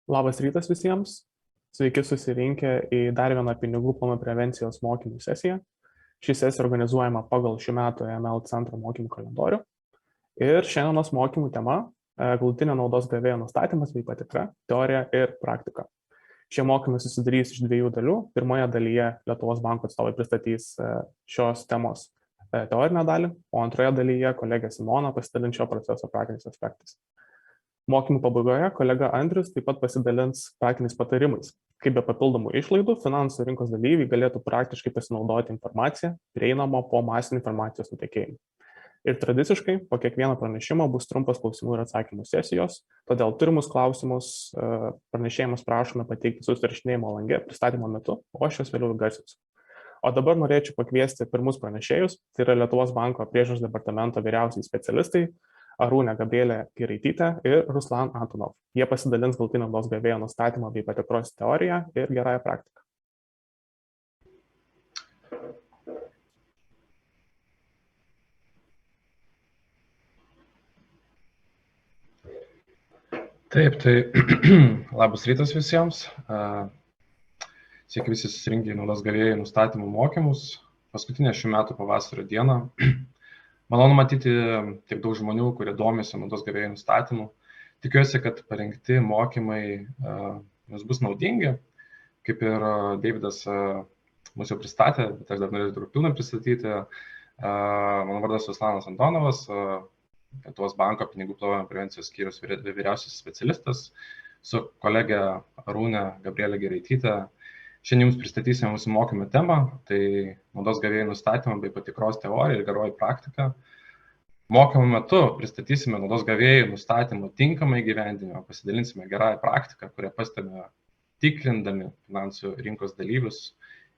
Labas rytas visiems. Sveiki susirinkę į dar vieną pinigų plovimo prevencijos mokymų sesiją. Ši sesija organizuojama pagal šių metų EML centro mokymų kalendorių. Ir šiandienos mokymų tema - galutinio naudos gavėjo nustatymas bei patikra, teorija ir praktika. Šie mokymai susidarys iš dviejų dalių. Pirmoje dalyje Lietuvos banko atstovai pristatys šios temos teorinę dalį, o antroje dalyje kolegė Simona pasidalins šio proceso praktiniais aspektais. Mokymų pabaigoje kolega Andrius taip pat pasidalins praktiniais patarimais, kaip be papildomų išlaidų finansų rinkos dalyviai galėtų praktiškai pasinaudoti informaciją prieinamą po masinio informacijos nutekėjimo. Ir tradiciškai po kiekvieno pranešimo bus trumpas klausimų ir atsakymų sesijos, todėl turimus klausimus pranešėjimus prašome pateikti susirašinėjimo lange pristatymo metu, o aš juos vėliau įgarsinsiu. O dabar norėčiau pakviesti pirmus pranešėjus, tai yra Lietuvos banko priežiūros departamento vyriausiai specialistai Arūnė Gabrielė Giraitytė ir Ruslan Antonov. Jie pasidalins galutinio naudos gavėjo nustatymo bei patikros teoriją ir gerąją praktiką. Taip, tai labas rytas visiems. Sveiki visi susirinkę į naudos gavėjų nustatymų mokymus. Paskutinę šių metų pavasario dieną. Malonu matyti tiek daug žmonių, kurie domisi naudos gavėjų nustatymu. Tikiuosi, kad parengti mokymai jums bus naudingi. Kaip ir Deividas mūsų jau pristatė, bet aš dar norėčiau pilnai pristatyti. Mano vardas Ruslanas Antonovas, Lietuvos banko pinigų plovimo prevencijos skyriaus vyriausiasis specialistas, su kolegė Arūnė Gabrielė Giraitytė. Šiandien jums pristatysime mūsų mokymo temą, tai naudos gavėjų nustatymą bei patikros teorija ir geroji praktika. Mokymo metu pristatysime naudos gavėjų nustatymų tinkamą įgyvendinimą, pasidalinsime gerąją praktiką, kurią pastebime tikrindami finansų rinkos dalyvius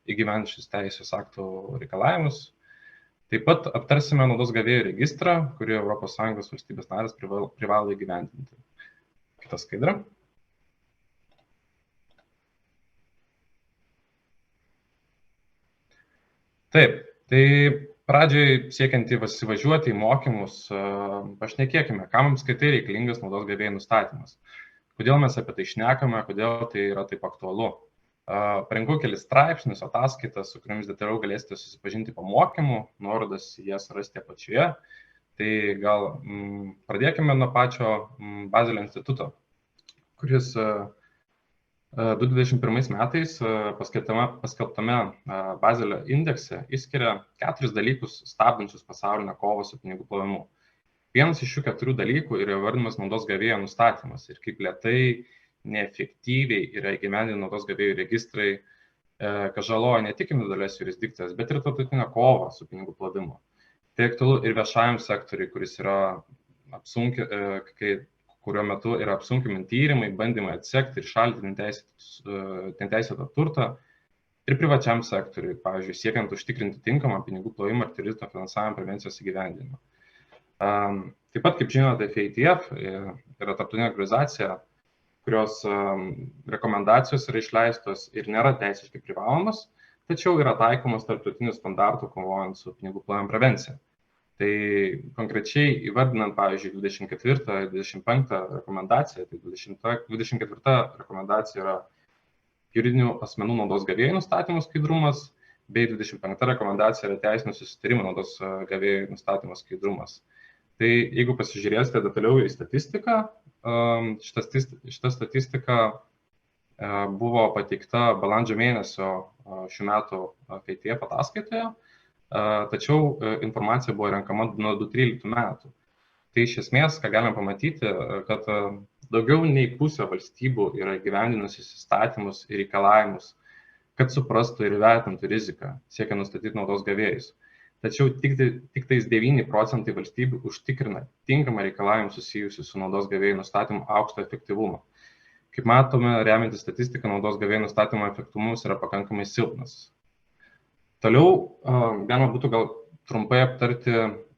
įgyvendinčius teisės aktų reikalavimus. Taip pat aptarsime naudos gavėjų registrą, kurį ES valstybės narės privalo įgyvendinti. Kita skaidra. Taip, tai pradžiai siekiant įsivažiuoti į mokymus, pašnekėkime, kam mums skaitai reikalingas naudos gavėjų nustatymas. Kodėl mes apie tai šnekame, kodėl tai yra taip aktualu. Parinkau kelis straipsnius, ataskaitas, su kuriamis detaliau galėsite susipažinti po mokymų, nuorodas jas rasite apačioje. Tai gal pradėkime nuo pačio Bazelio instituto, kuris 2021 metais paskelbtame Bazelio indekse išskiria 4 dalykus stabdančius pasaulinę kovą su pinigų plovimu. Vienas iš šių 4 dalykų yra įvardinamas naudos gavėjo nustatymas ir kaip lėtai, neefektyviai yra įgyvendinami naudos gavėjų registrai, kas žaloja ne tik individualias jurisdikcijas, bet ir tarptautinę kovą su pinigų plovimu. Tai aktualu ir viešajam sektoriui, kurio metu yra apsunkinami tyrimai, bandymai atsekti ir šalinti neteisėtą turtą, ir privačiam sektoriui, pavyzdžiui, siekiant užtikrinti tinkamą pinigų plovimo ir terorizmo finansavimo prevencijos įgyvendinimą. Taip pat, kaip žinote, FATF yra tarptautinė organizacija, kurios rekomendacijos yra išleistos ir nėra teisiškai privalomas, tačiau yra taikomas tarptautinių standartų kovojant su pinigų plovimo prevencija. Tai konkrečiai įvardinant, pavyzdžiui, 24 ir 25 rekomendaciją, tai 24 rekomendacija yra juridinių asmenų naudos gavėjų nustatymų skaidrumas, bei 25 rekomendacija yra teisinių susitarimų naudos gavėjų nustatymų skaidrumas. Tai jeigu pasižiūrėsite detaliau į statistiką, šita statistika buvo pateikta balandžio mėnesio šių metų FATF ataskaitoje, tačiau informacija buvo renkama nuo 2013 metų. Tai iš esmės, ką galime pamatyti, kad daugiau nei pusė valstybių yra įgyvendinusios įstatymus ir reikalavimus, kad suprastų ir įvertintų riziką, siekia nustatyti naudos gavėjus. Tačiau tik tais 9% valstybių užtikrina tinkamą reikalavimą susijusių su naudos gavėjų nustatymu aukšto efektyvumo. Kaip matome, remiantis statistiką, naudos gavėjų nustatymo efektyvumas yra pakankamai silpnas. Toliau galima būtų gal trumpai aptarti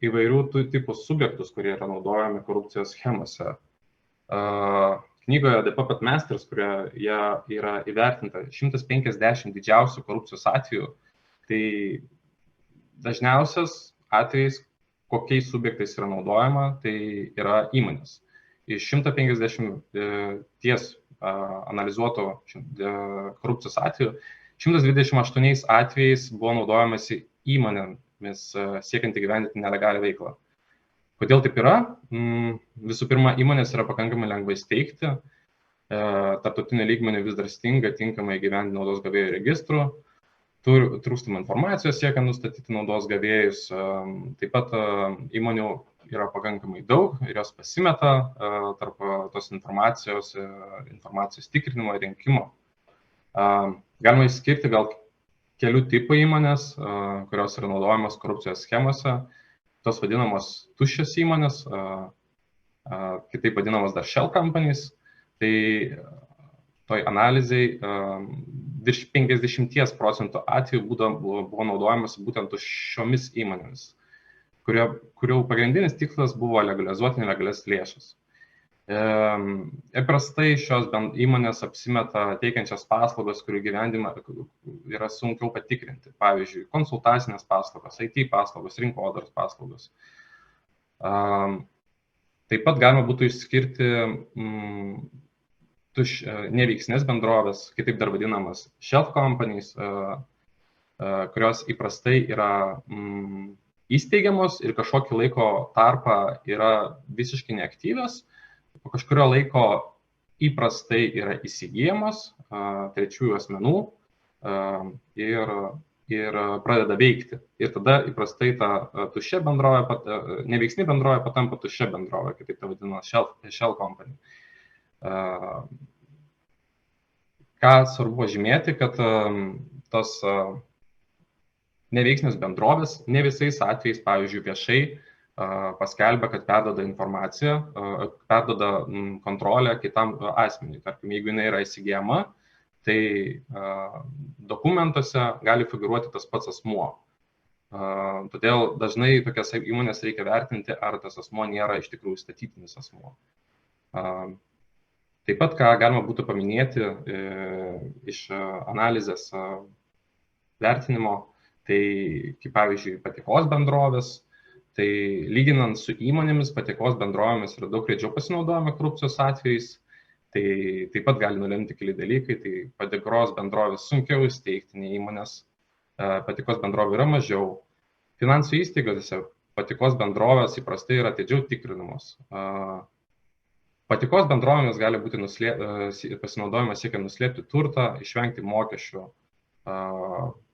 įvairių tų tipų subjektus, kurie yra naudojami korupcijos schemose. Knygoje The Puppet Masters, kurioje yra įvertinta 150 didžiausių korupcijos atvejų, tai dažniausias atvejais, kokiais subjektais yra naudojama, tai yra įmonės. Iš 150 analizuotų korupcijos atvejų, 128 atvejais buvo naudojamasi įmonėmis siekiant įgyvendinti nelegalią veiklą. Kodėl taip yra? Visų pirma, įmonės yra pakankamai lengvai steigti, tarptautinio lygmenio vis dar stinga tinkamai įgyvendinti naudos gavėjų registrų, trūkstama informacijos siekiant nustatyti naudos gavėjus, taip pat įmonių yra pakankamai daug ir jos pasimeta tarp tos informacijos tikrinimo ir rinkimo. Galima išskirti gal kelių tipų įmonės, kurios yra naudojamos korupcijos schemose, tos vadinamos tuščios įmonės, kitaip vadinamos dar shell companies, tai toj analizai virš 50% atvejų buvo naudojamas būtent šiomis įmonėmis, kurių pagrindinis tikslas buvo legalizuoti nelegalias lėšas. Įprastai šios įmonės apsimeta teikiančias paslaugas, kurių gyvendimą yra sunkiau patikrinti. Pavyzdžiui, konsultacinės paslaugos, IT paslaugos, rinkodaros paslaugos. Taip pat galima būtų išskirti neveiksnės bendrovės, kitaip dar vadinamas shell companies, kurios įprastai yra įsteigiamos ir kažkokį laiko tarpą yra visiškai neaktyvios, po kažkurio laiko įprastai yra įsigyjamos trečiųjų asmenų ir pradeda veikti. Ir tada įprastai ta tuščia bendrovė, neveiksni bendrovė patampa tuščia bendrovė, kitaip tai vadinama shell company. Ką svarbu žymėti, kad tos neveiksnios bendrovės ne visais atvejais, pavyzdžiui, viešai paskelbia, kad perduoda informaciją, perduoda kontrolę kitam asmeniui. Tarkim, jeigu jinai yra įsigyjama, tai dokumentuose gali figūruoti tas pats asmuo. Todėl dažnai tokias įmonės reikia vertinti, ar tas asmuo nėra iš tikrųjų statytinis asmuo. Taip pat, ką galima būtų paminėti iš analizės vertinimo, tai kaip pavyzdžiui patikos bendrovės, tai lyginant su įmonėmis, patikos bendrovėmis yra daug rečiau pasinaudojama korupcijos atvejais, tai taip pat gali nulemti keli dalykai, tai patikos bendrovės sunkiau įsteigti nei įmonės, patikos bendrovė yra mažiau. Finansų įstaigose patikos bendrovės įprastai yra atidžiau tikrinamos. Patikos bendrovėmis gali būti pasinaudojimas siekiant nuslėpti turtą, išvengti mokesčių.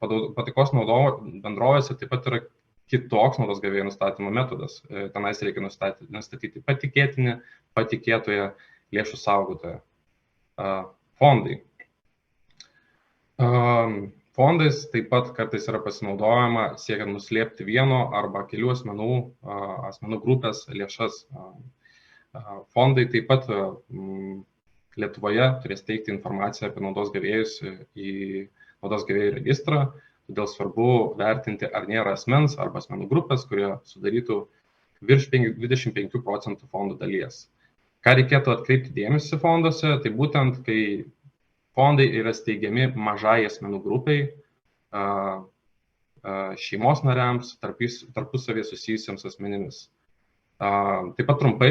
Patikos bendrovėse taip pat yra kitoks naudos gavėjo nustatymo metodas. Tenais reikia nustatyti patikėtinį, patikėtoją, lėšų saugotoją. Fondai. Fondais taip pat kartais yra pasinaudojama siekiant nuslėpti vieno arba kelių asmenų grupės lėšas. Fondai taip pat Lietuvoje turės teikti informaciją apie naudos gavėjus į naudos gavėjų registrą, todėl svarbu vertinti, ar nėra asmens arba asmenų grupės, kurie sudarytų virš 25% fondų dalies. Ką reikėtų atkreipti dėmesį fonduose, tai būtent, kai fondai yra steigiami mažai asmenų grupiai, šeimos nariams, tarpusavėje susijusiems asmenimis. Taip pat trumpai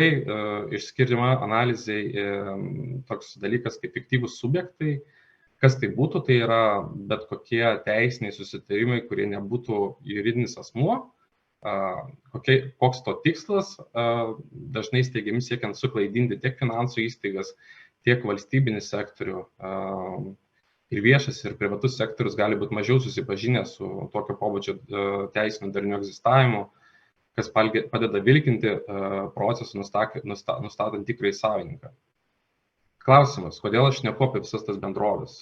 išskiriama analizai toks dalykas kaip fiktyvūs subjektai. Kas tai būtų? Tai yra bet kokie teisiniai susitarimai, kurie nebūtų juridinis asmuo. Koks to tikslas? Dažnai steigiami siekiant suklaidinti tiek finansų įstaigas, tiek valstybinį sektorių. Ir viešas, ir privatus sektorius gali būti mažiau susipažinę su tokio pobūdžio teisinių darinių egzistavimu, kas padeda vilkinti procesą, nustatant tikrąjį savininką. Klausimas, kodėl aš šneku apie visas tas bendrovės,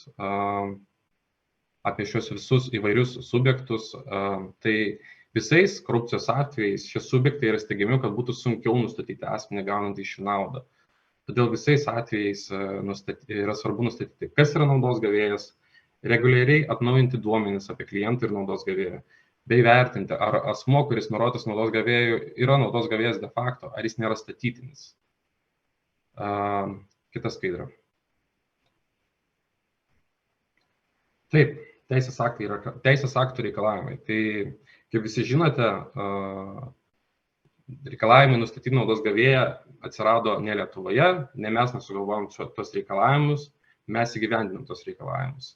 apie šios visus įvairius subjektus, tai visais korupcijos atvejais šie subjektai yra steigiami, kad būtų sunkiau nustatyti asmenį gaunantį iš jų naudą. Todėl visais atvejais yra svarbu nustatyti, kas yra naudos gavėjas, reguliariai atnaujinti duomenis apie klientą ir naudos gavėją, bei vertinti, ar asmuo, kuris nurodytas naudos gavėjų, yra naudos gavėjas de facto, ar jis nėra statytinis. Kita skaidra. Taip, teisės aktų reikalavimai. Tai, kaip visi žinote, reikalavimai nustatyti naudos gavėją atsirado ne Lietuvoje, ne mes nesugalvojom tos reikalavimus, mes įgyvendinam tos reikalavimus.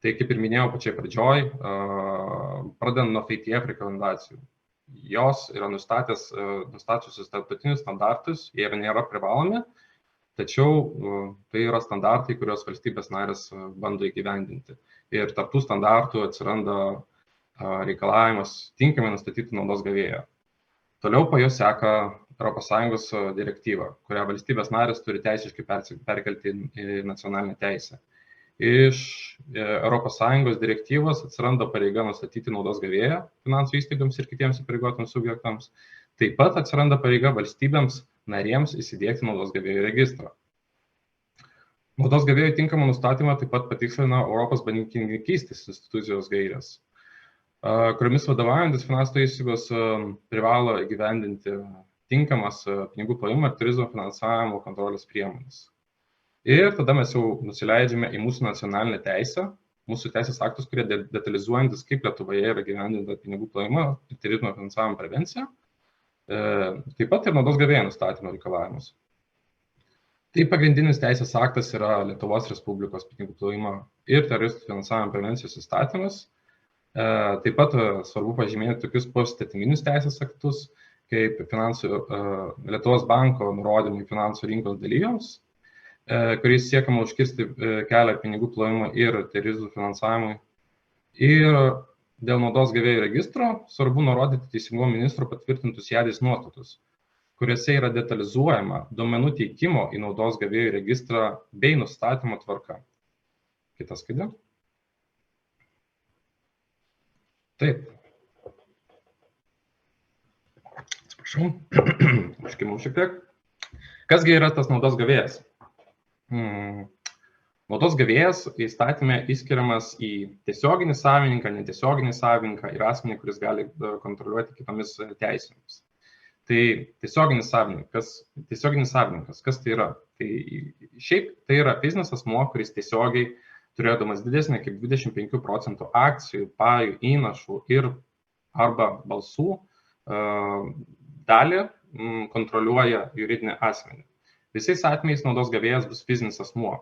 Tai kaip ir minėjau pačiai pradžioj, pradedant nuo FATF rekomendacijų. Jos yra nustačiusios tarptautinius standartus, jie nėra privalomi, tačiau tai yra standartai, kuriuos valstybės narės bando įgyvendinti. Ir tarp tų standartų atsiranda reikalavimas tinkamai nustatyti naudos gavėją. Toliau po jo seka ES direktyva, kurią valstybės narės turi teisiškai perkelti į nacionalinę teisę. Iš ES direktyvos atsiranda pareiga nustatyti naudos gavėją finansų įstaigoms ir kitiems įpareigotams subjektams. Taip pat atsiranda pareiga valstybėms narėms įsidėti naudos gavėjų registrą. Naudos gavėjų tinkamą nustatymą taip pat patikslina Europos bankininkystės institucijos gairės, kuriomis vadovaujantis finansų įstaigos privalo įgyvendinti tinkamas pinigų plovimo ir terorizmo finansavimo kontrolės priemonės. Ir tada mes jau nusileidžiame į mūsų nacionalinę teisę, mūsų teisės aktus, kurie detalizuojantis, kaip Lietuvoje yra gyvendinta pinigų plovimo ir terorizmo finansavimo prevencija, taip pat ir naudos gavėjo nustatymo reikalavimus. Tai pagrindinis teisės aktas yra Lietuvos Respublikos pinigų plovimo ir teroristų finansavimo prevencijos įstatymas. Taip pat svarbu pažymėti tokius poįstatyminius teisės aktus, kaip Lietuvos banko nurodymai finansų rinkos dalyviams, kuriais siekiama užkirsti kelią pinigų plovimo ir terorizmo finansavimui. Ir dėl naudos gavėjų registro svarbu nurodyti Teisingumo ministro patvirtintus JADIS nuostatus, kuriuose yra detalizuojama duomenų teikimo į naudos gavėjų registrą bei nustatymo tvarka. Kita skaidrė. Taip. Atsiprašau. Užkimau šiek tiek. Kasgi yra tas naudos gavėjas? Naudos gavėjas įstatyme išskiriamas į tiesioginį savininką, netiesioginį savininką ir asmenį, kuris gali kontroliuoti kitomis teisėmis. Tai tiesioginis savininkas, kas tai yra? Tai šiaip tai yra fizinis asmuo, kuris tiesiogiai turėdamas didesnį kaip 25% akcijų, pajų, įnašų ir arba balsų dalį kontroliuoja juridinį asmenį. Visais atvejais naudos gavėjas bus fizinis asmuo.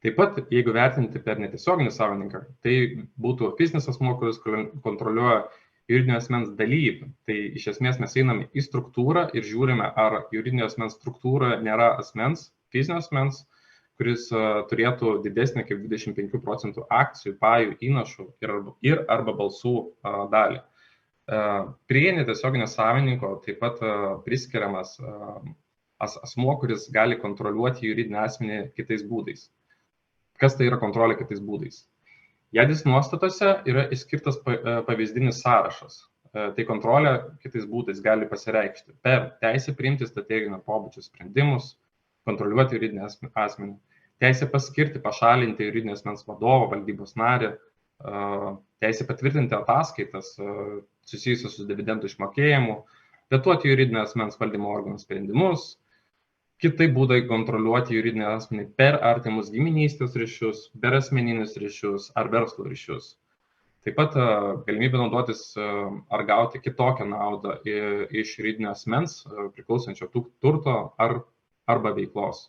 Taip pat, jeigu vertinti per netiesioginį savininką, tai būtų fizinis asmuo, kuris kontroliuoja juridinio asmens dalyvį. Tai iš esmės mes einame į struktūrą ir žiūrime, ar juridinio asmens struktūroje nėra asmens, fizinio asmens, kuris turėtų didesnį kaip 25% akcijų, pajų, įnašų ir arba balsų dalį. Prie netiesioginio savininko taip pat priskiriamas asmuo, kuris gali kontroliuoti juridinį asmenį kitais būdais. Kas tai yra kontrolė kitais būdais? JADIS nuostatose yra išskirtas pavyzdinis sąrašas. Tai kontrolė kitais būdais gali pasireikšti per teisę priimti strateginio pobūdžio sprendimus, kontroliuoti juridinį asmenį, teisę paskirti, pašalinti juridinio asmens vadovą, valdybos narį, teisę patvirtinti ataskaitas susijusios su dividendų išmokėjimu, vetuoti juridinio asmens valdymo organų sprendimus, kitai būdai kontroliuoti juridinį asmenį per artimus giminystės ryšius, per asmeninius ryšius ar verslo ryšius. Taip pat galimybė naudotis ar gauti kitokią naudą iš juridinio asmens priklausančio turto arba veiklos.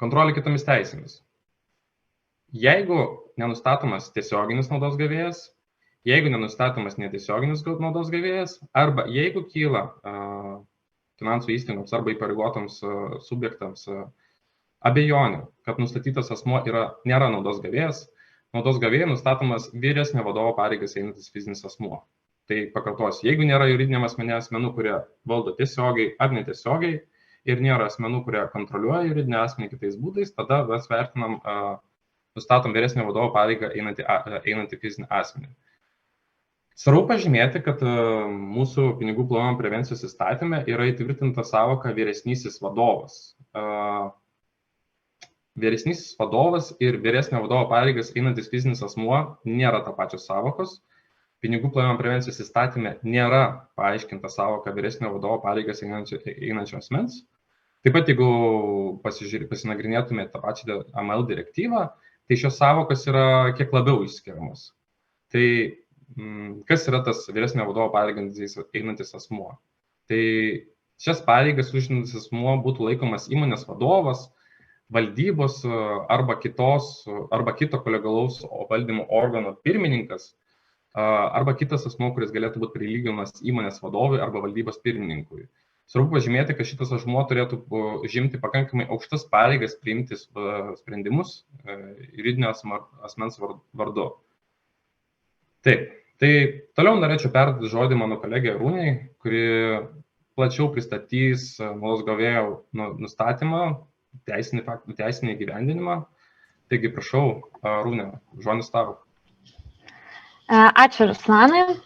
Kontrolė kitomis teisėmis. Jeigu nenustatomas tiesioginis naudos gavėjas, jeigu nenustatomas netiesioginis naudos gavėjas, arba jeigu kyla finansų įstaigoms arba įpareigotoms subjektams abejonių, kad nustatytas asmuo nėra naudos gavėjai nustatomas vyresnio vadovo pareigas einantis fizinis asmuo. Tai pakartosiu, jeigu nėra juridiniam asmenų, kurie valdo tiesiogiai ar netiesiogiai, ir nėra asmenų, kurie kontroliuoja juridinį asmenį kitais būdais, tada mes nustatom vyresnio vadovo pareigą einantį fizinį asmenį. Svarbu pažymėti, kad mūsų pinigų plovimo prevencijos įstatyme yra įtvirtinta sąvoka vyresnysis vadovas. Vyresnysis vadovas ir vyresnio vadovo pareigas einantis fizinis asmuo nėra tapačios sąvokos. Pinigų plovimo prevencijos įstatyme nėra paaiškinta sąvoka vyresnio vadovo pareigas einančio asmens. Taip pat, jeigu pasinagrinėtume tą pačią AML direktyvą, tai šios sąvokos yra kiek labiau išskiriamos. Tai kas yra tas vyresnio vadovo pareigas einantis asmuo. Tai šias pareigas užinantis asmuo būtų laikomas įmonės vadovas, valdybos arba kito kolegialaus valdymo organo pirmininkas, arba kitas asmuo, kuris galėtų būti prilyginamas įmonės vadovui arba valdybos pirmininkui. Svarbu pažymėti, kad šitas asmuo turėtų žimti pakankamai aukštas pareigas priimti sprendimus juridinio asmens vardu. Taip, tai toliau norėčiau perduoti žodį mano kolegė Arūnei, kuri plačiau pristatys naudos gavėjo nustatymą, teisinį įgyvendinimą. Taigi, prašau, Arūnė, žodis tau. Ačiū, Ruslanai.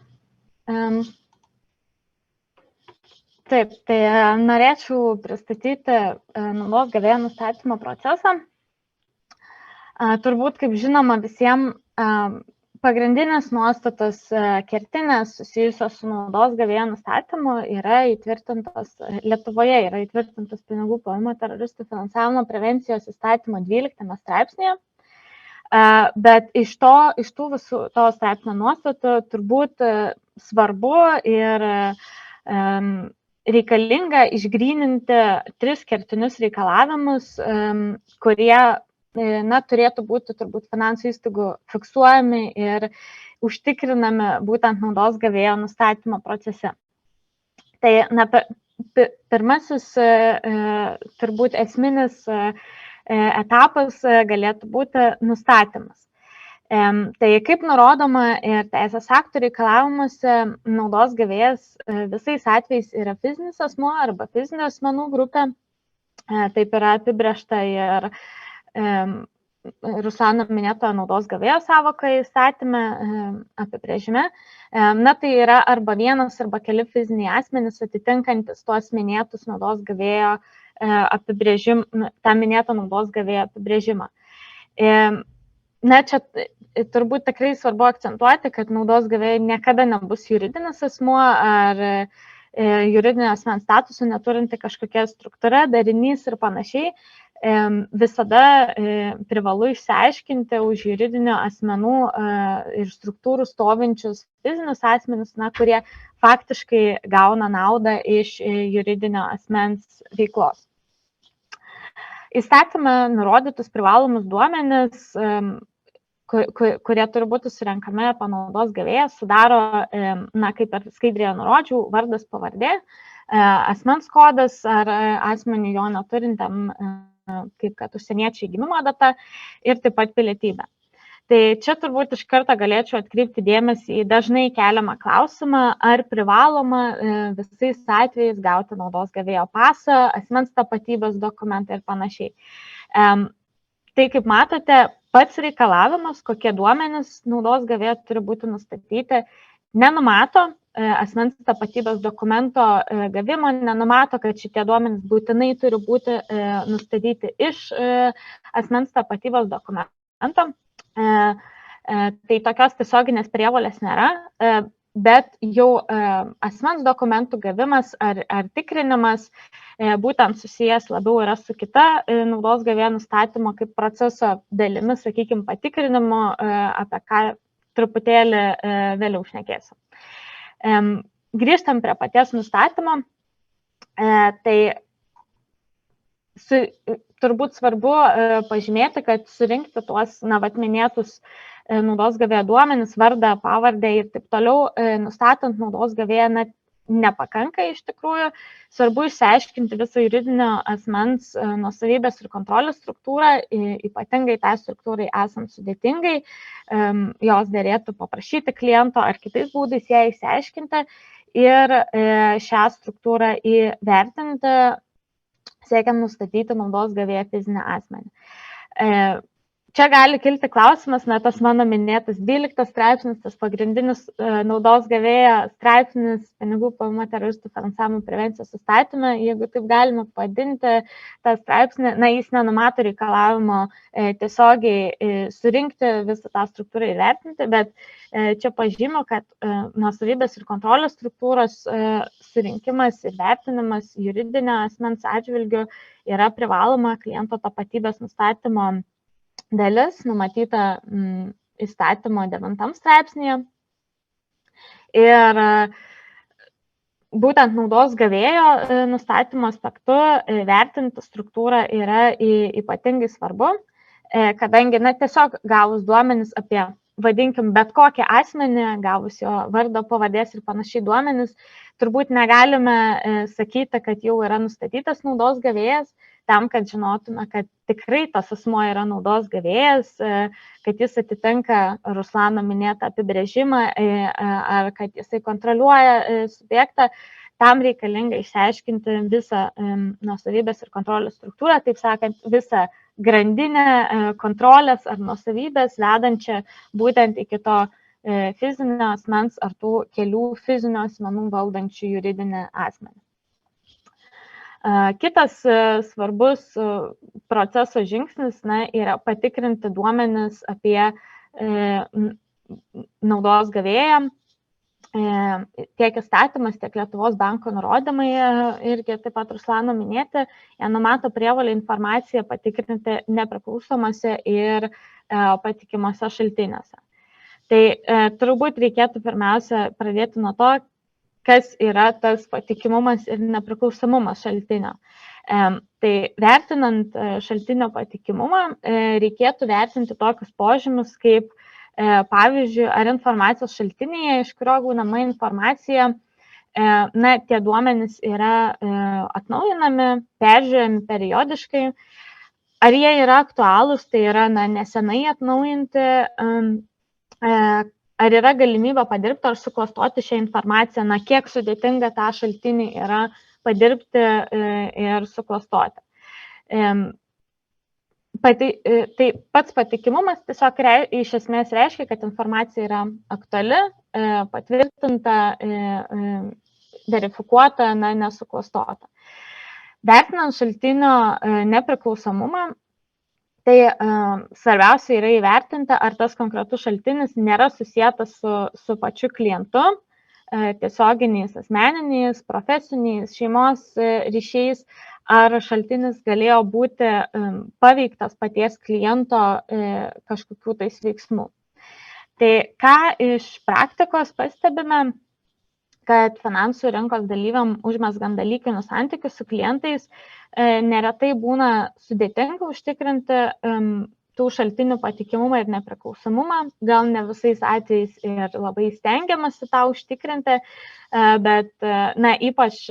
Taip, tai norėčiau pristatyti naudos gavėjo nustatymo procesą. Turbūt, kaip žinoma, visiems pagrindinės nuostatos kertinės susijusios su naudos gavėjo nustatymu yra įtvirtintos Lietuvoje, yra įtvirtintos pinigų plovimo teroristų finansavimo prevencijos įstatymo 12 straipsnėje. Bet iš tų visų to straipsnio nuostatų turbūt svarbu ir reikalinga išgryninti 3 kertinius reikalavimus, kurie turėtų būti turbūt finansų įstaigų fiksuojami ir užtikrinami būtent naudos gavėjo nustatymo procese. Tai pirmasis turbūt esminis etapas galėtų būti nustatymas. Tai kaip nurodoma ir teisės aktų reikalavimuose, naudos gavėjas visais atvejais yra fizinis asmuo arba fizinių asmenų grupė. Taip yra apibrėžta ir Ruslano minėto naudos gavėjo sąvoka įstatyme apibrėžime. Tai yra arba vienas arba keli fiziniai asmenys atitinkantis tuos minėtus naudos gavėjo apibrėžimą, tą minėtą naudos gavėjo apibrėžimą. Čia turbūt tikrai svarbu akcentuoti, kad naudos gavėjai niekada nebus juridinis asmuo ar juridinio asmens statusų neturinti kažkokia struktūra, darinys ir panašiai. Visada privalu išsiaiškinti už juridinio asmenų ir struktūrų stovinčius fizinius asmenis, kurie faktiškai gauna naudą iš juridinio asmens veiklos. Įstatyme nurodytus privalomus duomenis, kurie turi būti surenkami panaudos gavėjas, sudaro, kaip ir skaidrėje nurodžiau, vardas, pavardė, asmens kodas ar asmeniui jo neturintam, kaip kad užsieniečiai gimimo data ir taip pat pilietybė. Tai čia turbūt iš karto galėčiau atkreipti dėmesį į dažnai keliamą klausimą, ar privaloma visais atvejais gauti naudos gavėjo pasą, asmens tapatybės dokumentą ir panašiai. Tai kaip matote, pats reikalavimas, kokie duomenys naudos gavėjo turi būti nustatyti, nenumato asmens tapatybės dokumento gavimo, nenumato, kad šitie duomenys būtinai turi būti nustatyti iš asmens tapatybės dokumento. Tai tokios tiesioginės prievolės nėra, bet jau asmens dokumentų gavimas ar tikrinimas būtent susijęs labiau yra su kita naudos gavėjo nustatymo kaip proceso dalimi, sakykime, patikrinimu, apie ką truputėlį vėliau šnekėsiu. Grįžtam prie paties nustatymo, tai turbūt svarbu pažymėti, kad surinkti tuos minėtus naudos gavėjo duomenis, vardą, pavardę ir taip toliau, nustatant naudos gavėją nepakanka iš tikrųjų. Svarbu išsiaiškinti visą juridinio asmens nuosavybės ir kontrolės struktūrą, ypatingai tai struktūrai esant sudėtingai, jos dėrėtų paprašyti kliento ar kitais būdais ją išsiaiškinti ir šią struktūrą įvertinti, siekiant nustatyti naudos gavėją fizinį asmenį. Čia gali kilti klausimas, tas mano minėtas 12 straipsnis, tas pagrindinis naudos gavėjo straipsnis pinigų plovimo teroristų finansavimo prevencijos įstatyme, jeigu taip galima pavadinti tą straipsnį, jis nenumato reikalavimo tiesiogiai surinkti visą tą struktūrą įvertinti, bet čia pažymiu, kad nuosavybės ir kontrolės struktūros surinkimas ir vertinimas juridinio asmens atžvilgiu yra privaloma kliento tapatybės nustatymo dalis numatyta įstatymo 9 straipsnėje. Ir būtent naudos gavėjo nustatymo aspektu vertinti struktūrą yra ypatingai svarbu, kadangi tiesiog gavus duomenis apie, vadinkim, bet kokį asmenį, gavus jo vardo, pavardės ir panašiai duomenis, turbūt negalime sakyti, kad jau yra nustatytas naudos gavėjas, tam, kad žinotume, kad tikrai tas asmuo yra naudos gavėjas, kad jis atitinka Ruslano minėtą apibrėžimą ar kad jisai kontroliuoja subjektą. Tam reikalinga išsiaiškinti visą nuosavybės ir kontrolės struktūrą, taip sakant, visą grandinę kontrolės ar nuosavybės vedančią būtent iki to fizinio asmens ar tų kelių fizinio asmenų valdančių juridinį asmenį. Kitas svarbus proceso žingsnis yra patikrinti duomenis apie naudos gavėją. Tiek įstatymas, tiek Lietuvos banko nurodymai irgi taip pat Ruslano minėti, jie numato prievolę informaciją patikrinti nepriklausomose ir patikimose šaltiniuose. Tai turbūt reikėtų pirmiausia pradėti nuo to, kas yra tas patikimumas ir nepriklausomumas šaltinio. Tai vertinant šaltinio patikimumą, reikėtų vertinti tokius požymius kaip pavyzdžiui, ar informacijos šaltinėje, iš kurio gaunama informacija, tie duomenys yra atnaujinami, peržiūrėjami periodiškai, ar jie yra aktualūs, tai yra nesenai atnaujinti, ar yra galimybė padirbti ar suklastoti šią informaciją, kiek sudėtinga tą šaltinį yra padirbti ir suklastoti. Tai pats patikimumas tiesiog iš esmės reiškia, kad informacija yra aktuali, patvirtinta, verifikuota, nesuklastota. Vertinant šaltinio nepriklausomumą, tai svarbiausia yra įvertinti, ar tas konkretus šaltinis nėra susijęs su pačiu klientu, tiesioginiais asmeniniais, profesiniais, šeimos ryšiais, ar šaltinis galėjo būti paveiktas paties kliento kažkokių tais veiksmų. Tai ką iš praktikos pastebime, kad finansų rinkos dalyviam užmezgant dalykinius santykius su klientais neretai būna sudėtinga užtikrinti tų šaltinių patikimumą ir nepriklausomumą. Gal ne visais atvejais ir labai stengiamasi tą užtikrinti, bet ypač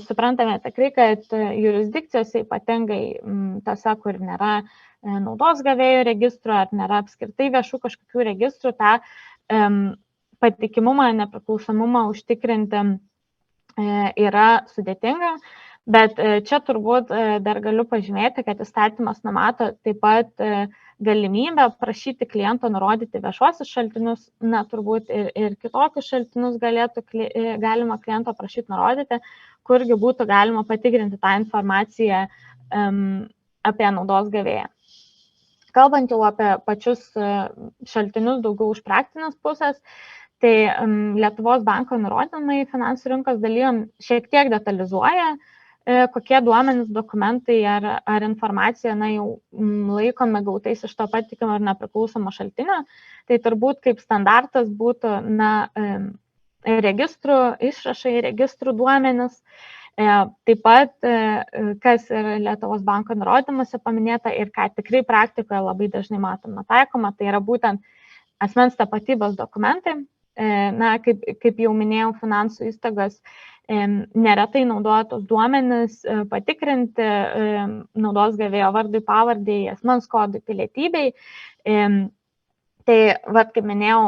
suprantame tikrai, kad jurisdikcijose ypatingai tose, kur nėra naudos gavėjų registrų ar nėra apskritai viešų kažkokių registrų, tą patikimumą, nepriklausomumą užtikrinti yra sudėtinga. Bet čia turbūt dar galiu pažymėti, kad įstatymas numato taip pat galimybę prašyti kliento nurodyti viešuosius šaltinius, turbūt ir kitokius šaltinius galima kliento prašyti nurodyti, kurgi būtų galima patikrinti tą informaciją apie naudos gavėją. Kalbant jau apie pačius šaltinius daugiau iš praktinės pusės, tai Lietuvos banko nurodymai finansų rinkos dalyviam šiek tiek detalizuoja, kokie duomenys, dokumentai ar informacija jau laikomi gautais iš to patikimo ir nepriklausomo šaltinio. Tai turbūt kaip standartas būtų registrų išrašai, registrų duomenys. Taip pat, kas yra Lietuvos banko nurodymuose paminėta ir ką tikrai praktikoje labai dažnai matoma taikoma, tai yra būtent asmens tapatybės dokumentai. Kaip jau minėjau, finansų įstaigos neretai naudoja tos duomenis patikrinti naudos gavėjo vardui, pavardei, asmens kodui, pilietybei. Tai, kaip minėjau,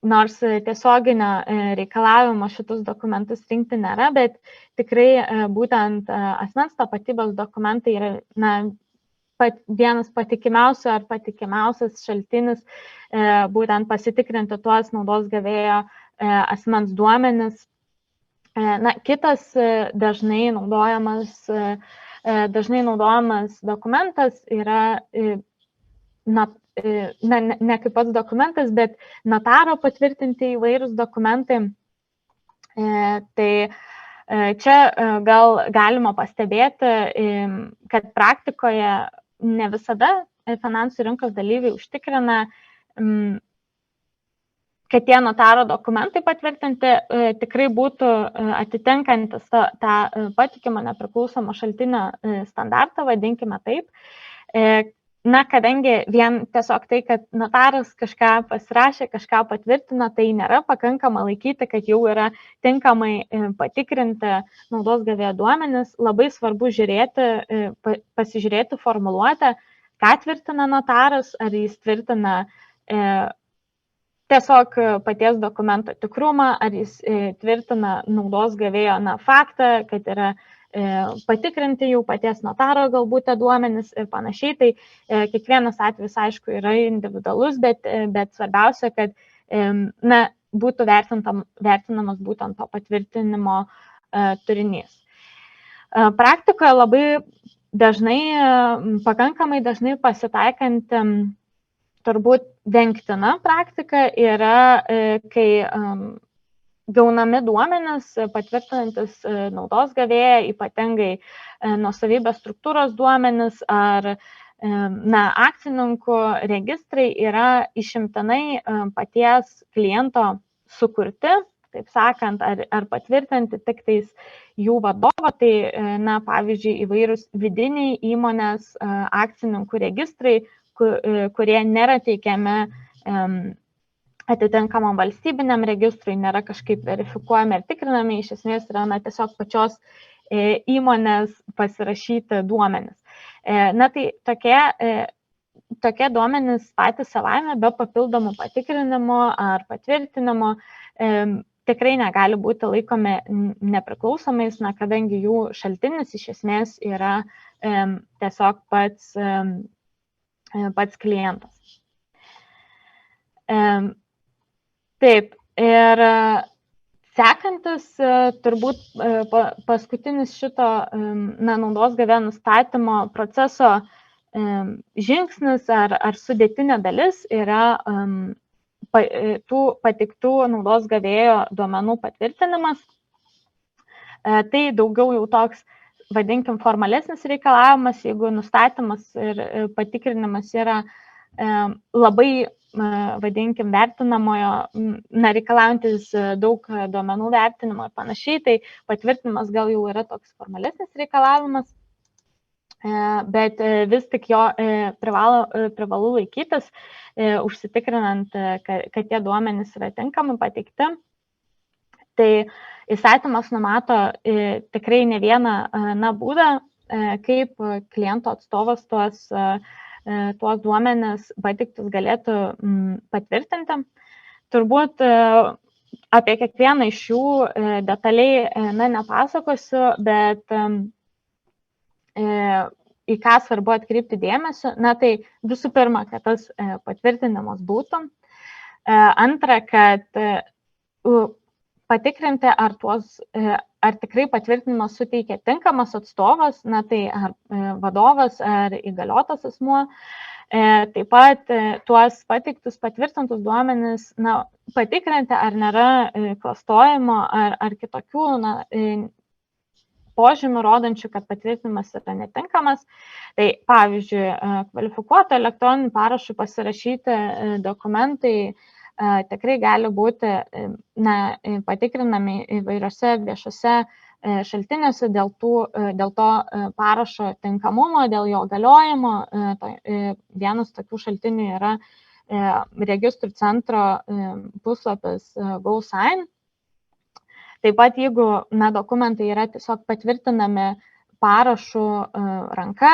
nors tiesioginio reikalavimo šitus dokumentus rinkti nėra, bet tikrai būtent asmens tapatybės dokumentai yra vienas patikimiausių ar patikimiausias šaltinis būtent pasitikrinti tuos naudos gavėjo asmens duomenis. Kitas dažnai naudojamas dokumentas yra ne kaip pats dokumentas, bet notaro patvirtinti įvairūs dokumentai. Tai čia gal galima pastebėti, kad praktikoje ne visada finansų rinkos dalyviai užtikrina kad tie notaro dokumentai patvirtinti tikrai būtų atitinkantis tą patikimą nepriklausomą šaltinio standartą, vadinkime taip. Na, kadangi vien tiesiog tai, kad notaras kažką pasirašė, kažką patvirtino, tai nėra pakankama laikyti, kad jau yra tinkamai patikrinti naudos gavėjo duomenis, labai svarbu pasižiūrėti formuluotę, ką tvirtina notaras, ar jis tvirtina tiesiog paties dokumento tikrumą, ar jis tvirtina naudos gavėjo faktą, kad yra patikrinti jau paties notaro galbūt duomenis ir panašiai. Tai kiekvienas atvejis, aišku, yra individualus, bet svarbiausia, kad būtų vertinamas būtent to patvirtinimo turinys. Praktikoje labai dažnai, pakankamai dažnai pasitaikanti turbūt vengtina praktika yra, kai gaunami duomenys patvirtinantis naudos gavėją, ypatingai nuosavybės struktūros duomenys ar akcininkų registrai yra išimtinai paties kliento sukurti, taip sakant, ar patvirtinti tik tais jų vadovo, tai pavyzdžiui įvairūs vidiniai įmonės akcininkų registrai, kurie nėra teikiami atitinkamam valstybiniam registrui, nėra kažkaip verifikuojami ir tikrinami, iš esmės yra tiesiog pačios įmonės pasirašyti duomenis. Na tai tokie duomenys patys savaime be papildomų patikrinimo ar patvirtinimo tikrai negali būti laikomi nepriklausomais, kadangi jų šaltinis iš esmės yra tiesiog pats klientas. Taip, ir sekantis turbūt paskutinis šito naudos gavėjo nustatymo proceso žingsnis ar sudėtinė dalis yra tų pateiktų naudos gavėjo duomenų patvirtinimas. Tai daugiau jau toks, vadinkim, formalesnis reikalavimas, jeigu nustatymas ir patikrinimas yra labai, vadinkim, vertinamojo, reikalaujantis daug duomenų vertinimo ir panašiai, tai patvirtinimas gal jau yra toks formalesnis reikalavimas, bet vis tik jo privalu laikytis, užsitikrinant, kad tie duomenys yra tinkamai pateikti. Tai įstatymas numato tikrai ne vieną būdą, kaip kliento atstovas tuos duomenis pateiktus galėtų patvirtinti. Turbūt apie kiekvieną iš jų detaliai nepasakosiu, bet į ką svarbu atkreipti dėmesį, tai visų pirma, kad tas patvirtinimas būtų. Antra, kad patikrinti, ar tikrai patvirtinimą suteikia tinkamas atstovas, tai ar vadovas, ar įgaliotas asmuo. Taip pat tuos pateiktus patvirtintus duomenis patikrinti, ar nėra klastojimo ar kitokių požymių rodančių, kad patvirtinimas yra netinkamas. Tai pavyzdžiui, kvalifikuoto elektroniniu parašu pasirašyti dokumentai tikrai gali būti patikrinami įvairiose viešose šaltiniuose dėl to parašo tinkamumo, dėl jo galiojimo. Vienas tokių šaltinių yra registrų centro puslapis GoSign. Taip pat, jeigu dokumentai yra tiesiog patvirtinami parašu ranka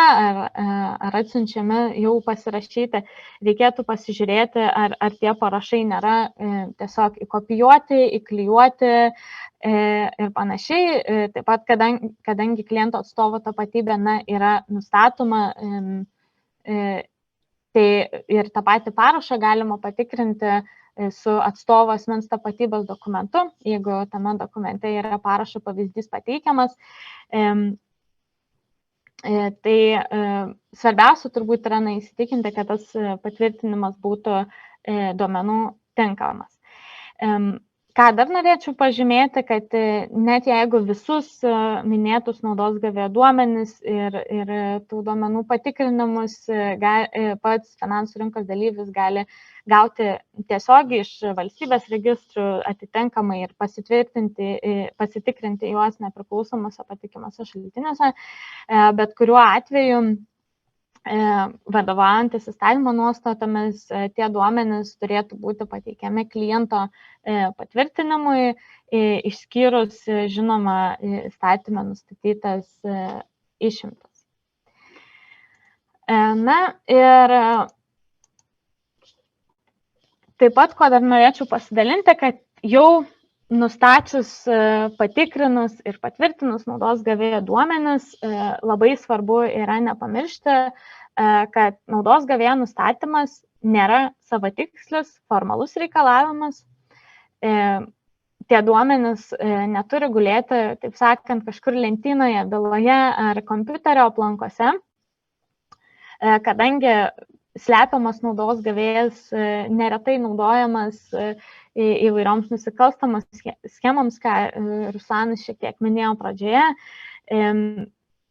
ar atsiunčiami jau pasirašyti, reikėtų pasižiūrėti, ar tie parašai nėra tiesiog įkopijuoti, įklijuoti ir panašiai. Taip pat, kadangi kliento atstovo tapatybė yra nustatoma, tai ir tą patį parašą galima patikrinti su atstovo asmens tapatybės dokumentu, jeigu tame dokumente yra parašo pavyzdys pateikiamas. Tai svarbiausia turbūt yra įsitikinti, kad tas patvirtinimas būtų duomenų tinkamas. Ką dar norėčiau pažymėti, kad net jeigu visus minėtus naudos gavėjo duomenis ir tų duomenų patikrinimus pats finansų rinkos dalyvis gali gauti tiesiogiai iš valstybės registrų atitinkamai ir pasitikrinti juos nepriklausomose patikimose šaltiniuose, bet kuriuo atveju vadovaujantis įstatymo nuostatomis, tie duomenys turėtų būti pateikiami kliento patvirtinimui, išskyrus, žinoma, įstatymą nustatytas išimtis. Na ir taip pat, ko dar norėčiau pasidalinti, kad jau nustačius, patikrinus ir patvirtinus naudos gavėjo duomenis, labai svarbu yra nepamiršti, kad naudos gavėjo nustatymas nėra savatikslis, formalus reikalavimas. Tie duomenys neturi gulėti, taip sakant, kažkur lentynoje, byloje ar kompiuterio aplankose, kadangi slepiamas naudos gavėjas neretai naudojamas įvairioms nusikalstamos schemoms, ką Ruslanas šiek tiek minėjo pradžioje.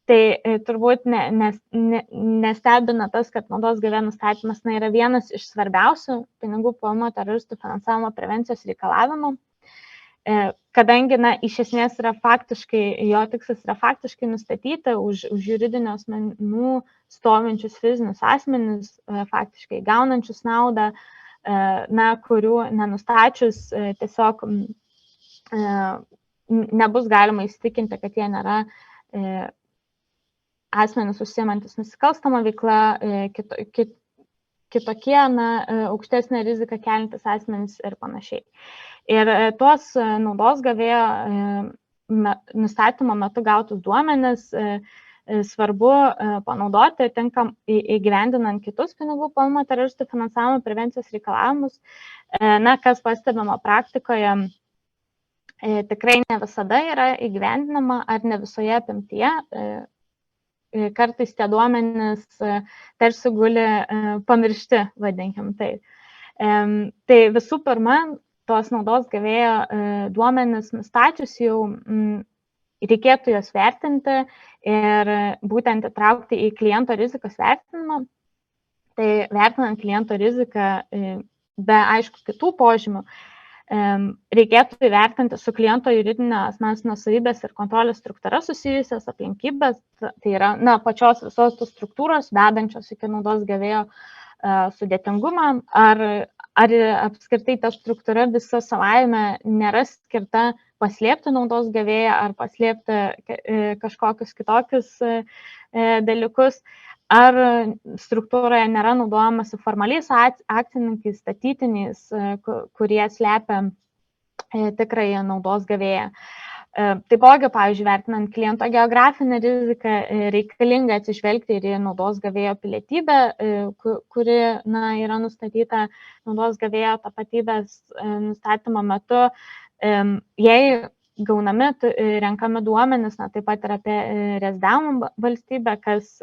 Tai turbūt nestebina tas, kad naudos gavėjo nustatymas yra vienas iš svarbiausių pinigų plovimo teroristų finansavimo prevencijos reikalavimų, kadangi iš esmės yra faktiškai, jo tikslas yra faktiškai nustatyti už juridinių asmenų stovinčius fizinius asmenis, faktiškai gaunančius naudą, kurių nenustačius tiesiog nebus galima įsitikinti, kad jie nėra asmenys užsiimantis nusikalstamą veiklą, kitokie, aukštesnę riziką keliantis asmenys ir panašiai. Ir tuos naudos gavėjo nustatymo metu gautus duomenis svarbu panaudoti įgyvendinant kitus pinigų plovimo teroristų finansavimo prevencijos reikalavimus. Kas pastebima praktikoje, tikrai ne visada yra įgyvendinama ar ne visoje apimtyje. Kartais tie duomenys tarsi guli pamiršti, vadinkim tai. Tai visų pirma, tos naudos gavėjo duomenys nustačius jau reikėtų juos vertinti ir būtent įtraukti į kliento rizikos vertinimą. Tai vertinant kliento riziką be aišku kitų požymių, reikėtų įvertinti su kliento juridinio asmens nuosavybės ir kontrolės struktūra susijusias aplinkybės, tai yra pačios visos tos struktūros vedančios iki naudos gavėjo sudėtingumą, ar apskritai ta struktūra visa savaime nėra skirta paslėpti naudos gavėją ar paslėpti kažkokius kitokius dalykus, ar struktūroje nėra naudojamasi formaliais akcininkais, statytiniais, kurie slepia tikrąją naudos gavėją. Taipogi, pavyzdžiui, vertinant kliento geografinę riziką, reikalinga atsižvelgti ir į naudos gavėjo pilietybę, kuri yra nustatyta naudos gavėjo tapatybės nustatymo metu. Jei gaunami, renkami duomenys, taip pat ir apie rezidavimo valstybę, kas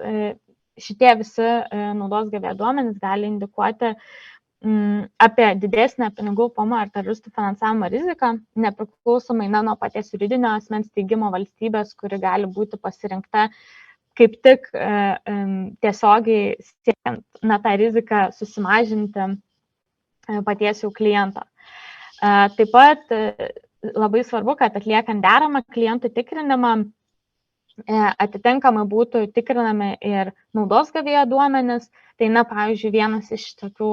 šitie visi naudos gavėjo duomenys gali indikuoti apie didesnę pinigų plovimo ar teroristų finansavimo riziką, nepriklausomai nuo paties juridinio asmens steigimo valstybės, kuri gali būti pasirinkta kaip tik tiesiogiai siekiant tą riziką susimažinti paties jau kliento. Taip pat labai svarbu, kad atliekant deramą klientų tikrinimą, atitinkamai būtų tikrinami ir naudos gavėjo duomenys. Tai, pavyzdžiui, vienas iš tokių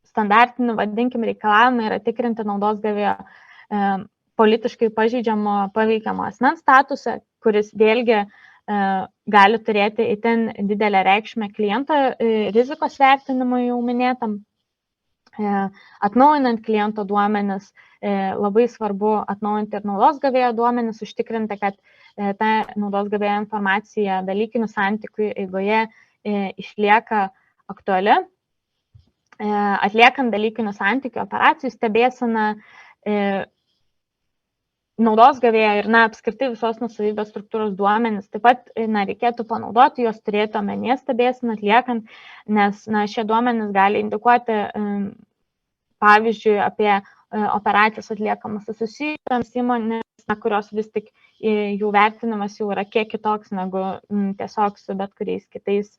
standartinių, vadinkim, reikalavimų yra tikrinti naudos gavėjo politiškai pažeidžiamo paveikiamo asmens statusą, kuris vėlgi gali turėti itin didelę reikšmę kliento rizikos vertinimui jau minėtam. Atnaujinant kliento duomenis, labai svarbu atnaujinti ir naudos gavėjo duomenis, užtikrinti, kad ta naudos gavėjo informacija dalykinių santykių eigoje išlieka aktuali. Atliekant dalykinių santykių operacijų stebėseną, naudos gavėjo ir apskritai visos nuosavybės struktūros duomenis taip pat reikėtų panaudoti, juos turėti omenyje stebėseną atliekant, nes šie duomenys gali indikuoti, pavyzdžiui, apie operacijas atliekamas susijusiams įmonės, kurios vis tik jų vertinimas jau yra kiek kitoks negu tiesiog su bet kuriais kitais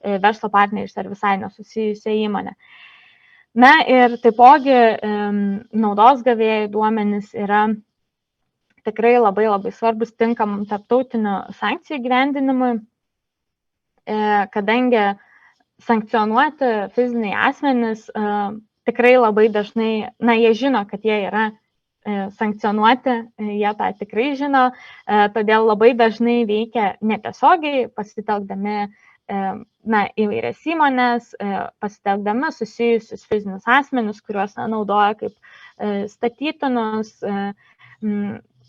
verslo partneriais ar visai nesusijusia įmonė. Na ir taipogi naudos gavėjų duomenys yra tikrai labai svarbus tinkamam tarptautinių sankcijų įgyvendinimui, kadangi sankcionuoti fiziniai asmenys tikrai labai dažnai, jie žino, kad jie yra sankcionuoti, jie tą tikrai žino, todėl labai dažnai veikia netiesiogiai, pasitelkdami įvairias įmonės, pasitelkdami susijusius fizinius asmenis, kuriuos naudoja kaip statytinus,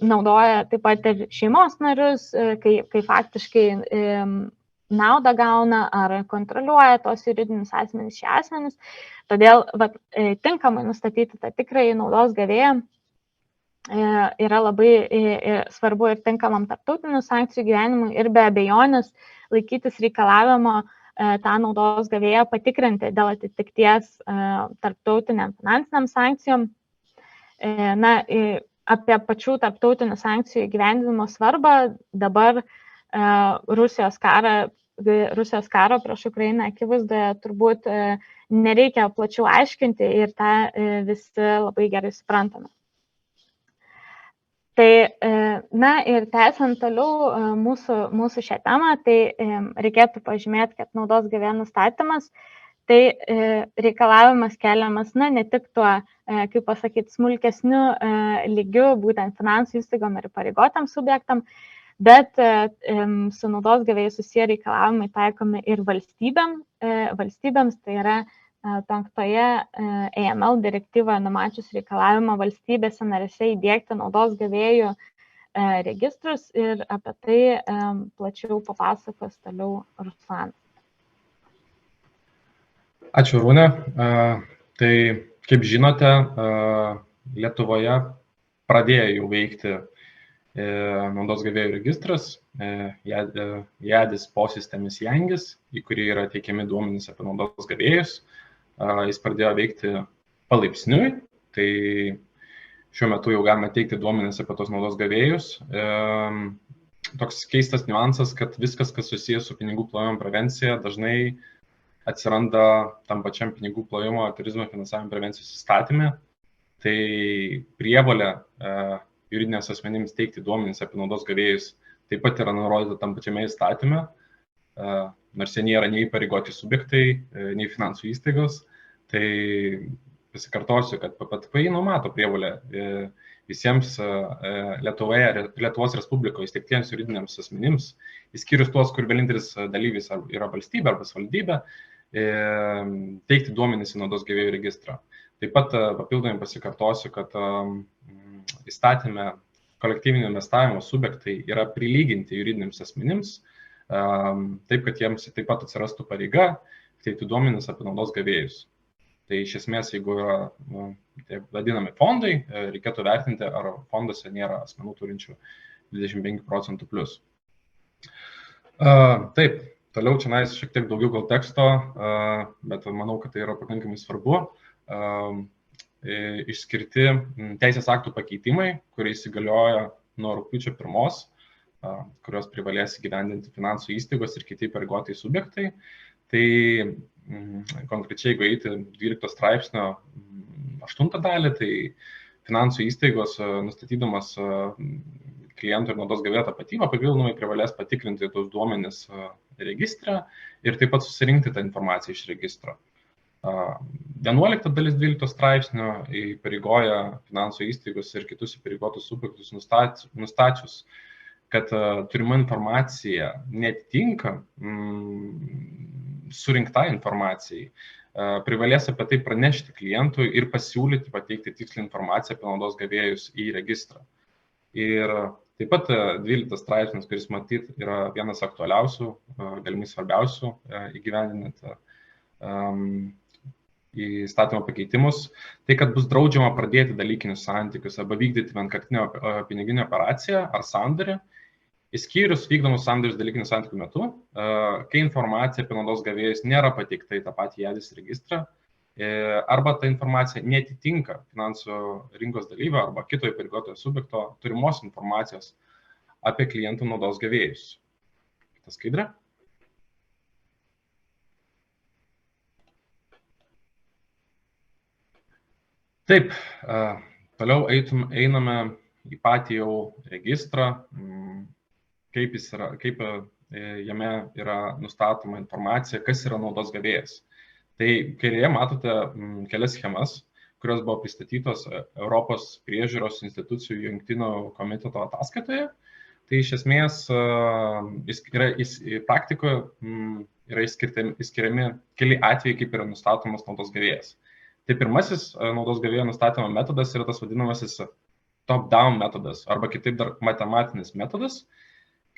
naudoja taip pat ir šeimos narius, kai faktiškai naudą gauna ar kontroliuoja tos juridinius asmenys, šie asmenys. Todėl tinkamai nustatyti tą tikrąjį naudos gavėją yra labai svarbu ir tinkamam tarptautinių sankcijų gyvenimui ir be abejonės laikytis reikalavimo tą naudos gavėją patikrinti dėl atitikties tarptautiniam finansiniam sankcijom. Apie pačių tarptautinių sankcijų įgyvendinimo svarbą dabar Rusijos karo prieš Ukrainą akivaizdoje turbūt nereikia plačiau aiškinti ir tą visi labai gerai suprantame. Tai, ir tęsiant toliau mūsų šią temą, tai reikėtų pažymėti, kad naudos gavėjo nustatymas, tai reikalavimas keliamas, ne tik tuo, kaip pasakyti, smulkesniu lygiu, būtent finansų įstaigom ir įpareigotam subjektam, bet su naudos gavėjai susiję reikalavimai taikomi ir valstybėms, tai yra 5 AML direktyvoje numačius reikalavimą valstybėse narėse įdiegti naudos gavėjų registrus ir apie tai plačiau papasakos toliau Ruslanas. Ačiū, Rūne. Tai, kaip žinote, Lietuvoje pradėjo jau veikti naudos gavėjų registras, JADIS posistemis JANGIS, į kurį yra teikiami duomenys apie naudos gavėjus. Jis pradėjo veikti palaipsniui, tai šiuo metu jau galime teikti duomenys apie tos naudos gavėjus. Toks keistas niuansas, kad viskas, kas susijęs su pinigų plovimo prevencija, dažnai atsiranda tam pačiam pinigų plovimo ir turizmo finansavimo prevencijos įstatyme. Tai prievolė juridinės asmenims teikti duomenys apie naudos gavėjus taip pat yra nurodyta tam pačiame įstatyme, nors jie nėra nei įpareigoti subjektai, nei finansų įstaigos. Tai pasikartosiu, kad PPTPI numato prievolę visiems Lietuvos Respublikoje įsteigtiems juridiniams asmenims, išskyrus tuos, kur vienintelis dalyvis yra valstybė arba savivaldybė, teikti duomenys į naudos gavėjų registrą. Taip pat papildomai pasikartosiu, kad įstatyme kolektyvinio investavimo subjektai yra prilyginti juridiniams asmenims, taip, kad jiems taip pat atsirastų pareiga teikti duomenys apie naudos gavėjus. Tai iš esmės, jeigu yra taip vadinami fondai, reikėtų vertinti, ar fonduose nėra asmenų turinčių 25% plus. Taip, toliau čia šiek tiek daugiau gal teksto, bet manau, kad tai yra pakankamai svarbu. Išskirti teisės aktų pakeitimai, kurie įsigalioja nuo rugpjūčio 1, kurios privalės įgyvendinti finansų įstaigos ir kiti įpareigotai subjektai. Tai konkrečiai, jeigu eiti 12 straipsnio 8 dalį, tai finansų įstaigos nustatydamas klientų ir naudos gavėjo tapatybę papildomai privalės patikrinti tos duomenis registrą ir taip pat susirinkti tą informaciją iš registro. 11 dalis 12 straipsnio įpareigoja finansų įstaigos ir kitus įpareigotus subjektus nustačius, kad turima informacija netitinka surinktai informacijai, privalės apie tai pranešti klientui ir pasiūlyti pateikti tikslę informaciją apie naudos gavėjus į registrą. Ir taip pat 12 straipsnis, kuris matyt yra vienas aktualiausių, galimai svarbiausių įgyvendinant įstatymo pakeitimus, tai kad bus draudžiama pradėti dalykinius santykius arba vykdyti vienkartinę piniginę operaciją ar sandorį, išskyrus vykdomus sandorius dalykinių santykių metu, kai informacija apie naudos gavėjus nėra pateikta į tą patį JADIS registrą arba ta informacija netitinka finansų rinkos dalyvio arba kito įpareigotojo subjekto turimos informacijos apie klientų naudos gavėjus. Kita skaidrė. Taip, toliau einame į patį jau registrą, kaip jame yra nustatoma informacija, kas yra naudos gavėjas. Tai kairėje matote kelias schemas, kurios buvo pristatytos Europos priežiūros institucijų jungtinio komiteto ataskaitoje. Tai iš esmės praktikoje yra išskiriami keli atvejai, kaip yra nustatomas naudos gavėjas. Tai pirmasis naudos gavėjo nustatymo metodas yra tas vadinamasis top-down metodas, arba kitaip dar matematinis metodas,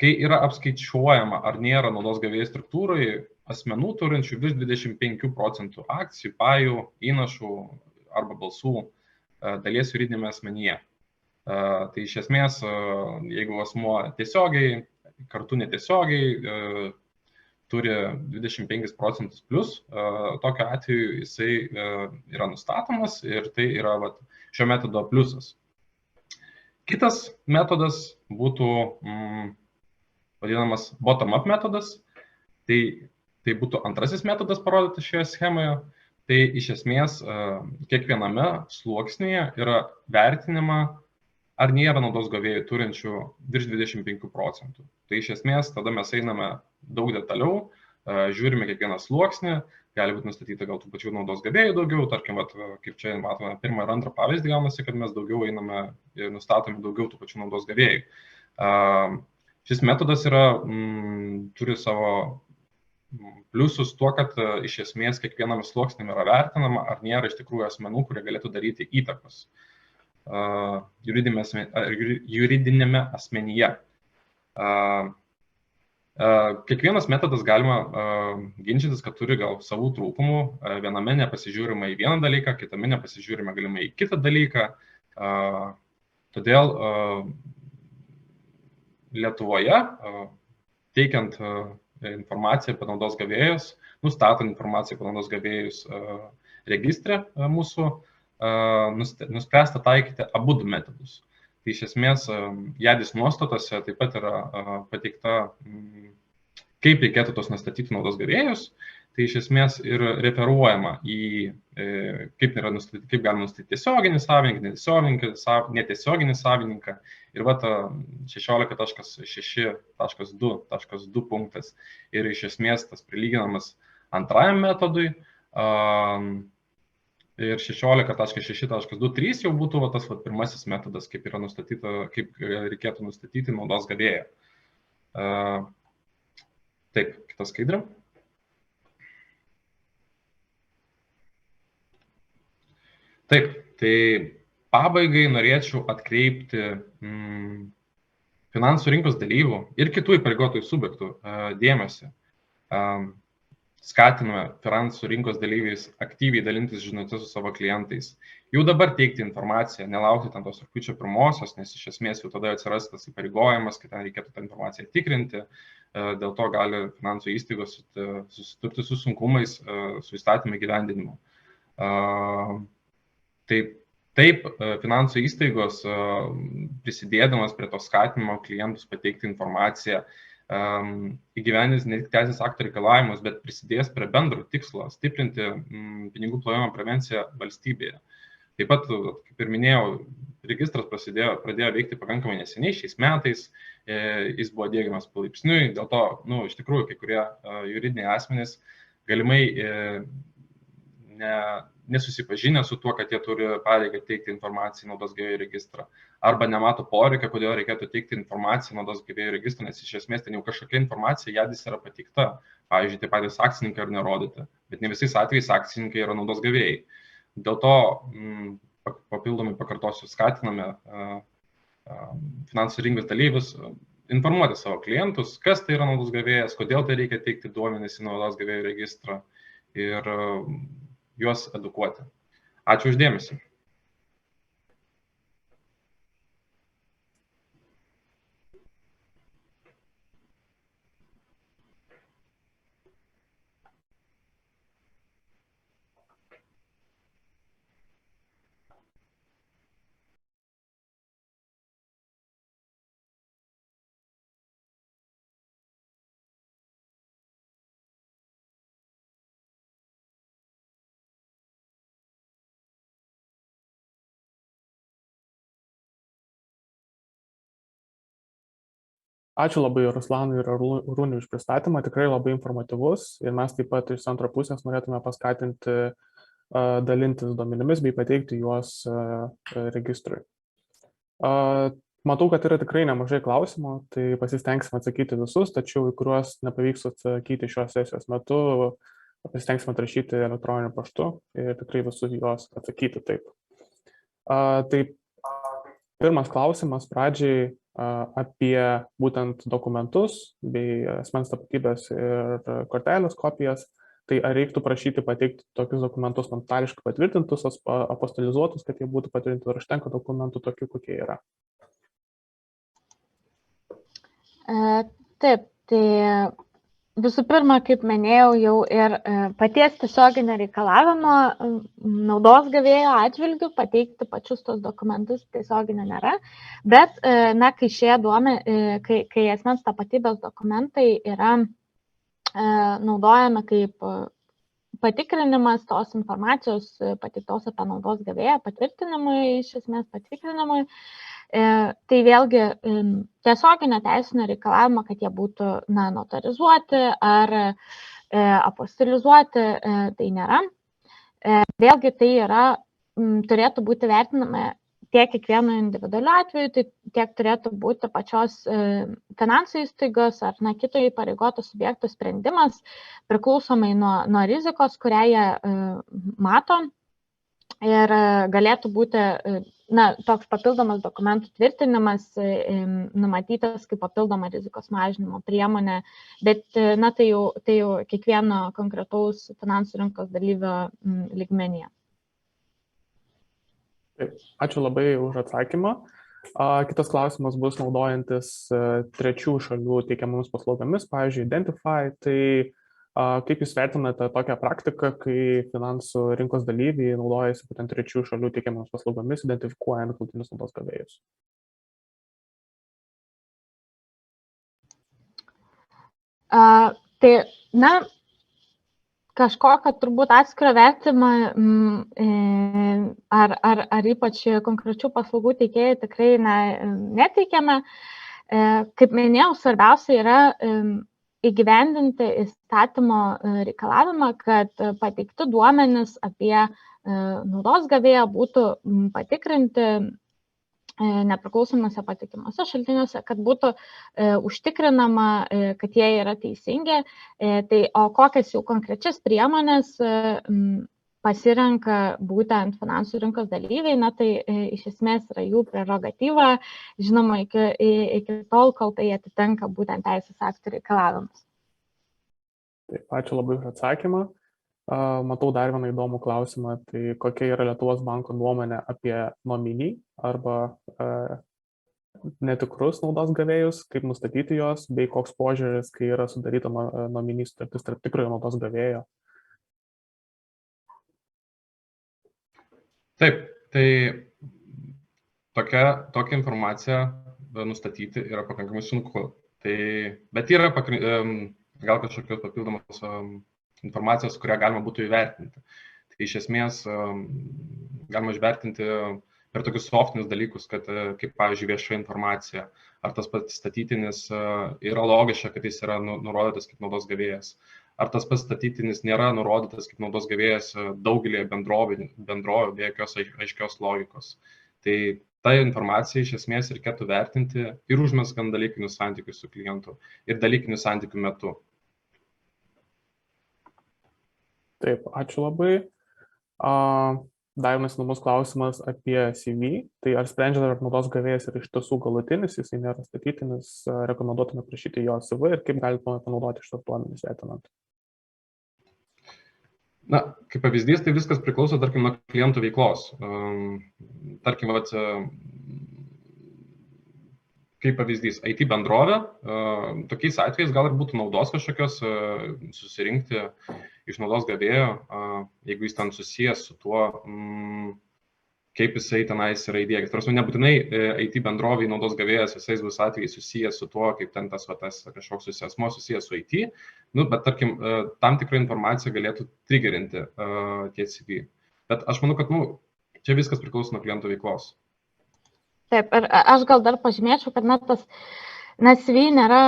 kai yra apskaičiuojama, ar nėra naudos gavėjų struktūroje asmenų turinčių virš 25% akcijų, pajų, įnašų arba balsų dalies juridinėme asmenyje. Tai iš esmės, jeigu asmuo tiesiogiai, kartu netiesiogiai turi 25% plus, tokiu atveju jisai yra nustatomas ir tai yra šio metodo pliusas. Kitas metodas būtų vadinamas bottom-up metodas, tai būtų antrasis metodas parodytas šioje schemoje. Tai iš esmės kiekviename sluoksnyje yra vertinima, ar nėra naudos gavėjų turinčių virš 25%. Tai iš esmės tada mes einame daug detaliau, žiūrime kiekvieną sluoksnį, gali būti nustatyta gal tų pačių naudos gavėjų daugiau, tarkim, kaip čia matome pirmą ir antrą pavyzdį, gaunasi, kad mes daugiau einame ir nustatome daugiau tų pačių naudos gavėjų. Šis metodas turi savo pliusus tuo, kad iš esmės kiekvienam sluoksniam yra vertinama, ar nėra iš tikrųjų asmenų, kurie galėtų daryti įtakos juridinėme asmenyje. Kiekvienas metodas galima ginčytis, kad turi gal savų trūkumų. Viename nepasižiūrima į vieną dalyką, kitame nepasižiūrima galimai į kitą dalyką. Todėl Lietuvoje, teikiant informaciją apie naudos gavėjus, nustatant informaciją apie naudos gavėjus registre mūsų, nuspręsta taikyti abu du metodus. Tai iš esmės JADIS nuostatose taip pat yra pateikta, kaip reikėtų tos nustatyti naudos gavėjus. Tai iš esmės ir referuojama į kaip galima nustatyti tiesioginį savininką, netiesioginį savininką. Ir 16.6.2 punktas ir iš esmės tas prilyginamas antrajam metodui. Ir 16.6.2.3 jau būtų tas pirmasis metodas, kaip reikėtų nustatyti naudos gavėją. Taip, kita skaidrė. Taip, tai pabaigai norėčiau atkreipti finansų rinkos dalyvių ir kitų įpareigotojų subjektų dėmesį. Skatiname finansų rinkos dalyviais aktyviai dalintis žinutės su savo klientais. Jau dabar teikti informaciją, nelaukti ten tos rugpjūčio 1-osios, nes iš esmės jau tada atsiras tas įpareigojimas, kad ten reikėtų tą informaciją tikrinti. Dėl to gali finansų įstaigos susidurti su sunkumais su įstatymų įgyvendinimu. Taip, finansų įstaigos prisidėdamas prie to skatinimo klientus pateikti informaciją, įgyvendins ne tik teisės aktų reikalavimus, bet prisidės prie bendro tikslo stiprinti pinigų plovimo prevenciją valstybėje. Taip pat, kaip ir minėjau, registras pradėjo veikti pakankamai neseniai šiais metais, jis buvo diegiamas palaipsniui, dėl to, iš tikrųjų, kai kurie juridiniai asmenys galimai nesusipažinę su tuo, kad jie turi pareigą teikti informaciją į naudos gavėjų registrą, arba nemato poreikio, kodėl reikėtų teikti informaciją į naudos gavėjų registrą, nes iš esmės ten jau kažkokia informacija JADIS yra pateikta. Pavyzdžiui, tie patys akcininkai yra nerodyti, bet ne visais atvejais akcininkai yra naudos gavėjai. Dėl to papildomai pakartosiu, skatiname finansų rinkos dalyvius informuoti savo klientus, kas tai yra naudos gavėjas, kodėl tai reikia teikti duomenis į naudos gavėjų registrą ir juos edukuoti. Ačiū už dėmesį. Ačiū labai Ruslanui ir Arūnui už pristatymą, tikrai labai informatyvus ir mes taip pat iš centro pusės norėtume paskatinti dalintis duomenimis bei pateikti juos registrui. Matau, kad yra tikrai nemažai klausimų, tai pasistengsime atsakyti visus, tačiau į kuriuos nepavyks atsakyti šios sesijos metu, pasistengsime atrašyti elektroniniu paštu ir tikrai visus juos atsakyti taip. Tai pirmas klausimas pradžiai apie būtent dokumentus bei asmens tapatybės ir kortelės kopijas. Tai ar reiktų prašyti pateikti tokius dokumentus notariškai patvirtintus, apostilizuotus, kad jie būtų patvirtinti, ar užtenka dokumentų tokių, kokie yra? Taip, tai visų pirma, kaip minėjau, jau ir paties tiesioginio reikalavimo naudos gavėjo atžvilgių pateikti pačius tos dokumentus tiesioginio nėra, bet kai šie kai asmens tapatybės dokumentai yra naudojame kaip patikrinimas tos informacijos pateiktos apie naudos gavėją patvirtinimui, iš esmės patikrinimui, tai vėlgi tiesioginio teisinio reikalavimo, kad jie būtų notarizuoti ar apostilizuoti, tai nėra. Vėlgi tai turėtų būti vertinama tiek kiekvienu individualiu atveju, tai tiek turėtų būti pačios finansų įstaigos ar kito įpareigoto subjekto sprendimas priklausomai nuo rizikos, kurią jie mato ir galėtų būti toks papildomas dokumentų tvirtinimas numatytas kaip papildoma rizikos mažinimo priemonė, bet tai jau kiekvieno konkretaus finansų rinkos dalyvio lygmenyje. Ačiū labai už atsakymą. Kitas klausimas bus naudojantis trečių šalių teikiamomis paslaugomis, pavyzdžiui, Identify. Tai kaip Jūs vertinate tokią praktiką, kai finansų rinkos dalyviai naudojasi būtent trečių šalių teikiamomis paslaugomis, identifikuojant galutinius naudos gavėjus? Kažkokio turbūt atskiro vertimą ar ypač konkrečių paslaugų teikėjai tikrai neteikiame. Kaip minėjau, svarbiausia yra įgyvendinti įstatymo reikalavimą, kad pateikti duomenys apie naudos gavėją būtų patikrinti nepriklausomose patikimuose šaltiniuose, kad būtų užtikrinama, kad jie yra teisingi. O kokias jau konkrečias priemonės pasirenka būtent finansų rinkos dalyviai, tai iš esmės yra jų prerogatyva, žinoma, iki tol, kol tai atitinka būtent teisės aktų reikalavimus. Taip, ačiū labai už atsakymą. Matau dar vieną įdomų klausimą, tai kokia yra Lietuvos banko nuomonė apie nominį arba netikrus naudos gavėjus, kaip nustatyti juos, bei koks požiūris, kai yra sudaryta nominį sutartis tarp tikrojo naudos gavėjo. Taip, tai tokią informaciją nustatyti yra pakankamai sunku. Bet yra gal kažkokios papildomos informacijos, kurią galima būtų įvertinti. Tai iš esmės galima išvertinti per tokius softinius dalykus, kaip pavyzdžiui vieša informacija, ar tas pats statytinis yra logiška, kad jis yra nurodytas kaip naudos gavėjas, ar tas pats statytinis nėra nurodytas kaip naudos gavėjas daugelį bendrovių be jokios aiškios logikos. Tai tą informaciją iš esmės reikėtų vertinti ir užmezgant dalykinius santykius su klientu ir dalykinių santykių metu. Taip, ačiū labai. Dar vienas įdomus klausimas apie CV. Tai ar sprendžiant, ar naudos gavėjas yra iš tiesų galutinis, jisai nėra statytinis, rekomenduotume prašyti jo CV ir kaip galite panaudoti šitos duomenis vertinant? Kaip pavyzdys, tai viskas priklauso, tarkim, nuo klientų veiklos. Tarkim, kaip pavyzdys, IT bendrovė, tokiais atvejais gal ir būtų naudos kažkokios susirinkti iš naudos gavėjo, jeigu jis ten susijęs su tuo, kaip jisai tenais yra įdiegęs. Tarsi nebūtinai IT bendroviai naudos gavėjas visais bus atvejais susijęs su tuo, kaip ten tas kažkoks asmuo susijęs su IT, bet tarkim, tam tikrą informaciją galėtų triggerinti tie CV. Bet aš manau, kad čia viskas priklauso nuo klientų veiklos. Taip, ir aš gal dar pažymėčiau, kad tas Na, CV nėra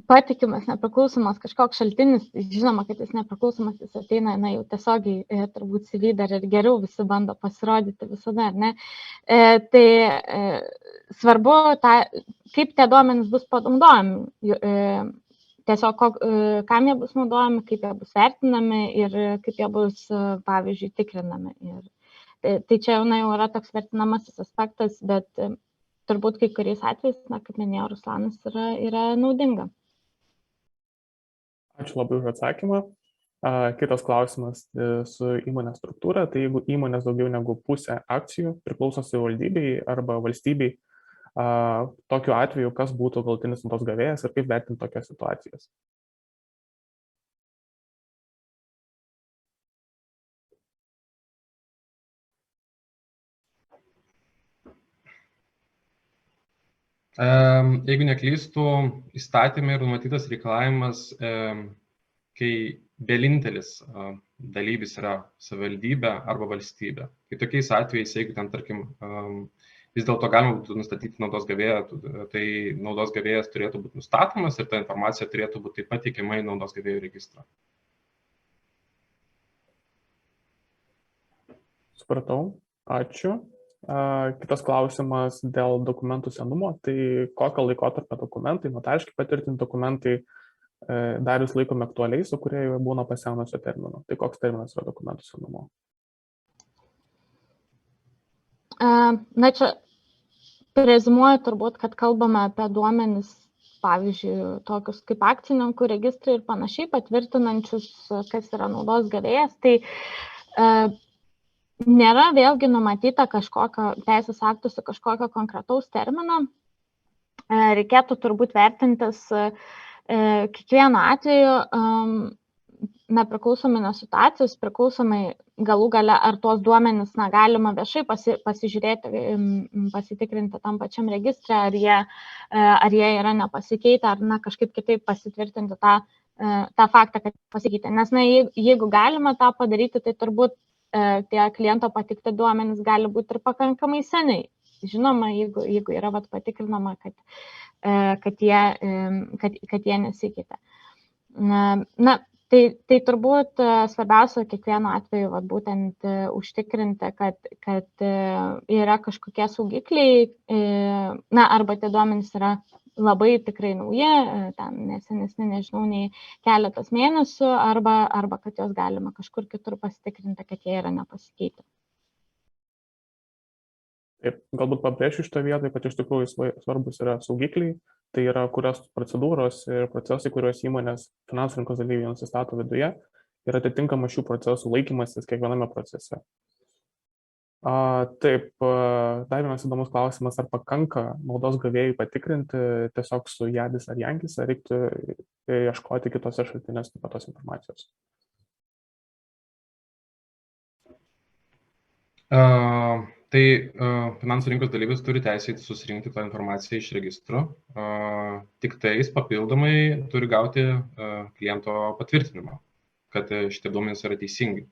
patikimas, nepriklausomas kažkoks šaltinis, žinoma, kad jis nepriklausomas, jis ateina, na, jau tiesiogiai, turbūt CV dar ir geriau visi bando pasirodyti visada, ar ne? Tai svarbu, kaip tie duomenys bus panaudojami, tiesiog kam jie bus naudojami, kaip jie bus vertinami ir kaip jie bus, pavyzdžiui, tikrinami. Tai čia jau yra toks vertinamasis aspektas, bet turbūt kai kuriais atvejais, na, kaip minėjo Ruslanas, yra naudinga. Ačiū labai už atsakymą. Kitas klausimas su įmonės struktūra. Tai jeigu įmonės daugiau negu pusė akcijų priklauso savivaldybei arba valstybei, tokiu atveju kas būtų galutinis naudos gavėjas ir kaip vertinti tokias situacijas? Jeigu neklystu, įstatymai ir numatytas reikalavimas, kai vienintelis dalyvis yra savivaldybė arba valstybė. Tai tokiais atvejais, jeigu ten, tarkim, vis dėlto galima būtų nustatyti naudos gavėją, tai naudos gavėjas turėtų būti nustatomas ir ta informacija turėtų būti taip pat teikiama į naudos gavėjų registrą. Supratau, ačiū. Kitas klausimas dėl dokumentų senumo. Tai kokio laikotarpio dokumentai, notariškai patvirtinti dokumentai dar jūs laikomi aktualiais, o kurie jau būna pasenusio termino. Tai koks terminas yra dokumentų senumo? Na, čia prezimuoju turbūt, kad kalbame apie duomenis, pavyzdžiui, tokius kaip akcininkų registrai ir panašiai, patvirtinančius, kas yra naudos gavėjas. Tai nėra vėlgi numatyta kažkokio teisės aktuose kažkokio konkretaus termino. Reikėtų turbūt vertintis kiekvieno atveju, nepriklausomai nuo situacijos, priklausomai galų gale, ar tuos duomenis galima viešai pasižiūrėti, pasitikrinti tam pačiam registre, ar jie yra nepasikeitę, ar kažkaip kitaip pasitvirtinti tą faktą, kad pasikeitė. Nes jeigu galima tą padaryti, tai turbūt tie kliento patikti duomenys gali būti ir pakankamai seniai. Žinoma, jeigu yra patikrinama, kad jie nesikeitė. Na, tai turbūt svarbiausia kiekvieno atveju būtent užtikrinti, kad yra kažkokie saugikliai, arba tie duomenys yra labai tikrai nauji, ten nesenesni, nežinau, nei keletas mėnesių, arba kad jos galima kažkur kitur pasitikrinti, kad jie yra nepasikeitę. Taip, galbūt pabrėšiu šitą vietą, kad iš tikrųjų svarbus yra saugikliai, tai yra kurios procedūros ir procesai, kuriuos įmonės finansų rinkos dalyviai nusistato viduje ir atitinkama šių procesų laikymasis kiekviename procese. Taip, dar vienas įdomus klausimas, ar pakanka naudos gavėjui patikrinti tiesiog su JADIS ar JANKIS, ar reiktų ieškoti kitose šaltinėse tos informacijos? Tai finansų rinkos dalyvis turi teisę susirinkti tą informaciją iš registro, tik tai jis papildomai turi gauti kliento patvirtinimą, kad šitie duomenys yra teisingi.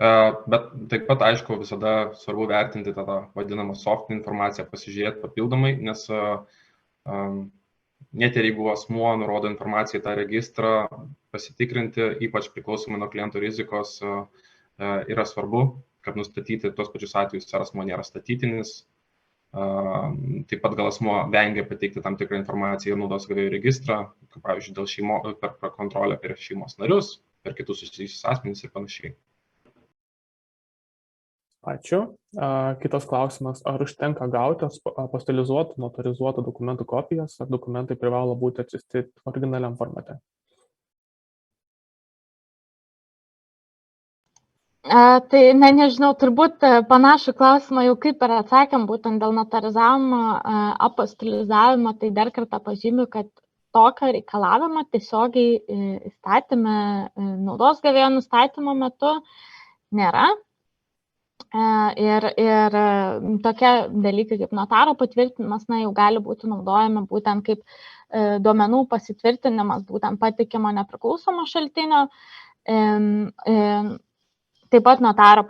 Bet taip pat, aišku, visada svarbu vertinti tą vadinamą soft informaciją, pasižiūrėti papildomai, nes net ir jeigu asmuo nurodo informaciją į tą registrą, pasitikrinti, ypač priklausomai nuo kliento rizikos, yra svarbu, kad nustatyti tuos pačius atvejus, ar asmuo nėra statytinis. Taip pat gal asmuo vengia pateikti tam tikrą informaciją ir naudos gavėjų registrą, pavyzdžiui, dėl per kontrolę per šeimos narius, per kitus susijusius asmenys ir panašiai. Ačiū. Kitas klausimas, ar užtenka gauti apostilizuotų, notarizuotų dokumentų kopijas, ar dokumentai privalo būti atsiųsti originaliam formate? Tai, nežinau, turbūt panašų klausimą jau kaip ir atsakėm, būtent dėl notarizavimo, apostilizavimo, tai dar kartą pažymiu, kad tokio reikalavimo tiesiogiai įstatymę naudos gavėjo nustatymo metu nėra. Ir tokie dalykai kaip notaro patvirtinimas, jau gali būti naudojami būtent kaip duomenų pasitvirtinimas, būtent patikimo nepriklausomo šaltinio. Taip pat notaro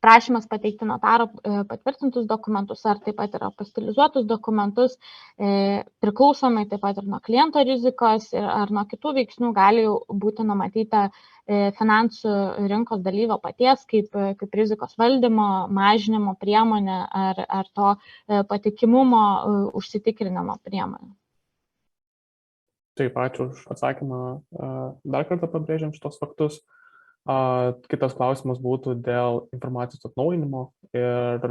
prašymas pateikti notaro patvirtintus dokumentus, ar taip pat yra apostilizuotus dokumentus, priklausomai taip pat ir nuo kliento rizikos ar nuo kitų veiksnių gali būti numatyta finansų rinkos dalyvio paties kaip rizikos valdymo, mažinimo priemonė ar to patikimumo užsitikrinimo priemonė. Taip, ačiū už atsakymą. Dar kartą pabrėžiam šitos faktus. Kitas klausimas būtų dėl informacijos atnaujinimo ir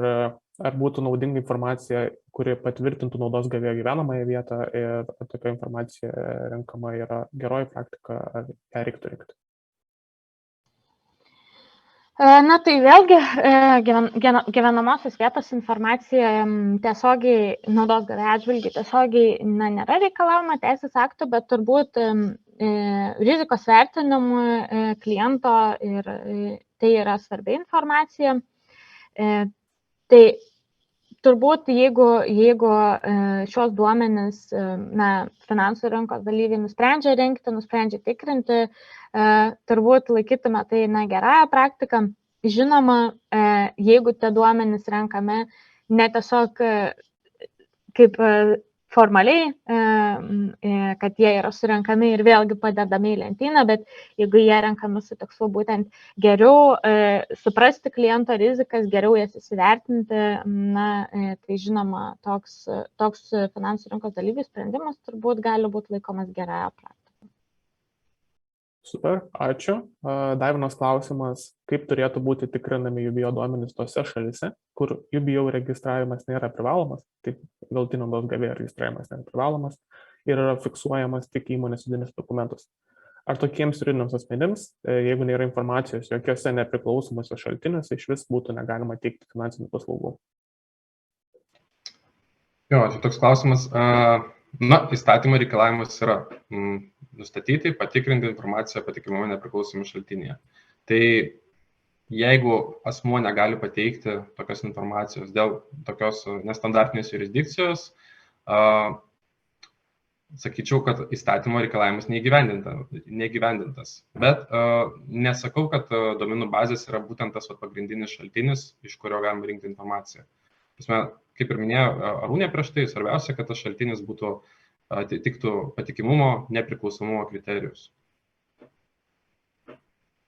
ar būtų naudinga informacija, kuri patvirtintų naudos gavėjo gyvenamąją vietą ir ar tokia informacija renkama yra geroji praktika, ar ją reiktų rinkti. Na tai vėlgi gyvenamosios vietos informacija tiesiogiai naudos gavėjo atžvilgiu tiesiogiai nėra reikalaujama teisės aktų, bet turbūt rizikos vertinimui kliento ir tai yra svarbi informacija. Tai turbūt jeigu šios duomenis finansų rinkos dalyviai nusprendžia rinkti, nusprendžia tikrinti, turbūt laikytume tai gerąją praktiką. Žinoma, jeigu tie duomenys renkami ne tiesiog kaip formaliai, kad jie yra surenkami ir vėlgi padedami į lentyną, bet jeigu jie renkami su tikslu būtent geriau suprasti kliento rizikas, geriau jas įsivertinti, tai žinoma, toks finansų rinkos dalyvių sprendimas turbūt gali būti laikomas gerąją praktiką. Super, ačiū. Dar vienas klausimas, kaip turėtų būti tikrinami UBO duomenys tose šalise, kur UBO registravimas nėra privalomas, taip galutinio naudos gavėjo registravimas nėra privalomas ir yra fiksuojamas tik įmonės vidinius dokumentus. Ar tokiems juridiniams asmenims, jeigu nėra informacijos jokiose nepriklausomose šaltiniuose, iš vis būtų negalima teikti finansinių paslaugų? Jo, čia toks klausimas. Įstatymo reikalavimas yra nustatyti, patikrinti informaciją patikimame nepriklausomame šaltinėje. Tai jeigu asmuo negali pateikti tokios informacijos dėl tokios nestandartinės jurisdikcijos, sakyčiau, kad įstatymo reikalavimas neįgyvendintas. Bet nesakau, kad duomenų bazės yra būtent tas pagrindinis šaltinis, iš kurio galima rinkti informaciją. Kaip ir minėjo Arūnė prieš tai, svarbiausia, kad tas šaltinis atitiktų patikimumo, nepriklausomumo kriterijus.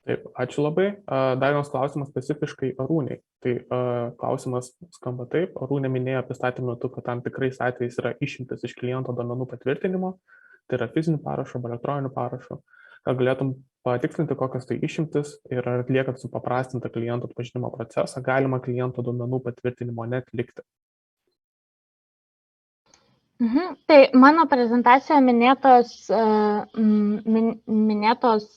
Taip, ačiū labai. Dar vienas klausimas specifiškai Arūnei. Tai klausimas skamba taip. Arūnė minėjo pristatymo metu, kad tam tikrais atvejais yra išimtis iš kliento duomenų patvirtinimo, tai yra fizinių parašų arba elektroninių parašų. Ar galėtum patikslinti, kokios tai išimtis ir ar atliekant supaprastintą kliento atpažinimo procesą, galima kliento duomenų patvirtinimo neatlikti? Tai mano prezentacijoje minėtos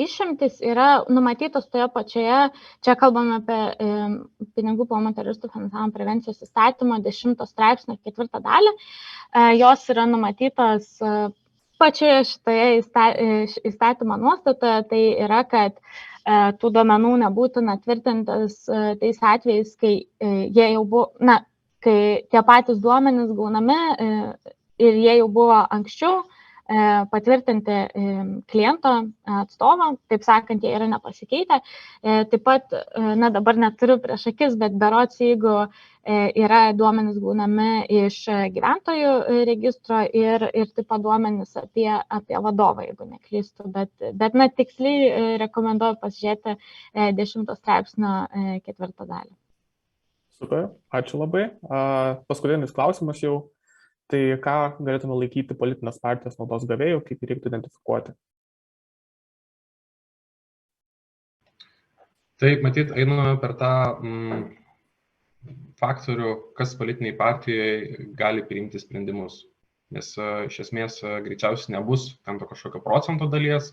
išimtis yra numatytos toje pačioje, čia kalbame apie pinigų plovimo teroristų finansavimo prevencijos įstatymo 10 straipsnio 4 dalį. Jos yra numatytos pačioje šitoje įstatymo nuostatoje, tai yra, kad tų duomenų nebūtina tvirtintis tais atvejais, kai jie jau buvo, kai tie patys duomenys gaunami ir jie jau buvo anksčiau patvirtinti kliento atstovo, taip sakant, jie yra nepasikeitę. Taip pat, dabar neturiu prieš akis, bet berods, jeigu yra duomenys gaunami iš gyventojų registro ir taip pat duomenys apie vadovą, jeigu neklystu, bet tiksliai rekomenduoju pasižiūrėti 10 straipsnio 4 dalį. Super, ačiū labai. Paskutinis klausimas jau. Tai ką galėtume laikyti politinės partijos naudos gavėjų, kaip jį reiktų identifikuoti? Taip, matyt, einame per tą faktorių, kas politiniai partijai gali priimti sprendimus. Nes iš esmės greičiausiai nebus ten to kažkokio procento dalies,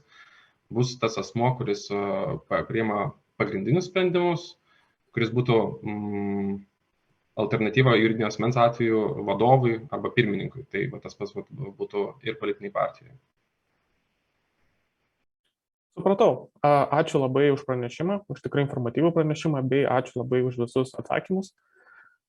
bus tas asmuo, kuris priima pagrindinius sprendimus, kuris būtų alternatyva juridinio asmens atveju vadovui arba pirmininkui. Tai tas pats būtų ir politiniai partijai. Supratau. Ačiū labai už pranešimą, už tikrai informatyvų pranešimą, bei ačiū labai už visus atsakymus.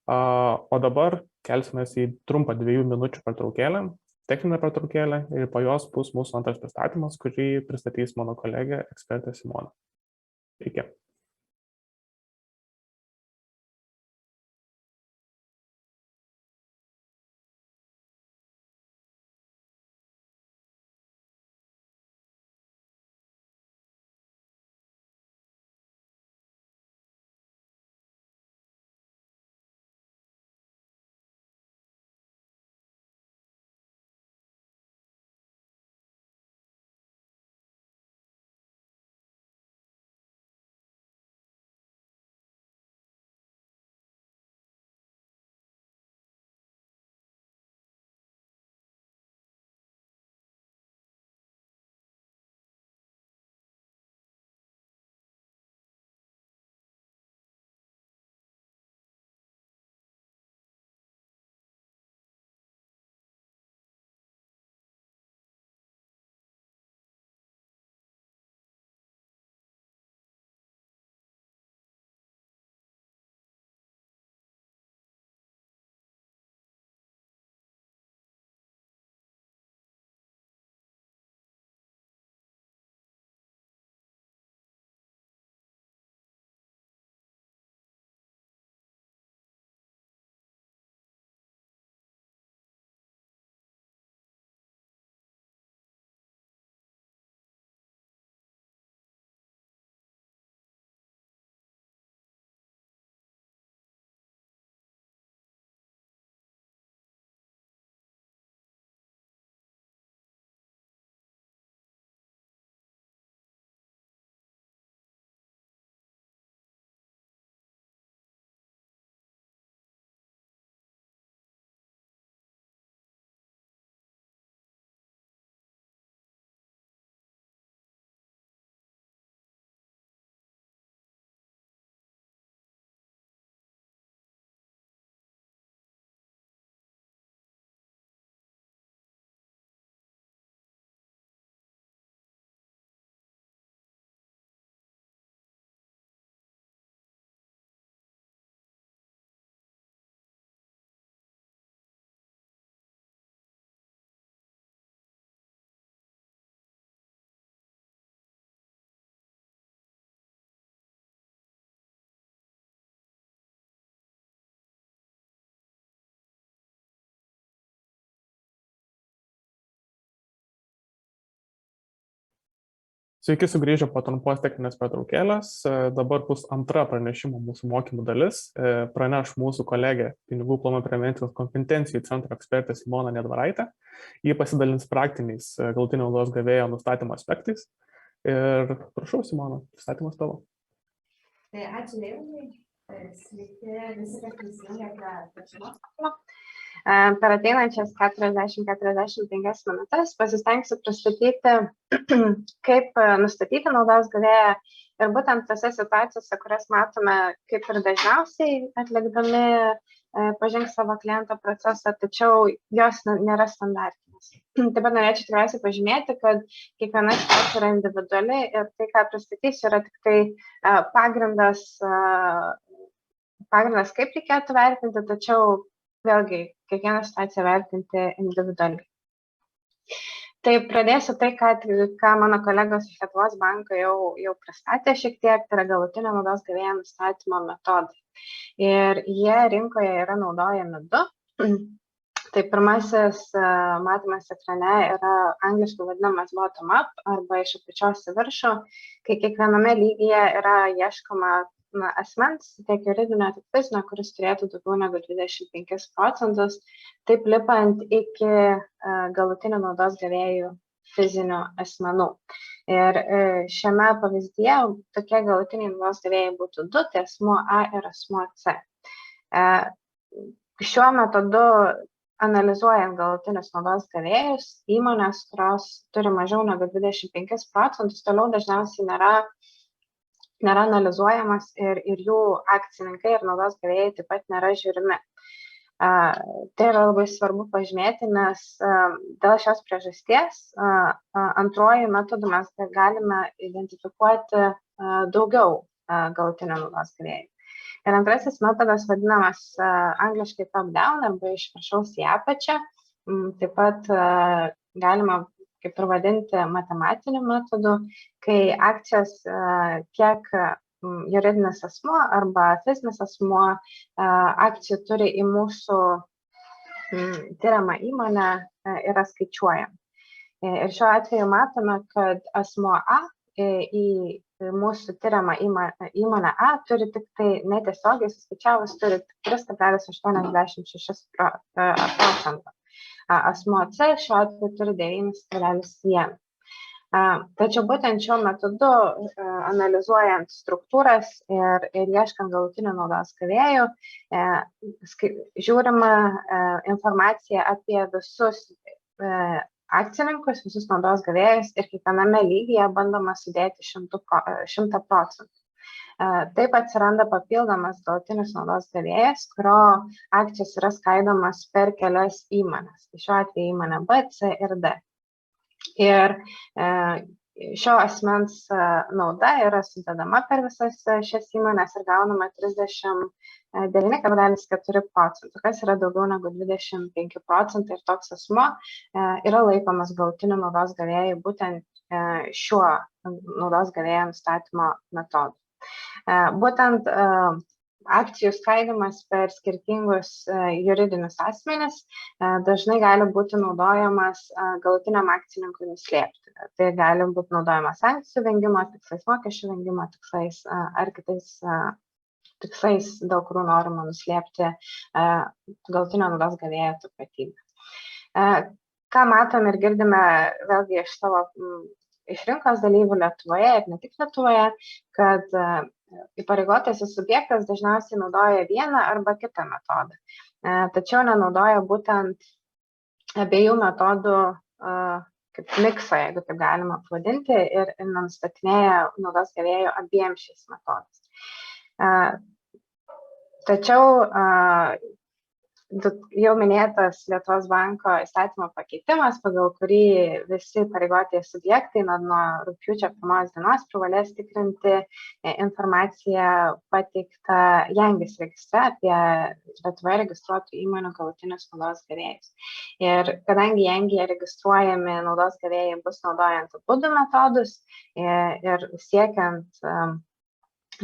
O dabar kelsimės į trumpą 2 minučių pertraukėlę, techninę pertraukėlę, ir po jos bus mūsų antras pristatymas, kurį pristatys mano kolegė, ekspertė Simona. Iki. Sveiki sugrįžę po trumpos techninės pertraukėlės. Dabar bus antra pranešimo mūsų mokymų dalis. Praneš mūsų kolegė Pinigų plovimo prevencijos kompetencijų centro ekspertė Simona Nedvaraitė. Ji pasidalins praktiniais galutinio naudos gavėjo nustatymo aspektais. Ir prašau, Simona, pristatymas tavo. Tai ačiū Leivai. Sveiki visi, kad prisijungė prie šio mokymo. Per ateinančias 40-45 minutės pasistengsiu pristatyti, kaip nustatyti naudos gavėją ir būtent tose situacijose, kurias matome kaip ir dažniausiai atlikdami pažink savo kliento procesą, tačiau jos nėra standartinės. Taip pat norėčiau tikriausiai pažymėti, kad kiekviena situacija yra individuali ir tai, ką pristatysiu, yra tik tai pagrindas, kaip reikėtų vertinti, tačiau vėlgi kiekvieną situaciją vertinti individualiai. Tai pradėsiu tai, ką mano kolegos iš Lietuvos banko jau pristatė šiek tiek, tai yra galutinio naudos gavėjo nustatymo metodai. Ir jie rinkoje yra naudojami du. Tai pirmasis, matomas ekrane, yra angliškai vadinamas bottom-up arba iš apačios į viršų, kai kiekviename lygyje yra ieškoma asmens, tiek juridinio, tiek fizinio, kuris turėtų daugiau negu 25%, taip lipant iki galutinio naudos gavėjų fizinių asmenų. Ir šiame pavyzdyje tokie galutiniai naudos gavėjai būtų du, tai asmuo A ir asmuo C. Šiuo metodu analizuojant galutinius naudos gavėjus, įmonės, kurios turi mažiau negu 25%, toliau dažniausiai nėra analizuojamas ir jų akcininkai ir naudos gavėjai taip pat nėra žiūrimi. Tai yra labai svarbu pažymėti, nes dėl šios priežasties antruoju metodu mes galime identifikuoti daugiau galutinio naudos gavėjų. Ir antrasis metodas vadinamas angliškai top-down arba iš viršaus į apačią. Taip pat galima kaip ir vadinti matematiniu metodu, kai akcijos kiek juridinis asmuo arba fizinis asmuo akcijų turi į mūsų tyriamą įmonę yra skaičiuojama. Ir šiuo atveju matome, kad asmuo A į mūsų tyriamą įmonę A turi tik tai netiesiogiai suskaičiavus turi 3,86%. Asmuo C šiuo atveju turi 9,1. Tačiau būtent šiuo metodu, analizuojant struktūras ir ieškant galutinių naudos gavėjų, žiūrima informacija apie visus akcininkus, visus naudos gavėjus ir kiekviename lygyje bandoma sudėti 100%. Taip atsiranda papildomas galutinis naudos gavėjas, kurio akcijos yra skaidomas per kelias įmonės. Šiuo atveju įmonė B, C ir D. Ir šio asmens nauda yra sudedama per visas šias įmonės ir gaunama 39,4%, kas yra daugiau negu 25% ir toks asmuo yra laikomas galutiniu naudos gavėjų būtent šiuo naudos gavėjo nustatymo metodu. Būtent akcijų skaidimas per skirtingus juridinius asmenis dažnai gali būti naudojamas galutiniam akcininkui nuslėpti. Tai gali būti naudojamas sankcijų vengimo tikslais, mokesčių vengimo tikslais ar kitais tikslais, dėl kurių norima nuslėpti galutinio naudos gavėjo tapatybę. Ką matom ir girdime vėlgi iš rinkos dalyvių Lietuvoje ir ne tik Lietuvoje, kad įpareigotasis subjektas dažniausiai naudoja vieną arba kitą metodą, tačiau nenaudoja būtent abiejų metodų kaip miksą, jeigu taip galima pavadinti, ir nustatinėja naudos gavėjų abiem šiais metodais. Tačiau jau minėtas Lietuvos banko įstatymo pakeitimas, pagal kurį visi įpareigotieji subjektai nuo rugpjūčio 1 dienos privalės tikrinti informaciją pateiktą JANGIS registre apie Lietuvoje registruotų įmonių galutinius naudos gavėjus. Ir kadangi JANGIje registruojami naudos gavėjai bus naudojant abu du metodus ir siekiant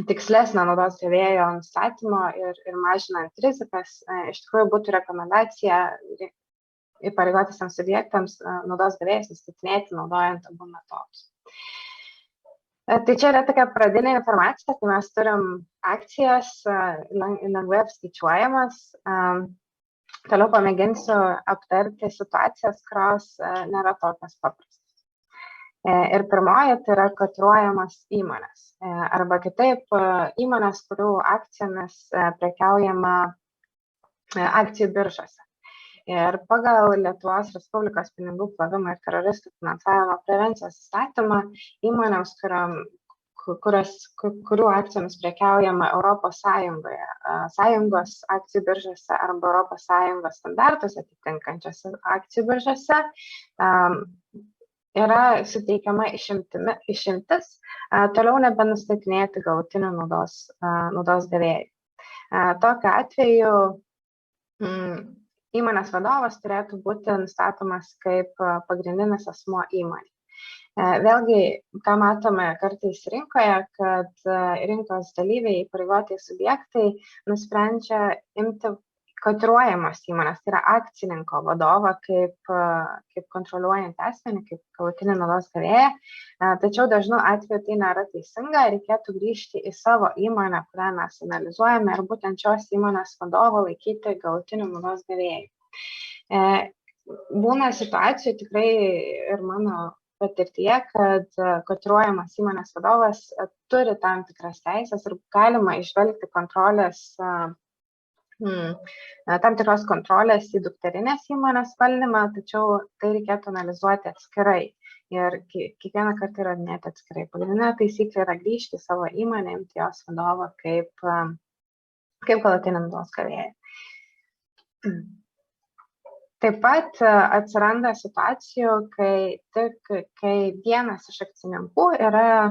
tikslesnio naudos gavėjo nustatymo ir mažinant rizikas, iš tikrųjų būtų rekomendacija įpareigotisiems subjektams naudos gavėjus nustatinėti naudojant abu metodus. Tai čia yra tokia pradinė informacija, kai mes turim akcijas lengvai apskaičiuojamas. Toliau pamėginsiu aptarti situacijas, kurios nėra tokios paprastos. Ir pirmoji tai yra kotiruojamas įmonės. Arba kitaip įmonės, kurių akcijomis prekiaujama akcijų biržose. Ir pagal Lietuvos Respublikos pinigų plovimo ir teroristų finansavimo prevencijos įstatymą įmonėms, kurių akcijomis prekiaujama Europos Sąjungoje, Sąjungos akcijų biržose arba Europos Sąjungos standartus atitinkančiose akcijų biržose, yra suteikiama išimtis toliau nebenustatinėti galutinių naudos gavėjų. Tokiu atveju įmonės vadovas turėtų būti nustatomas kaip pagrindinis asmuo įmonė. Vėlgi, ką matome kartais rinkoje, kad rinkos dalyviai, įpareigotieji subjektai nusprendžia imti kotiruojamos įmonės, tai yra akcininko vadovą kaip kontroliuojant asmenį, kaip galutinį naudos gavėją. Tačiau dažnu atveju tai nėra teisinga, reikėtų grįžti į savo įmonę, kurią mes analizuojame ir būtent šios įmonės vadovą laikyti galutiniu naudos gavėju. Būna situacijų tikrai ir mano patirtyje, kad kotiruojamas įmonės vadovas turi tam tikras teisės ir galima išvelgti tam tikros kontrolės į dukterinės įmonės valdymą, tačiau tai reikėtų analizuoti atskirai ir kiekvieną kartą įrodinėti atskirai. Pagrindinė taisyklė yra grįžti į savo įmonę, imti jos vadovą kaip galutinį naudos gavėją. Taip pat atsiranda situacijų, kai vienas iš akcininkų yra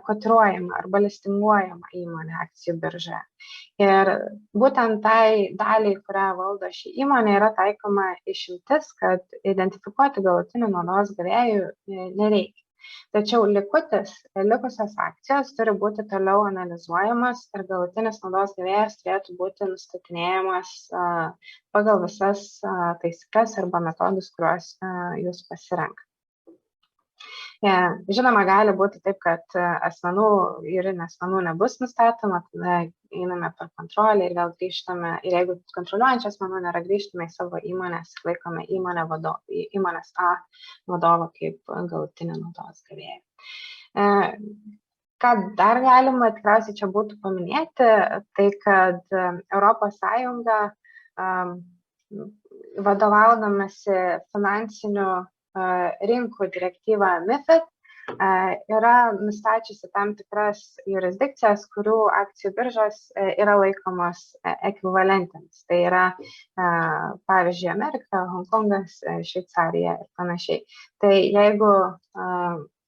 kotiruojama arba listinguojama įmonė akcijų biržoje. Ir būtent tai daliai, kurią valdo ši įmonė, yra taikoma išimtis, kad identifikuoti galutinį naudos gavėjų nereikia. Tačiau likusios akcijos turi būti toliau analizuojamas ir galutinis naudos gavėjas turėtų būti nustatinėjamas pagal visas taisykles arba metodus, kuriuos jūs pasirenkat. Žinoma, gali būti taip, kad juridinių asmenų nebus nustatoma, tada einame per kontrolę ir vėl grįžtame, ir jeigu kontroliuojančių asmenų nėra, grįžtame į savo įmonės, laikome įmonės A vadovą kaip galutinį naudos gavėją. Ką dar galima tikriausiai čia būtų paminėti, tai kad Europos Sąjunga vadovaudamasi finansinių rinkų direktyva MiFID yra nustačiusi tam tikras jurisdikcijas, kurių akcijų biržos yra laikomos ekvivalentėmis. Tai yra, pavyzdžiui, Amerika, Hongkongas, Šveicarija ir panašiai. Tai jeigu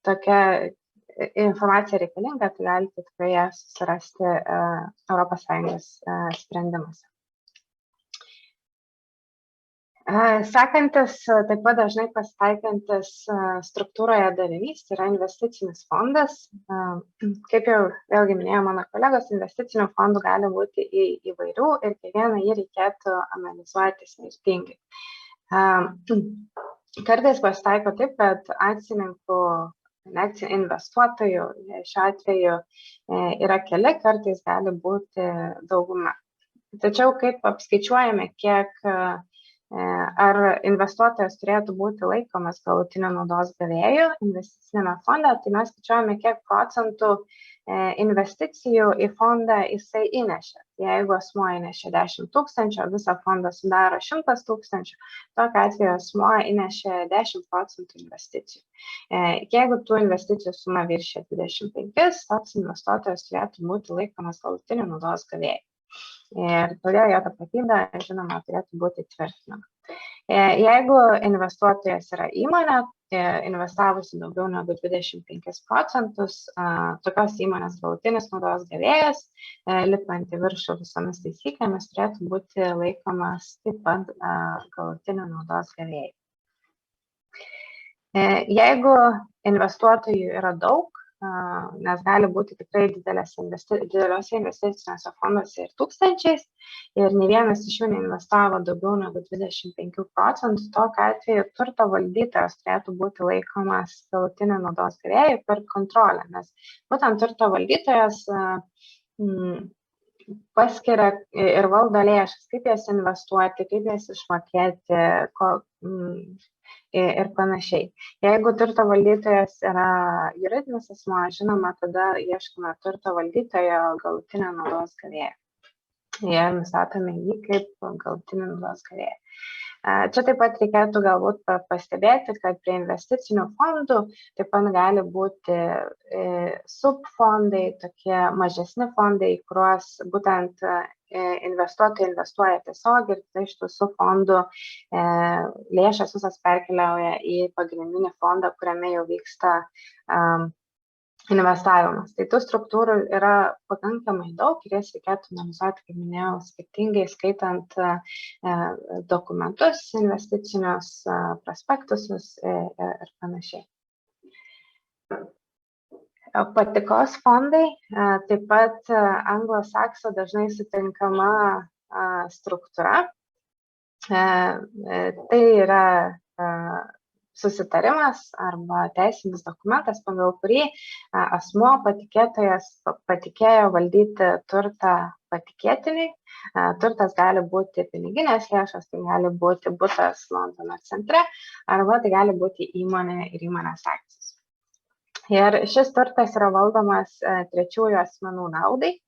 tokia informacija reikalinga, tai galite tikrai ją susirasti Europos Sąjungos sprendimuose. Sekantis, taip pat dažnai pasitaikantis struktūroje darinys yra investicinis fondas. Kaip jau vėlgi minėjo mano kolegos, investicinių fondų gali būti įvairių ir kiekvieną jį reikėtų analizuoti skirtingai. Kartais pasitaiko taip, kad investuotojų šiuo atveju yra keli, kartais gali būti dauguma. Tačiau kaip apskaičiuojame, ar investuotojas turėtų būti laikomas galutinio naudos gavėjų investicinėme fonde, tai mes skaičiuojame, kiek procentų investicijų į fondą jisai įnešė. Jeigu asmuo įnešė 10 000, visą fondą sudaro 100 000, tokiu atveju asmuo įnešė 10% investicijų. Jeigu tų investicijų suma viršė 25, toks investuotojas turėtų būti laikomas galutiniu naudos gavėjų. Ir todėl jo tapatybė, žinoma, turėtų būti tvirtinama. Jeigu investuotojas yra įmonė, investavusi daugiau negu 25%, tokios įmonės galutinis naudos gavėjas, lipant į viršų visomis taisyklėmis, turėtų būti laikomas taip pat galutiniu naudos gavėju. Jeigu investuotojų yra daug, nes gali būti tikrai dideliuose investiciniuose fonduose ir tūkstančiais, ir nei vienas iš jų neinvestavo daugiau negu 25%, tokiu atveju turto valdytojas turėtų būti laikomas galutiniu naudos gavėju per kontrolę, nes būtent turto valdytojas paskiria ir valdo lėšas, kaip jas investuoti, kaip jas išmokėti ir panašiai. Jeigu turto valdytojas yra juridinis asmuo, žinoma, tada ieškome turto valdytojo galutinio naudos gavėjo. Jie nustatome jį kaip galutinį naudos gavėją. Čia taip pat reikėtų galbūt pastebėti, kad prie investicinių fondų taip pat gali būti subfondai, tokie mažesni fondai, kuriuos būtent investuotojai investuoja tiesiog ir tai iš tų subfondų lėšas visas perkeliauja į pagrindinį fondą, kuriame jau vyksta investavimas. Tai tų struktūrų yra pakankamai daug ir jas reikėtų analizuoti, kaip minėjau, skirtingai skaitant dokumentus, investicinius prospektusus ir panašiai. Patikos fondai, taip pat anglosakso dažnai sutinkama struktūra. Tai yra susitarimas arba teisinis dokumentas, pagal kurį asmuo patikėtojas patikėjo valdyti turtą patikėtiniui. Turtas gali būti piniginės lėšos, tai gali būti butas Londono centre, arba tai gali būti įmonė ir įmonės akcijos. Ir šis turtas yra valdomas trečiųjų asmenų naudai,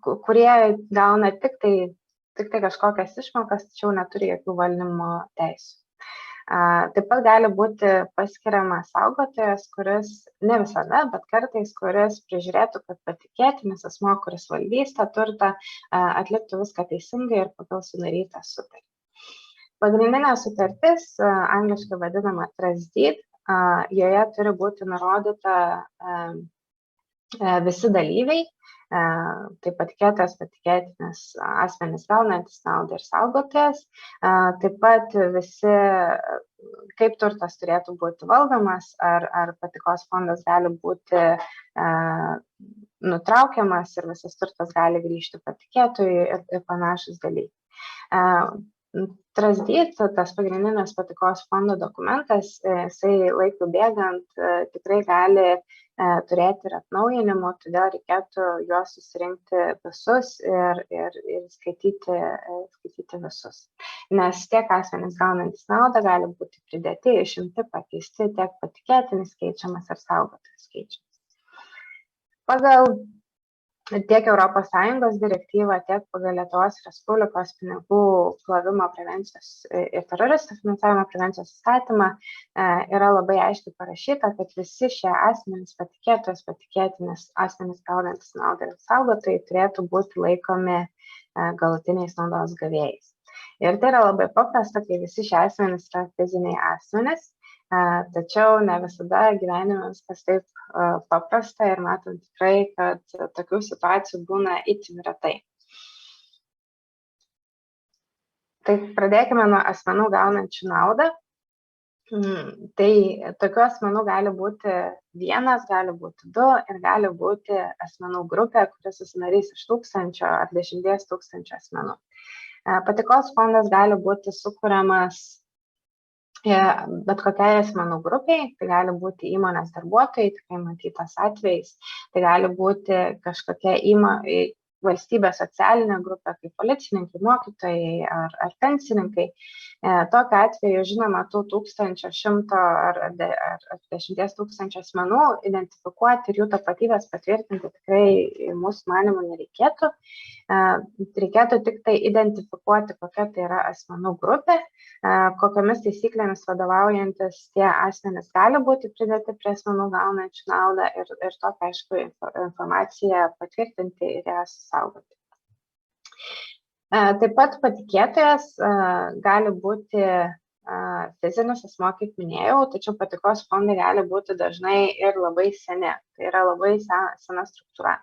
kurie gauna tik tai kažkokias išmokas, tačiau neturi jokių valdymo teisių. Taip pat gali būti paskiriamas saugotojas, kuris ne visada, bet kartais, kuris prižiūrėtų, kad patikėtinis asmuo, kuris valdys tą turtą, atliktų viską teisingai ir pagal sudarytą sutartį. Pagrindinė sutartis, angliškai vadinama trust deed, joje turi būti nurodyta visi dalyviai, tai patikėtojas, patikėtinis asmenys gaunantis naudą ir saugotojas, taip pat visi, kaip turtas turėtų būti valdomas, ar patikos fondas gali būti nutraukiamas ir visas turtas gali grįžti patikėtojui ir panašus dalykai. Trust deed, tas pagrindinis patikos fondo dokumentas, jisai laikui bėgant tikrai gali turėti ir atnaujinimų, todėl reikėtų juos susirinkti visus ir skaityti visus. Nes tiek asmenys gaunantis naudą gali būti pridėti, išimti, pakeisti, tiek patikėtinis keičiamas ar saugotojas keičiamas. Pagal tiek ES direktyvą, tiek pagal Lietuvos Respublikos pinigų plovimo prevencijos ir teroristų finansavimo prevencijos įstatymą yra labai aiškiai parašyta, kad visi šie asmenys, patikėtojas, patikėtinis asmenys gaunantis naudą ir saugotojai turėtų būti laikomi galutiniais naudos gavėjais. Ir tai yra labai paprasta, kai visi šie asmenys yra fiziniai asmenys. Tačiau ne visada gyvenime viskas taip paprasta ir matom tikrai, kad tokių situacijų būna itin retai. Tai pradėkime nuo asmenų gaunančių naudą. Tai tokių asmenų gali būti vienas, gali būti du ir gali būti asmenų grupė, kuris susidarys iš 1000 ar 10 000 asmenų. Patikos fondas gali būti sukuriamas bet kokiai asmenų grupiai, tai gali būti įmonės darbuotojai, tikrai matytas atvejais, tai gali būti kažkokia valstybės socialinė grupė, kaip policininkai, mokytojai ar pensininkai. Tokiu atveju, žinoma, tų 1000, 100 ar 10 000 asmenų identifikuoti ir jų tapatybės patvirtinti tikrai mūsų manymų nereikėtų. Reikėtų tik tai identifikuoti, kokia tai yra asmenų grupė, kokiamis taisyklėmis vadovaujantis tie asmenys gali būti pridėti prie asmenų gaunančių naudą ir tokią, aišku, informaciją patvirtinti ir ją saugoti. Taip pat patikėtojas gali būti fizinis asmuo, kaip minėjau, tačiau patikos fondai gali būti dažnai ir labai seni. Tai yra labai sena struktūra.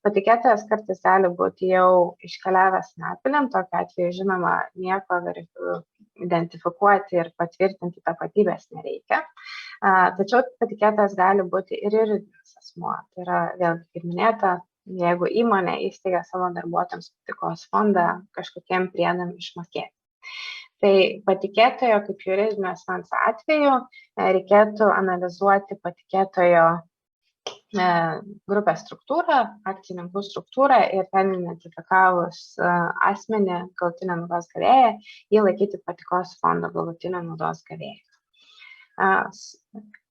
Patikėtojas kartais gali būti jau iškeliavęs anapilin, tokiu atveju, žinoma, nieko identifikuoti ir patvirtinti tapatybės nereikia. Tačiau patikėtojas gali būti ir juridinis asmuo. Tai yra, vėlgi, kaip minėta, jeigu įmonė įsteigia savo darbuotojams patikos fondą kažkokiem priedam išmokėti. Tai patikėtojo kaip juridinio asmens atveju reikėtų analizuoti patikėtojo grupės struktūrą, akcininkų struktūrą ir ten identifikavus asmenį galutinę naudos gavėją, jį laikyti patikos fondo galutinę naudos gavėją.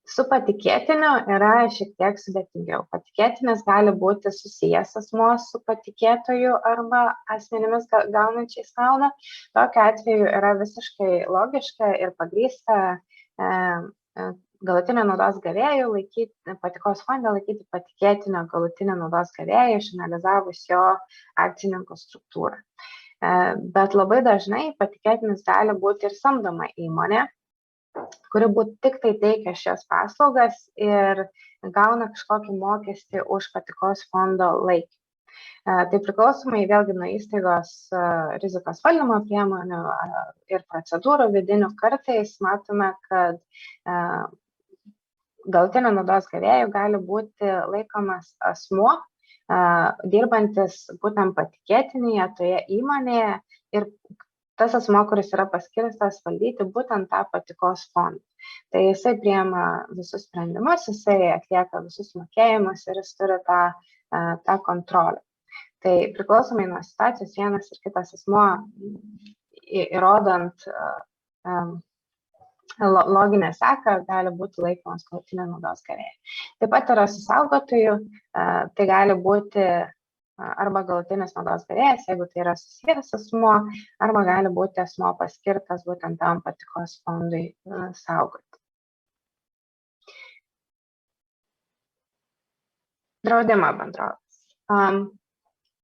Su patikėtiniu yra šiek tiek sudėtingiau. Patikėtinis gali būti susijęs asmuo su patikėtoju arba asmenimis gaunančiais naudą. Tokiu atveju yra visiškai logiška ir pagrįsta galutinio naudos gavėjų laikyti, patikos fondą laikyti patikėtinio galutinio naudos gavėjų, išanalizavus jo akcininkų struktūrą. Bet labai dažnai patikėtinis gali būti ir samdoma įmonė, kuri būt tik tai teikia šias paslaugas ir gauna kažkokį mokestį už patikos fondo laikymą. Tai priklausomai vėlgi nuo įstaigos rizikos valdymo priemonių ir procedūrų vidinių, kartais matome, kad galutinio naudos gavėjų gali būti laikomas asmuo, dirbantis būtent patikėtinėje toje įmonėje ir tas asmuo, kuris yra paskirtas valdyti būtent tą patikos fondą. Tai jisai priima visus sprendimus, jisai atlieka visus mokėjimus ir jis turi tą kontrolę. Tai priklausomai nuo situacijos vienas ir kitas asmuo, įrodant loginę seką, gali būti laikomas galutinio naudos gavėju. Taip pat yra su saugotoju, tai gali būti arba galutinis naudos gavėjas, jeigu tai yra susijęs asmuo, arba gali būti asmuo paskirtas būtent tam patikos fondui saugoti. Draudimo bendrovės.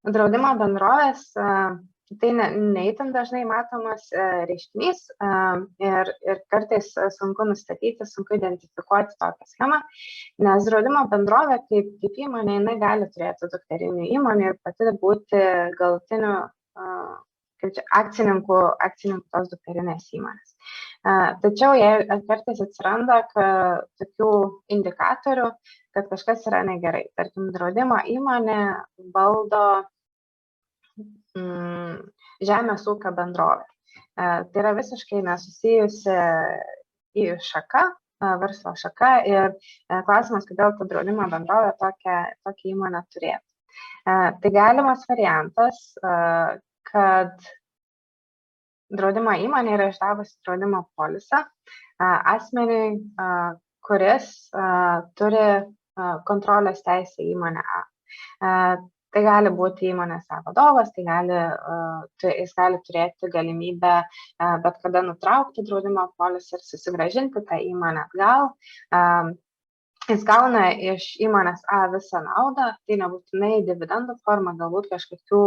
Draudimo bendrovės tai neįtin dažnai matomas reiškinys ir kartais sunku nustatyti, sunku identifikuoti tokią schemą, nes draudimo bendrovė kaip įmonė, jinai gali turėti dukterinių įmonių ir pati būti galutinių akcininkų tos dukterinės įmonės. Tačiau jei kartais atsiranda tokių indikatorių, kad kažkas yra negerai. Tarkim, draudimo įmonė valdo žemės ūkio bendrovė. Tai yra visiškai nesusijusi į šaka, verslo šaka ir klausimas, kodėl ta draudimo bendrovė tokią įmonę turėtų. Tai galimas variantas, kad draudimo įmonė yra išdavusi draudimo polisą asmeniui, kuris turi kontrolės teisę įmonę A. Tai gali būti įmonės vadovas, jis gali turėti galimybę bet kada nutraukti draudimo polisą ir susigrąžinti tą įmonę atgal. Jis gauna iš įmonės A visą naudą, tai nebūtinai dividendų forma, galbūt kažkokių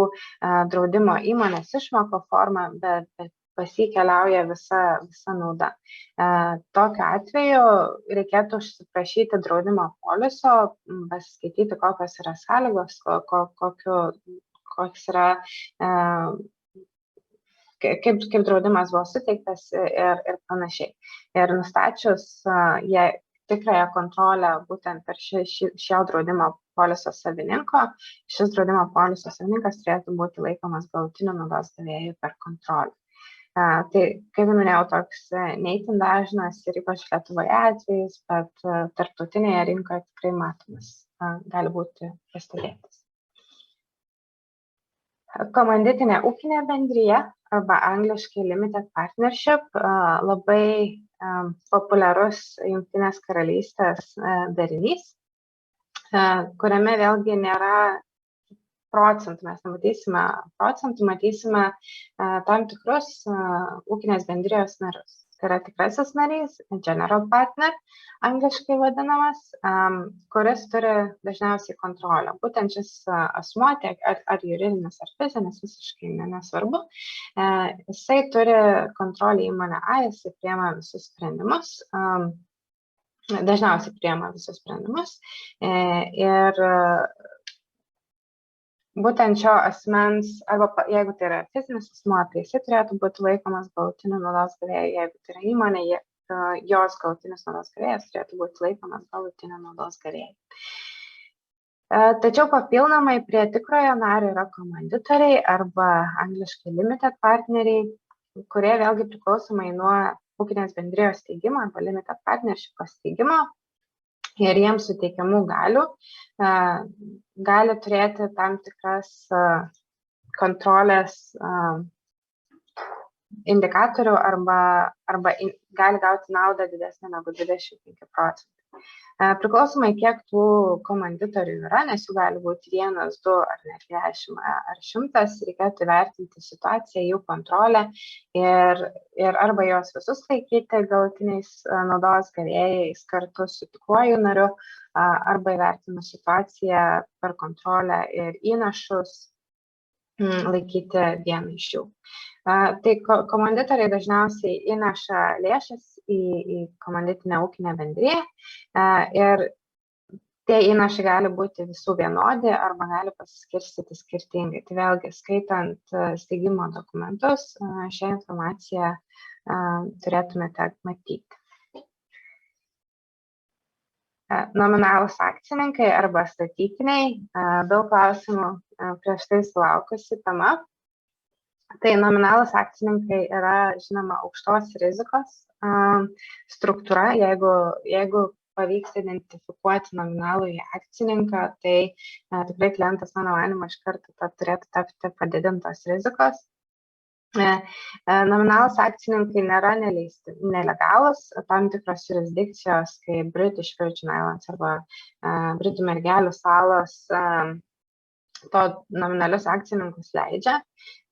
draudimo įmonės išmoko forma, bet pas jį keliauja visa nauda. Tokiu atveju reikėtų užsiprašyti draudimo poliso, pasiskaityti, kokios yra sąlygos, koks yra, kaip draudimas buvo suteiktas ir panašiai. Ir nustačius tikrąją kontrolę būtent per šio draudimo poliso savininko, šis draudimo poliso savininkas turėtų būti laikomas galutiniu naudos gavėju per kontrolę. Tai, kaip minėjau, toks neįtin dažnas ir ypač Lietuvoje atvejais, bet tarptautinėje rinkoje tikrai matomas, gali būti pastebėtas. Komanditinė ūkinė bendrija arba angliškai limited partnership labai populiarus Jungtinės karalystės darinys, kuriame vėlgi nėra procentų, mes nematysime procentų, matysime tam tikrus ūkinės bendrijos narius. Tai yra tikrasis narys, general partner, angliškai vadinamas, kuris turi dažniausiai kontrolę. Būtent šis asmuo, tiek ar juridinis, ar fizinis, visiškai nesvarbu, jisai turi kontrolę įmonę A, jisai priema visus sprendimus, dažniausiai priema visus sprendimus ir būtent šio asmens, arba jeigu tai yra fizinis asmuo, tai jisai turėtų būti laikomas galutiniu naudos gavėju, jeigu tai yra įmonė, jos galutinis naudos gavėjas turėtų būti laikomas galutinio naudos gavėju. Tačiau papildomai prie tikrojo nario yra komanditoriai arba angliškai limited partneriai, kurie vėlgi priklausomai nuo ūkinės bendrijos steigimo arba limited partnership steigimo ir jiems suteikiamų galių gali turėti tam tikras kontrolės indikatorių arba gali gauti naudą didesnę negu 25%. Priklausomai, kiek tų komanditorių yra, nes jų gali būti 1, 2 ar net 10 ar 100, reikėtų vertinti situaciją, jų kontrolę ir arba juos visus laikyti galutiniais naudos gavėjais kartu su tikruoju nariu, arba įvertinus situaciją per kontrolę ir įnašus laikyti vieną iš jų. Tai komanditoriai dažniausiai įneša lėšas į komanditinę ūkinę bendriją ir tie įnašai gali būti visų vienodi arba gali pasiskirstyti skirtingai. Tai vėlgi, skaitant steigimo dokumentus, šią informaciją turėtumėte matyti. Nominalūs akcininkai arba statytiniai, daug klausimų prieš tai sulaukusi tema. Tai nominalūs akcininkai yra, žinoma, aukštos rizikos struktūra. Jeigu pavyks identifikuoti nominalųjį akcininką, tai tikrai klientas, mano manymu, iš karto turėtų tapti padidintos rizikos. Nominalūs akcininkai nėra nelegalūs, tam tikros jurisdikcijos, kaip British Virgin Islands arba Britų mergelių salos, to nominalius akcininkus leidžia.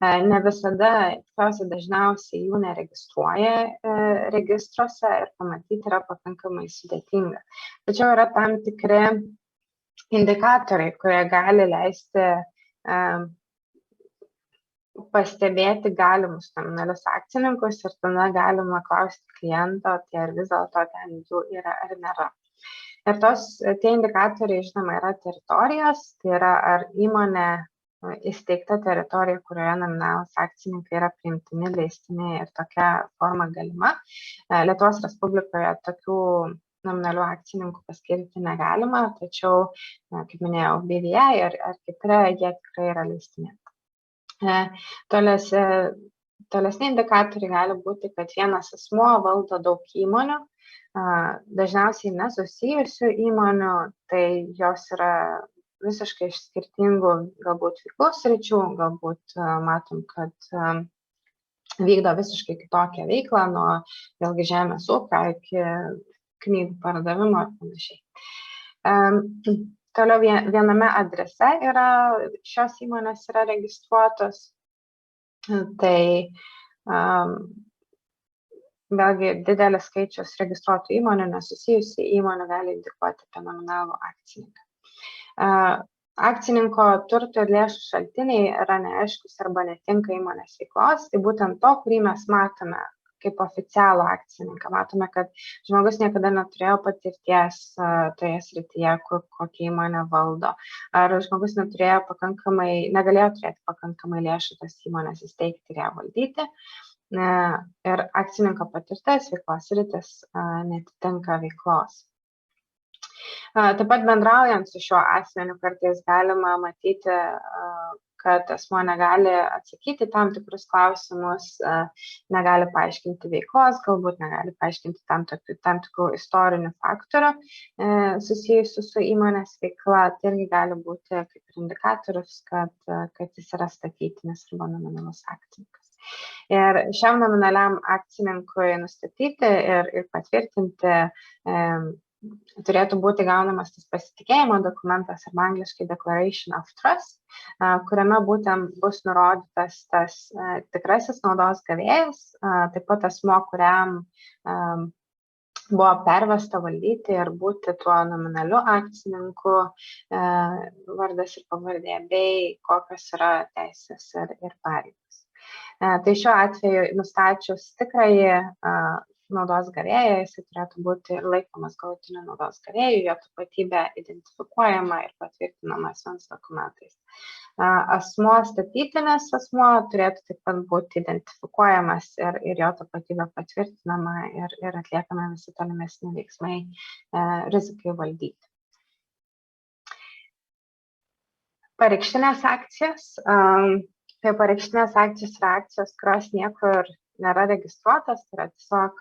Ne visada, tikriausiai dažniausiai jų neregistruoja registruose ir pamatyti yra pakankamai sudėtinga. Tačiau yra tam tikri indikatoriai, kurie gali leisti pastebėti galimus nominalius akcininkus ir tada galima klausti kliento, tai ar vis dėlto ten jų yra ar nėra. Ir tie indikatoriai, žinoma, yra teritorijos, tai yra ar įmonė įsteigta teritorija, kurioje nominalūs akcininkai yra priimtini, leistini ir tokia forma galima. Lietuvos Respublikoje tokių nominalių akcininkų paskirti negalima, tačiau, kaip minėjau, BVI ar kiti, jie tikrai yra leistini. Tolesni indikatoriai gali būti, kad vienas asmuo valdo daug įmonių, dažniausiai nesusijusių įmonių, tai jos yra visiškai iš skirtingų galbūt veiklos sričių, galbūt matom, kad vykdo visiškai kitokią veiklą nuo vėlgi žemės ūkio iki knygų pardavimo ir panašiai. Toliau viename adrese šios įmonės yra registruotos, tai vėlgi didelis skaičius registruotų įmonių, nesusijusių įmonių gali indikuoti apie nominalų akcininką. Akcininko turto ir lėšų šaltiniai yra neaiškus arba netinka įmonės veiklos, tai būtent to, kurį mes matome kaip oficialų akcininką. Matome, kad žmogus niekada neturėjo patirties toje srityje, kokią įmonę valdo. Ar žmogus negalėjo turėti pakankamai lėšų tas įmonės įsteigti ir ją valdyti. Ir akcininko patirtis, veiklos sritis netitinka veiklos. Taip pat bendraujant su šiuo asmeniu kartais galima matyti, kad asmuo negali atsakyti tam tikrus klausimus, negali paaiškinti veiklos, galbūt negali paaiškinti tam tikrų istorinių faktorių susijusių su įmonės veikla. Tai irgi gali būti kaip ir indikatorius, kad jis yra statytinis arba nominalus akcininkas. Ir šiam nominaliam akcininkui nustatyti ir patvirtinti turėtų būti gaunamas tas pasitikėjimo dokumentas arba angliškai Declaration of Trust, kuriame būtent bus nurodytas tas tikrasis naudos gavėjas, taip pat asmuo, kuriam buvo pervesta valdyti ir būti tuo nominaliu akcininku, vardas ir pavardė, bei kokios yra teisės ir pareigos. Tai šiuo atveju nustačius tikrąjį naudos gavėją, jisai turėtų būti laikomas galutiniu naudos gavėju, jo tapatybė identifikuojama ir patvirtinama asmens dokumentais. Asmuo statytinis asmuo turėtų taip pat būti identifikuojamas ir jo tapatybė patvirtinama ir atliekami visi tolimesni veiksmai rizikai valdyti. Pareikštinės akcijos. Tai pareikštinės akcijos yra akcijos, kurios niekur nėra registruotas, tai yra tiesiog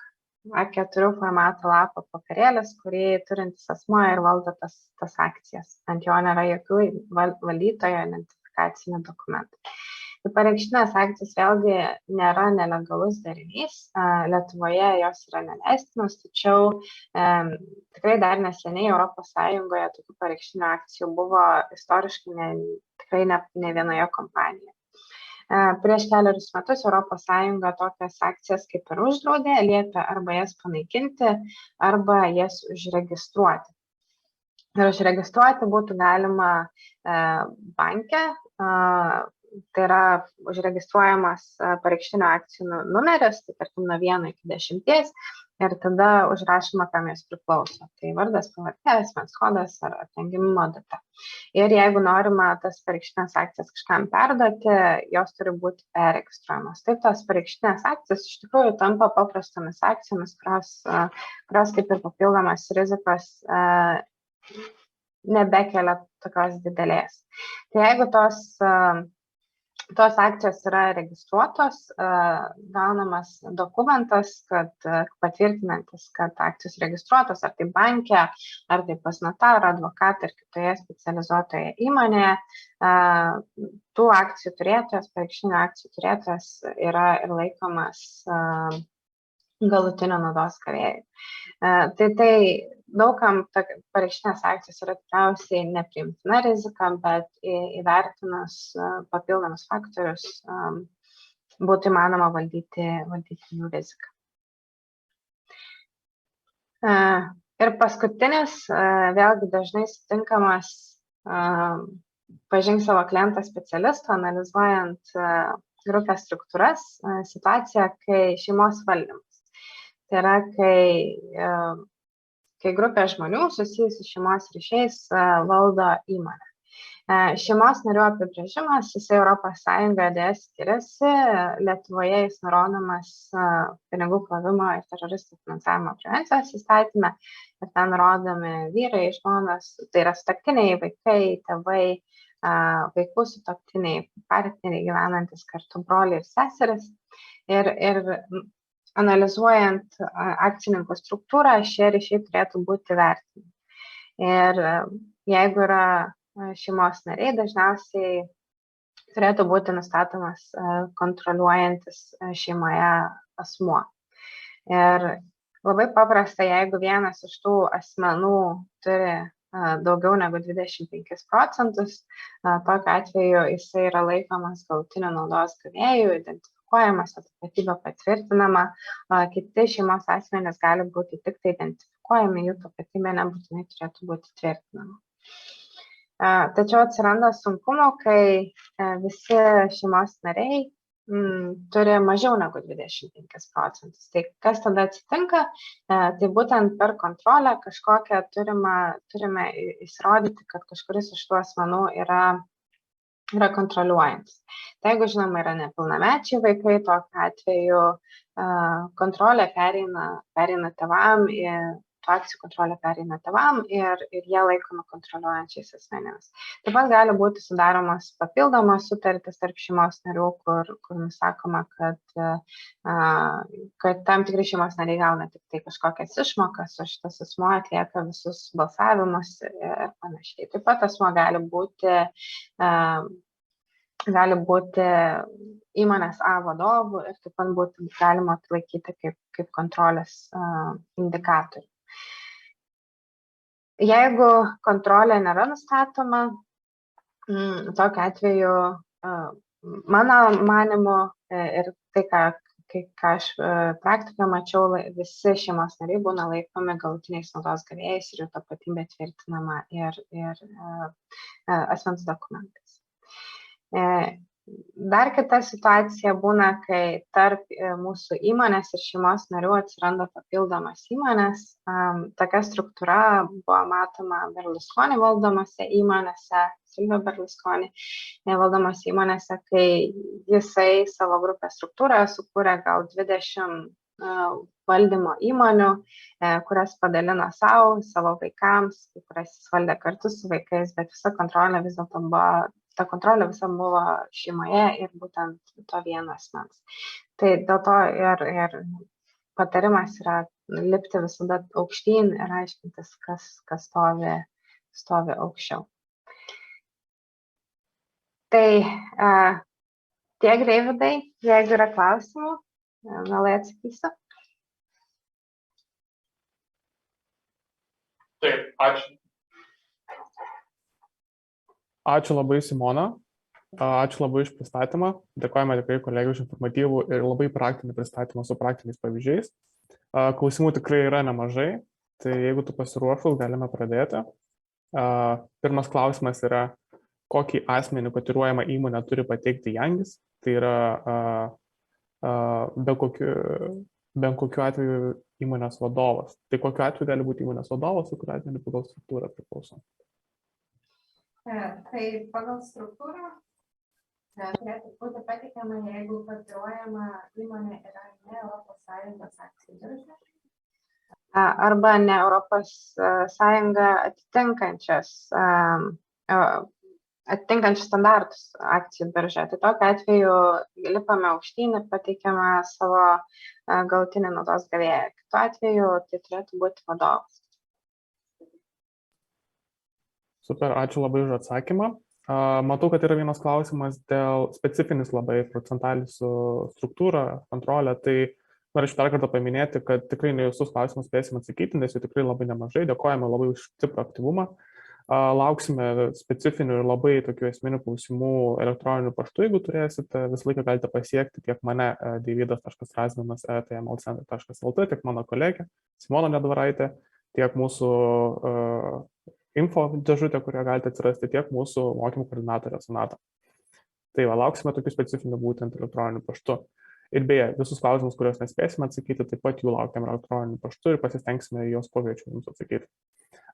A4 formato lapo popierėlis, kurį turintis asmuo ir valdo tas akcijas. Ant jo nėra jokių valdytojo identifikacinių dokumentų. Tai pareikštinės akcijos vėlgi nėra nelegalus darinys. Lietuvoje jos yra neleistinos, tačiau tikrai dar neseniai Europos Sąjungoje tokių pareikštinių akcijų buvo istoriškai tikrai ne vienoje kompanijoje. Prieš keliarius metus Europos Sąjunga tokias akcijas kaip ir uždraudė, liepė arba jas panaikinti, arba jas užregistruoti. Ir užregistruoti būtų galima banke, tai yra užregistruojamas pareikštinių akcijų numeris, tai tarkim nuo 1 iki 10, ir tada užrašoma, kam jos priklauso. Tai vardas, pavardė, asmens kodas ar gimimo data. Ir jeigu norima tas pareikštinės akcijas kažkam perduoti, jos turi būti perregistruojamos. Taip, tos pareikštinės akcijas iš tikrųjų tampa paprastomis akcijomis, kurios kaip ir papildomas rizikos nebekelia tokios didelės. Tai jeigu tos akcijos yra registruotos, gaunamas dokumentas, kad patvirtinantis, kad akcijos registruotos, ar tai banke, ar tai pas notarą, advokatą, ar kitoje specializuotoje įmonėje, tų akcijų turėtojas, pareikštinių akcijų turėtojas yra ir laikomas galutinio naudos gavėjų. Tai daugam pareikštinės akcijos yra tikriausiai nepriimtina rizika, bet įvertinus papildomus faktorius būtų įmanoma valdyti jų riziką. Ir paskutinis, vėlgi dažnai sutinkamas pažink savo klientą specialisto, analizuojant grupės struktūras, situacija, kai šeimos valdymas. Tai yra, kai grupė žmonių susijusi šeimos ryšiais valdo įmonę. Šeimos narių apibrėžimas, jisai Europos Sąjungoje dėja skiriasi, Lietuvoje jis nurodomas pinigų plovimo ir teroristų finansavimo prevencijos įstatyme, ir ten nurodomi vyrai, žmonos, tai yra sutuoktiniai, vaikai, tėvai, vaikų sutuoktiniai, partneriai gyvenantis kartu, broliai ir seserys. Ir analizuojant akcininkų struktūrą, šie ryšiai turėtų būti vertinami. Ir jeigu yra šeimos nariai, dažniausiai turėtų būti nustatomas kontroliuojantis šeimoje asmuo. Ir labai paprasta, jeigu vienas iš tų asmenų turi daugiau negu 25%, tokiu atveju jisai yra laikomas galutiniu naudos gavėju, identifikuojamas, tapatybė patvirtinama, kiti šeimos asmenys gali būti tik tai identifikuojami, jų tapatybė nebūtinai turėtų būti tvirtinama. Tačiau atsiranda sunkumų, kai visi šeimos nariai turi mažiau negu 25%. Tai kas tada atsitinka? Tai būtent per kontrolę kažkokią turime įsirodyti, kad kažkuris iš tų asmenų yra kontroliuojantis. Tai jeigu, žinoma, yra nepilnamečiai vaikai, tokiu atveju kontrolė pereina tėvam, akcijų kontrolė pereina tėvam ir jie laikomi kontroliuojančiais asmenimis. Taip pat gali būti sudaromos papildomos sutartys tarp šeimos narių, kur nusakoma, kad tam tikri šeimos nariai gauna tik tai kažkokias išmokas, o šitas asmuo atlieka visus balsavimus ir panašiai. Taip pat asmuo gali būti įmonės A vadovų ir taip pat būtų galima laikyti kaip kontrolės indikatorių. Jeigu kontrolė nėra nustatoma, tokiu atveju, mano manymu, ir tai, ką aš praktikoje mačiau, visi šeimos nariai būna laikomi galutiniais naudos gavėjais ir jų tapatybė tvirtinama ir asmens dokumentais. Dar kita situacija būna, kai tarp mūsų įmonės ir šeimos narių atsiranda papildomas įmonės. Tokia struktūra buvo matoma Berlusconi valdomose įmonėse, Silvio Berlusconi valdomose įmonėse, kai jisai savo grupės struktūroje sukūrė gal 20 valdymo įmonių, kurias padalino savo vaikams, kurias jis valdė kartu su vaikais, bet visa kontrolė vis dėlto ta kontrolė visa buvo šeimoje ir būtent to vieno asmens. Tai dėl to ir patarimas yra lipti visada aukštyn ir aiškintis, kas stovi aukščiau. Tai tiek, Deividai, jeigu yra klausimų, mielai atsakysiu. Taip, ačiū. Ačiū labai, Simona. Ačiū labai iš pristatymą. Dėkojame tikrai kolegijų už informatyvų ir labai praktinį pristatymą su praktiniais pavyzdžiais. Klausimų tikrai yra nemažai, tai jeigu tu pasiruošus, galime pradėti. Pirmas klausimas yra, kokį asmenį kotiruojamą įmonę turi pateikti Jangis. Tai yra bent kokiu atveju įmonės vadovas. Tai kokiu atveju gali būti įmonės vadovas, su kuriuo atveju pagal struktūrą priklauso? Tai pagal struktūrą turėtų būti pateikiama, jeigu kotiruojama įmonė yra ne ES akcijų birža. Arba ne ES atitinkančius standartus akcijų birža. Tai tokiu atveju lipame aukštyn ir pateikiame savo galutinį naudos gavėją. Kitu atveju tai turėtų būti vadovas. Super, ačiū labai už atsakymą. Matau, kad yra vienas klausimas dėl specifinis labai procentalis su struktūra, kontrolė. Tai norėčiau dar kartą paminėti, kad tikrai ne visus klausimus spėsim atsakyti, nes jų tikrai labai nemažai. Dėkojame labai už stiprų aktyvumą. Lauksime specifinių ir labai tokių esminių klausimų elektroniniu paštu, jeigu turėsite. Visą laiką galite pasiekti tiek mane deividas.razminas@tmlcentr.lt, tiek mano kolegę Simona Nedvaraitė, tiek mūsų info dėžutę, kurioje galite atsirasti, tiek mūsų mokymų koordinatorė Sonata. Tai lauksime tokių specifinių būtent elektroniniu paštu. Ir beje, visus klausimus, kuriuos nespėsime atsakyti, taip pat jų laukiam elektroniniu paštu ir pasistengsime juos kuo greičiau jums atsakyti.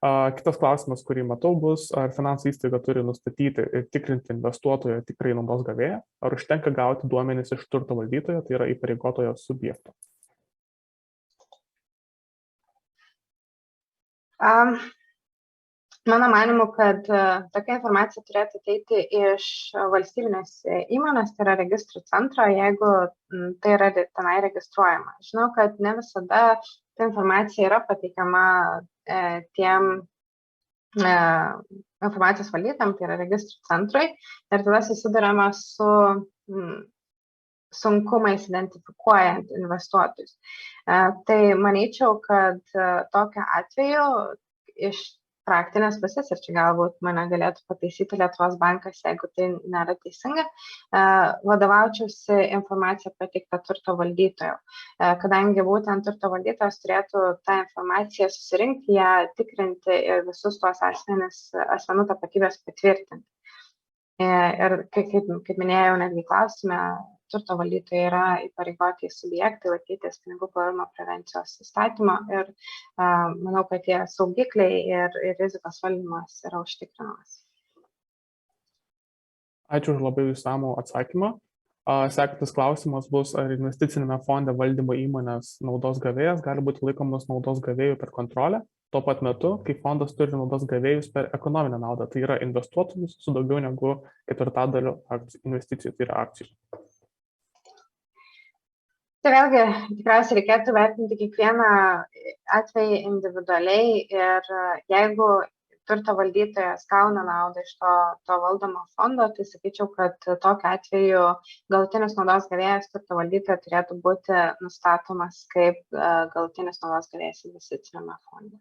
Kitas klausimas, kurį matau, bus, ar finansų įstaiga turi nustatyti ir tikrinti investuotojo tikrai naudos gavėją, ar užtenka gauti duomenis iš turto valdytojo, tai yra įpareigotojo subjekto. Mano manimu, kad tokia informacija turėtų ateiti iš valstybinės įmonės, tai yra registrų centro, jeigu tai yra tenai registruojama. Žinau, kad ne visada ta informacija yra pateikiama tiem informacijos valdytojam, tai yra registrų centrui, ir tada susidurama su sunkumais identifikuojant investuotojus. Tai manyčiau, kad tokiu atveju iš praktinės pusės, ir čia galbūt mane galėtų pataisyti Lietuvos bankas, jeigu tai nėra teisinga, vadovaučiausi informaciją pateiktą turto valdytojo. Kadangi būtent turto valdytojas turėtų tą informaciją susirinkti, ją tikrinti ir visus tuos asmenų tapatybės patvirtinti. Ir kaip minėjau, netgi klausime, turto valdytojai yra įpareigoti subjektai laikytis pinigų plovimo prevencijos įstatymo ir manau, kad tie saugikliai ir rizikos valdymas yra užtikrinamas. Ačiū už labai išsamų atsakymą. Sekantis klausimas bus, ar investicinėme fonde valdymo įmonės naudos gavėjas gali būti laikomas naudos gavėjų per kontrolę, tuo pat metu, kai fondas turi naudos gavėjus per ekonominę naudą, tai yra investuotojus su daugiau negu 1/4 investicijų, tai yra akcijų. Tai vėlgi tikriausiai reikėtų vertinti kiekvieną atvejį individualiai ir jeigu turto valdytojas gauna naudą iš to valdomo fondo, tai sakyčiau, kad tokiu atveju galutinis naudos gavėjas turto valdytojo turėtų būti nustatomas kaip galutinis naudos gavėjas investiciniame fonde.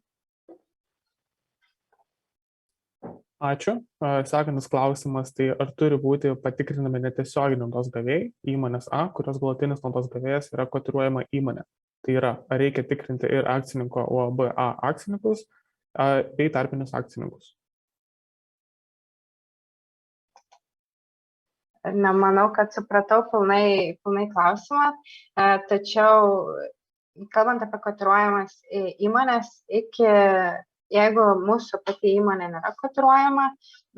Ačiū. Sekantis klausimas, tai ar turi būti patikrinami netiesioginiai naudos gavėjai įmonės A, kurios galutinis naudos gavėjas yra kotiruojama įmonė. Tai yra, ar reikia tikrinti ir akcininko UAB A akcininkus bei tarpinius akcininkus. nemanau, kad supratau pilnai klausimą, tačiau kalbant apie kotiruojamas įmonės, jeigu mūsų pati įmonė nėra kotiruojama,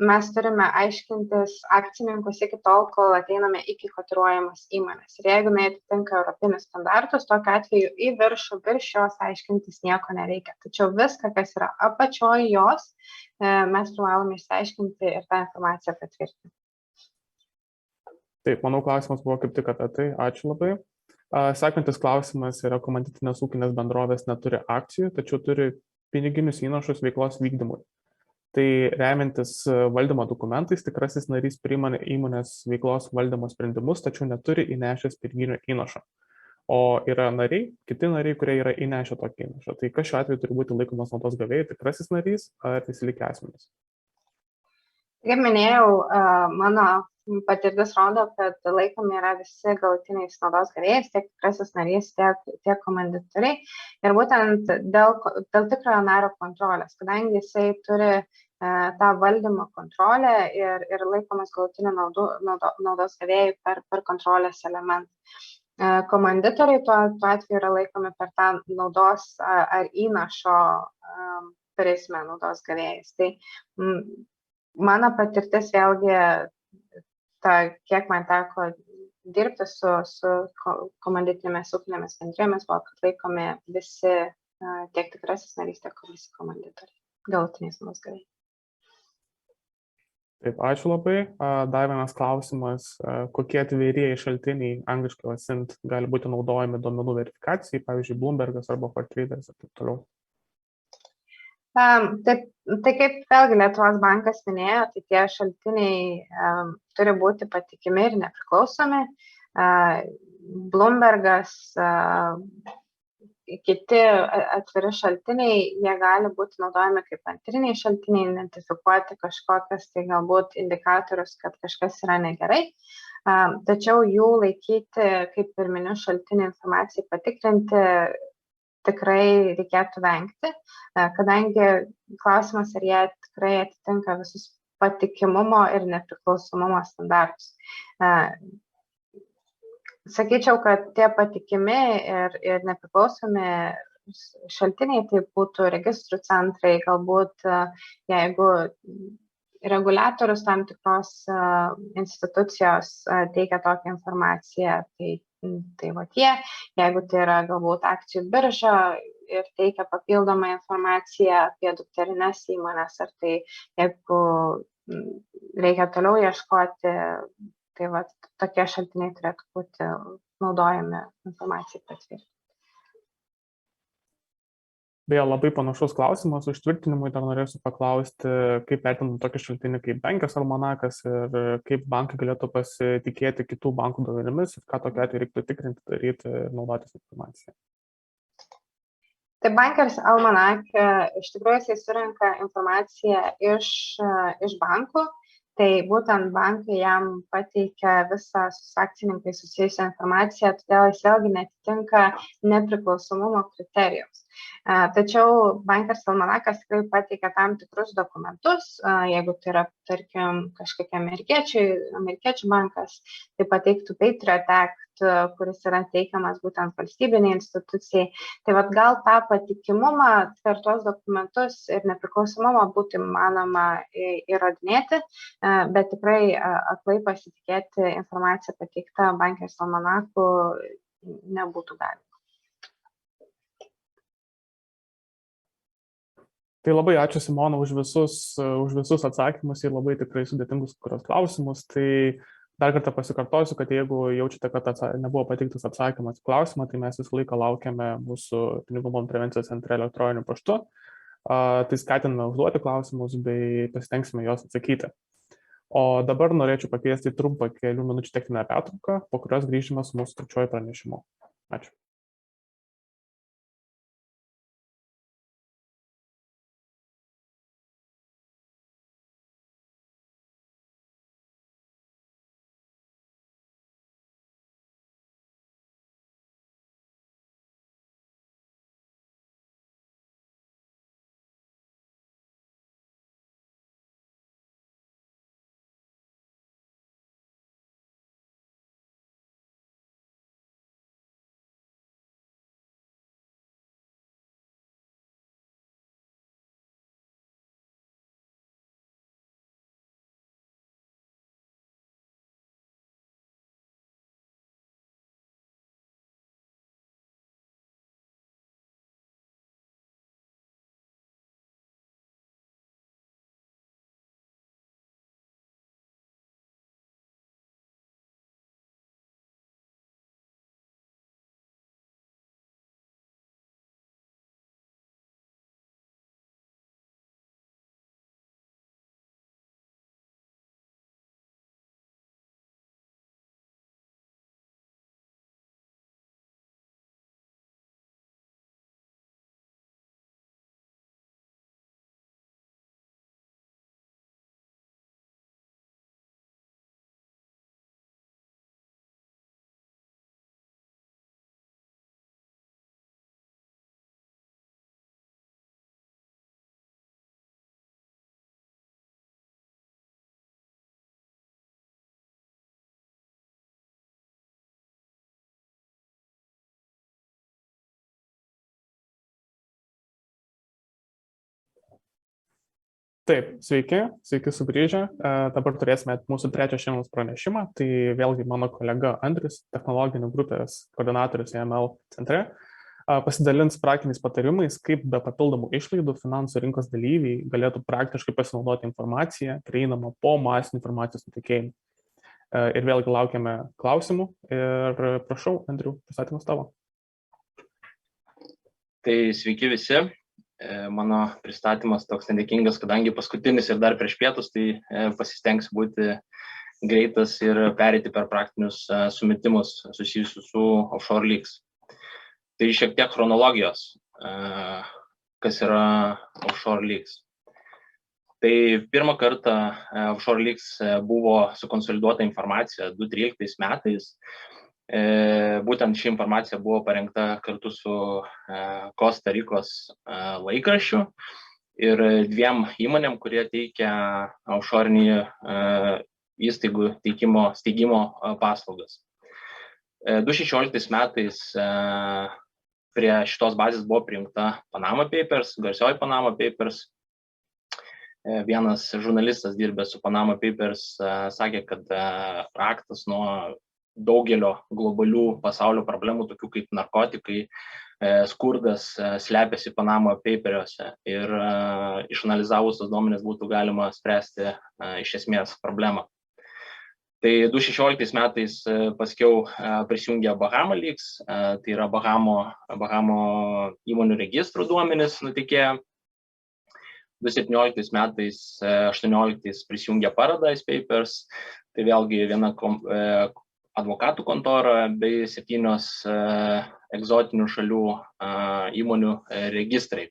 mes turime aiškintis akcininkus iki tol, kol ateiname iki kotiruojamas įmonės. Ir jeigu jinai atitinka europinius standartus, tokiu atveju į viršų, virš jos aiškintis nieko nereikia. Tačiau viską, kas yra apačioj jos, mes privalome išsiaiškinti ir tą informaciją patvirtinti. Taip, manau, klausimas buvo kaip tik apie tai. Ačiū labai. Sekantis klausimas yra, komanditinės ūkinės bendrovės neturi akcijų, tačiau turi piniginius įnašus veiklos vykdymui. Tai remiantis valdymo dokumentais, tikrasis narys priima įmonės veiklos valdymo sprendimus, tačiau neturi įnešęs piniginių įnašą. O yra nariai, kiti nariai, kurie yra įnešę tokį įnašą. Tai kas šiuo atveju turi būti laikomas naudos gavėjai, tikrasis narys ar įsilikę asmenys? Kaip minėjau, mano patirtis rodo, kad laikomi yra visi galutiniais naudos gavėjais, tiek tikrasis narys, tiek komanditoriai. Ir būtent dėl tikrojo nario kontrolės, kadangi jisai turi tą valdymo kontrolę ir laikomas galutinių naudos gavėjai per kontrolės elementą. Komanditoriai tuo atveju yra laikomi per tą naudos ar įnašo prizmę naudos gavėjais. Tai mano patirtis vėlgi, kiek man teko dirbti su komanditinėmis ūkinėmis bendrijomis, buvo, kad laikomi visi tiek tikrasis narys, tiek visi komanditoriai, galutiniais naudos gavėjai. Taip, ačiū labai. Dar vienas klausimas, kokie atvirieji šaltiniai, angliškai OSINT, gali būti naudojami duomenų verifikacijai, pavyzdžiui, Bloombergas arba Fortreaders ir taip toliau. Tai kaip vėlgi Lietuvos bankas minėjo, tai tie šaltiniai turi būti patikimi ir nepriklausomi. Bloombergas, kiti atviri šaltiniai, jie gali būti naudojami kaip antriniai šaltiniai, identifikuoti kažkokias tai galbūt indikatorius, kad kažkas yra negerai. Tačiau jų laikyti kaip pirminių šaltinių informacijai patikrinti tikrai reikėtų vengti, kadangi klausimas, ar jie tikrai atitinka visus patikimumo ir nepriklausomumo standartus. Sakyčiau, kad tie patikimi ir nepriklausomi šaltiniai tai būtų registrų centrai, galbūt jeigu reguliatorius tam tikros institucijos teikia tokią informaciją, tai va tie, jeigu tai yra galbūt akcijų birža ir teikia papildomą informaciją apie dukterinės įmonės, ar tai jeigu reikia toliau ieškoti, tai va tokie šaltiniai turėtų būti naudojami informacijai patvirtinti. Beje, labai panašus klausimas užtvirtinimui, dar norėsiu paklausti, kaip vertinant tokį šaltinį kaip Bankės almanakas ir kaip bankai galėtų pasitikėti kitų bankų duomenimis ir ką tokiu atveju reiktų tikrinti, daryti ir naudotis informaciją. Tai Bankers almanake iš tikrųjų jisai surenka informaciją iš bankų, tai būtent bankai jam pateikia visą su akcininkai susijusią informaciją, todėl jis vėlgi netitinka nepriklausomumo kriterijaus. Tačiau Bankers almanakas tikrai pateikia tam tikrus dokumentus, jeigu tai yra, tarkim, kažkokia amerikiečių bankas, tai pateiktų Patriot Act, kuris yra teikiamas būtent valstybiniai institucijai. Tai vat gal tą patikimumą per tuos dokumentus ir nepriklausomumą būtų įmanoma įrodinėti, bet tikrai aklai pasitikėti informaciją pateiktą Bankers almanaku nebūtų galima. Tai labai ačiū Simona už visus atsakymus į labai tikrai sudėtingus klausimus. Tai dar kartą pasikartosiu, kad jeigu jaučiate, kad nebuvo pateiktas atsakymas į klausimą, tai mes visą laiką laukiame mūsų pinigų plovimo prevencijos centre elektroniniu paštu. Tai skatiname užduoti klausimus bei pasitengsime juos atsakyti. O dabar norėčiau pakviesti trumpą kelių minučių techninę pertrauką, po kurios grįžime su mūsų trečiuoju pranešimu. Ačiū. Taip, sveiki sugrįžę. Dabar turėsime mūsų trečią šiandienos pranešimą. Tai vėlgi mano kolega Andris, technologinių grupės koordinatorius EML centre, pasidalins praktiniais patarimais, kaip be papildomų išlaidų finansų rinkos dalyviai galėtų praktiškai pasinaudoti informaciją prieinamą po masinių informacijos nutekėjimų. Ir vėlgi laukiame klausimų ir prašau, Andriu, pristatymas tavo. Tai sveiki visi. Mano pristatymas toks nedėkingas, kadangi paskutinis ir dar prieš pietus, tai pasistengsiu būti greitas ir pereiti per praktinius sumetimus susijusius su Offshore Leaks. Tai šiek tiek chronologijos, kas yra Offshore Leaks. Tai pirmą kartą Offshore Leaks buvo sukonsoliduota informacija 2013 metais. Būtent ši informacija buvo parengta kartu su Kosta Rikos laikraščiu ir dviem įmonėm, kurie teikia offshore'inių įstaigų steigimo paslaugas. 2016 metais prie šitos bazės buvo prijungta Panama Papers, garsioji Panama Papers. Vienas žurnalistas dirbęs su Panama Papers sakė, kad raktas nuo daugelio globalių pasaulio problemų, tokių kaip narkotikai, skurdas, slepiasi Panama Paperiuose ir išanalizavus tos duomenis būtų galima spręsti iš esmės problemą. Tai 2016 metais paskiau prisijungė Bahama Leaks, tai yra Bahamo įmonių registrų duomenis nutekėjo. 2017 metais, 2018 prisijungė Paradise Papers, tai vėlgi viena advokatų kontora bei 7 egzotinių šalių įmonių registrai.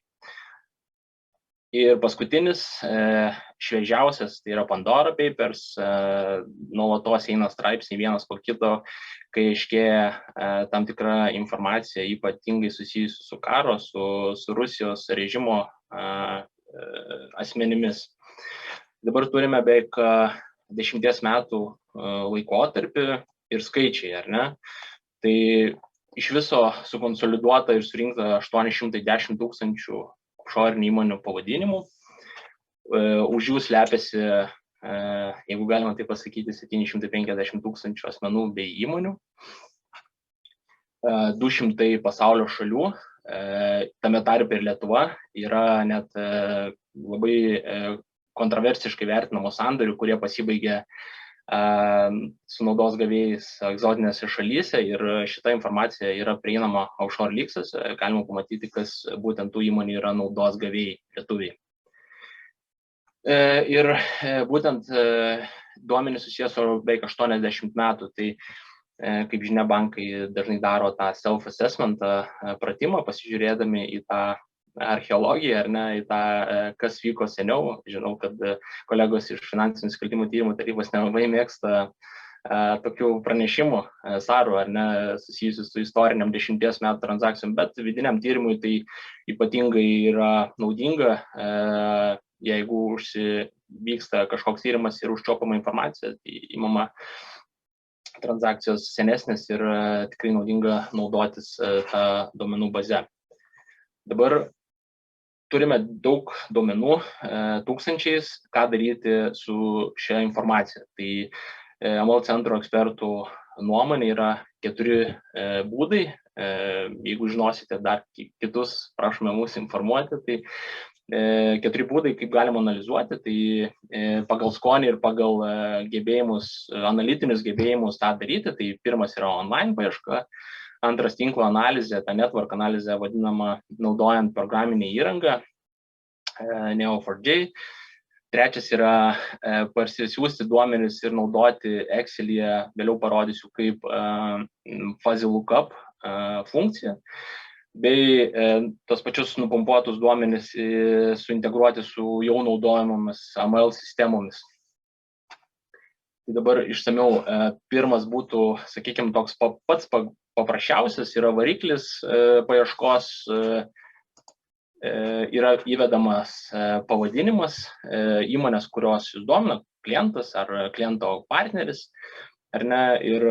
Ir paskutinis, šviežiausias, tai yra Pandora Papers, nuolatos eina straipsniai vienas po kito, kai aiškėja tam tikra informacija, ypatingai susijusi su karo, su Rusijos režimo asmenimis. Dabar turime beveik 10 metų laikotarpį ir skaičiai, ar ne? Tai iš viso sukonsoliduota ir surinkta 810 000 offshore įmonių pavadinimų. Už jų slepiasi, jeigu galima tai pasakyti, 750 000 asmenų bei įmonių. 200 pasaulio šalių, tame tarpe ir Lietuva, yra net labai kontroversiškai vertinamų sandorių, kurie pasibaigė su naudos gavėjais egzotinėse šalyse ir šita informacija yra prieinama Offshore Leaks'ose, galima pamatyti, kas būtent tų įmonių yra naudos gavėjai lietuviai. Ir būtent duomenys susijęs su beveik 80 metų, tai kaip žinia, bankai dažnai daro tą self-assessment pratimą, pasižiūrėdami į tą archeologiją, ar ne, į tą, kas vyko seniau. Žinau, kad kolegos iš Finansinių nusikaltimų tyrimų tarybos nelabai mėgsta tokių pranešimų, sarų, ar ne, susijusių su istoriniam 10 metų transakcijom, bet vidiniam tyrimui tai ypatingai yra naudinga, jeigu vyksta kažkoks tyrimas ir užčiuopama informacija, tai įmama transakcijos senesnės ir tikrai naudinga naudotis tą duomenų bazę. Dabar turime daug duomenų, tūkstančiais, ką daryti su šia informacija. Tai EML centro ekspertų nuomonė yra 4 būdai. Jeigu žinosite dar kitus, prašome mus informuoti. Tai 4 būdai, kaip galima analizuoti, tai pagal skonį ir pagal gebėjimus, analitinius gebėjimus tą daryti. Tai pirmas yra online paieška, antras tinklo analizė, ta network analizė vadinama naudojant programinę įrangą Neo4j. Trečias yra parsisiųsti duomenis ir naudoti Excel'yje, vėliau parodysiu kaip fuzzy lookup funkcija, bei tos pačius nupumpuotus duomenis suintegruoti su jau naudojamomis AML sistemomis. Tai dabar išsamiau, pirmas būtų, sakykime, toks pats paprasčiausias yra variklis paieškos, yra įvedamas pavadinimas įmonės, kurios jūs domina, klientas ar kliento partneris, ar ne, ir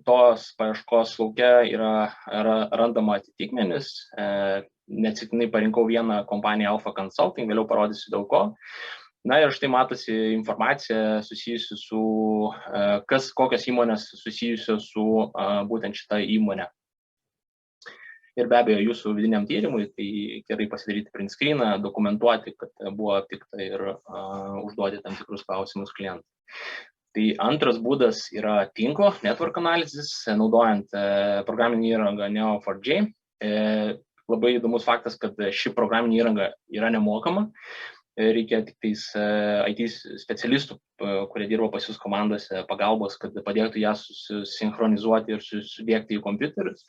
tos paieškos lauke yra randama atitikmenis. Neatsitiktinai parinkau vieną kompaniją Alpha Consulting, vėliau parodysiu dėl ko. Na ir štai matosi informacija susijusi su, kokios įmonės susijusios su būtent šitą įmonę. Ir be abejo, jūsų vidiniam tyrimui, tai gerai pasidaryti print screeną, dokumentuoti, kad buvo aptikta ir užduoti tam tikrus klausimus klientui. Tai antras būdas yra tinklo, network analysis, naudojant programinį įrangą Neo4j. Labai įdomus faktas, kad ši programinė įranga yra nemokama. Reikia tik tais IT specialistų, kurie dirba pas jūs komandose, pagalbos, kad padėtų ją susinchronizuoti ir sudėkti į kompiuterius.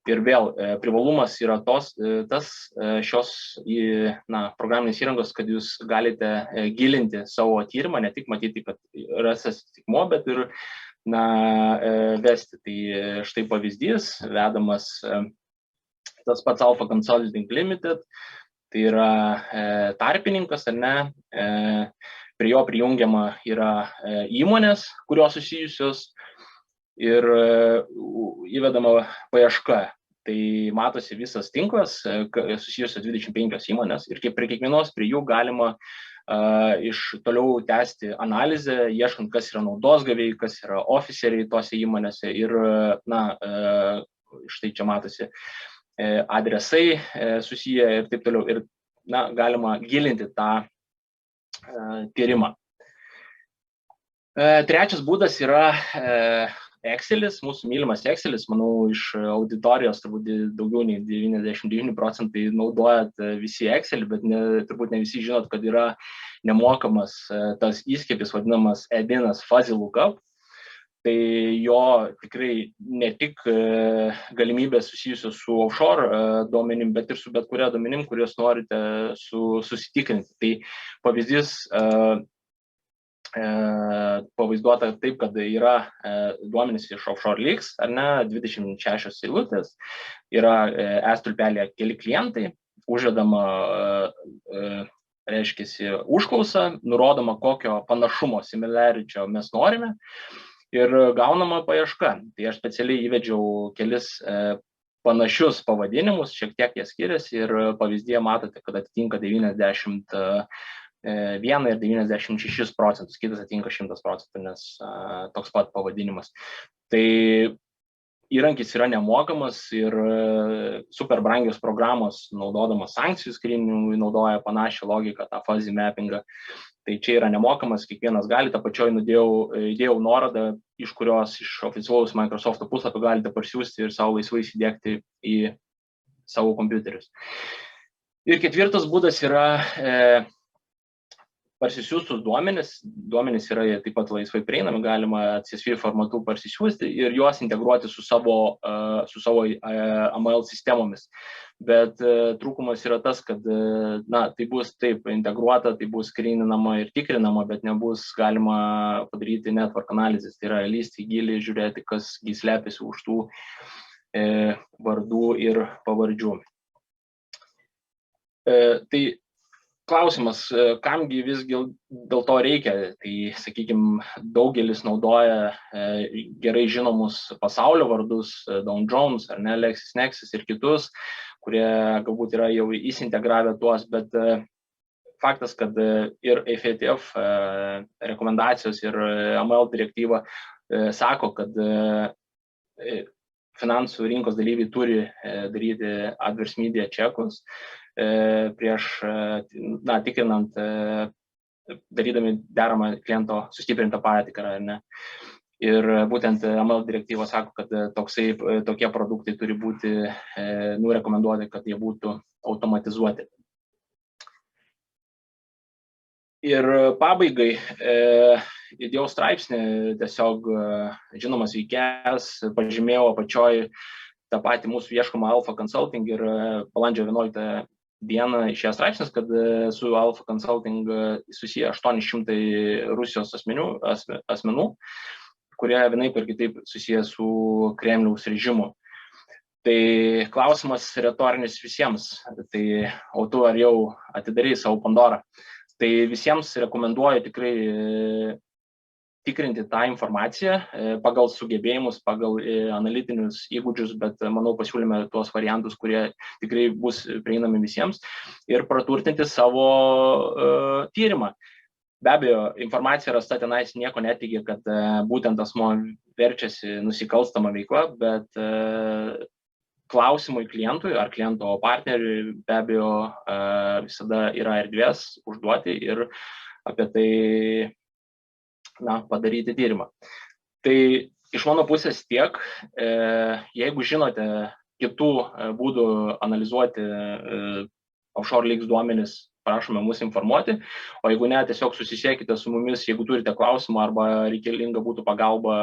Ir vėl privalumas yra šios programinės įrangos, kad jūs galite gilinti savo tyrimą, ne tik matyti, kad rastas tikmo, bet ir vesti. Tai štai pavyzdys, vedamas tas pats Alpha Consulting Limited. Tai yra tarpininkas, ar ne, prie jo prijungiama yra įmonės, kurios susijusios ir įvedama paieška. Tai matosi visas tinklas, susijusios 25 įmonės ir prie kiekvienos prie jų galima iš toliau tęsti analizę, ieškant, kas yra naudos gavėjai, kas yra oficeriai tose įmonėse ir, štai čia matosi adresai susiję ir taip toliau. Ir galima gilinti tą tyrimą. Trečias būdas yra Excelis, mūsų mylimas Excelis. Manau, iš auditorijos turbūt daugiau nei 99% naudojat visi Excelį, bet turbūt ne visi žinot, kad yra nemokamas tas įskiepis vadinamas Edinas Fuzzy Lookup. Tai jo tikrai ne tik galimybės susijusios su offshore duomenim, bet ir su bet kuria duomenim, kuriuos norite susitikrinti. Tai pavyzdys pavaizduota taip, kad yra duomenys iš offshore leaks, ar ne, 26 eilutės, yra stulpelėje keli klientai, uždedama reiškiasi užklausa, nurodoma, kokio panašumo similarity mes norime. Ir gaunama paieška. Tai aš specialiai įvedžiau kelis panašius pavadinimus, šiek tiek jie skiriasi ir pavyzdyje matote, kad atitinka 91 ir 96%, kitas atitinka 100%, nes toks pat pavadinimas. Tai įrankis yra nemokamas ir super brangios programos, naudodamas sankcijų screeningui, naudoja panašią logiką, tą fuzzy mappingą. Tai čia yra nemokamas, kiekvienas gali, tą pačioj įdėjau nuorodą, iš kurios iš oficialaus Microsoft puslapio galite parsiųsti ir savo laisvai įsidėkti į savo kompiuterius. Ir ketvirtas būdas yra parsisiųstus duomenis. Duomenis yra taip pat laisvai prieinami, galima CSV formatu parsisiųsti ir juos integruoti su savo AML sistemomis. Bet trūkumas yra tas, kad tai bus taip integruota, tai bus screeninama ir tikrinama, bet nebus galima padaryti network analizės. Tai yra lysti į gilį, žiūrėti, kas slepiasi už tų vardų ir pavardžių. Tai klausimas, kamgi visgi dėl to reikia, tai, sakykime, daugelis naudoja gerai žinomus pasaulio vardus, Dow Jones, ar ne, LexisNexis ir kitus, kurie galbūt yra jau įsintegravę tuos, bet faktas, kad ir FATF rekomendacijos ir AML direktyva sako, kad finansų rinkos dalyviai turi daryti adverse media checkus prieš tikrinant, darydami deramą kliento sustiprintą patikrą, ar ne. Ir būtent AML direktyva sako, kad tokie produktai turi būti nurekomenduoti, kad jie būtų automatizuoti. Ir pabaigai įdėjau straipsnį, tiesiog žinomas veikėjas, pažymėjau apačioj tą patį mūsų ieškomą Alpha Consulting ir balandžio 11 dieną išėjo straipsnis, kad su Alpha Consulting susiję 800 Rusijos asmenų, kurie vienaip ir kitaip susiję su Kremliaus režimu. Tai klausimas retorinis visiems, tai o tu ar jau atidarei savo Pandorą? Tai visiems rekomenduoju tikrai tikrinti tą informaciją pagal sugebėjimus, pagal analitinius įgūdžius, bet manau pasiūlėme tuos variantus, kurie tikrai bus prieinami visiems ir praturtinti savo tyrimą. Be abejo, informacija rasta tenais nieko neteigia, kad būtent asmuo verčiasi nusikalstamą veiklą, bet klausimui klientui ar kliento partneriui be abejo visada yra erdvės užduoti ir apie tai padaryti tyrimą. Tai iš mano pusės tiek, jeigu žinote kitų būdų analizuoti offshore leaks duomenis, prašome mus informuoti, o jeigu ne, tiesiog susisiekite su mumis, jeigu turite klausimą arba reikalinga būtų pagalba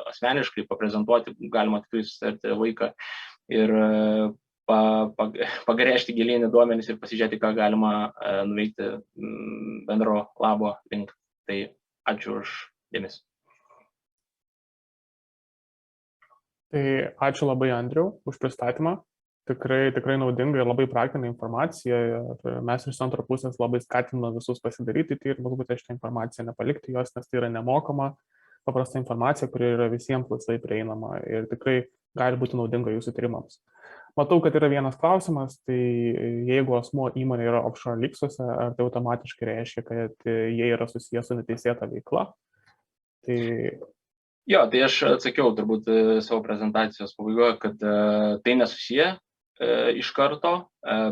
asmeniškai paprezentuoti, galima tikrai susitarti laiką ir pagręžti gilinį duomenis ir pasižiūrėti, ką galima nuveikti bendro labo link. Tai ačiū už dėmesį. Tai ačiū labai, Andriau, už pristatymą. Tikrai naudinga ir labai praktinė informacija. Ir mes iš centro pusės labai skatiname visus pasidaryti tyrimus, būtent šitą informaciją nepalikti jos, nes tai yra nemokama, paprasta informacija, kuri yra visiems laisvai prieinama ir tikrai gali būti naudinga jūsų tyrimams. Matau, kad yra vienas klausimas, tai jeigu asmuo įmonė yra offshore leaksuose, ar tai automatiškai reiškia, kad jie yra susijęs su neteisėta veikla? Jo, tai aš atsakiau turbūt savo prezentacijos pabaigoje, kad tai nesusiję iš karto,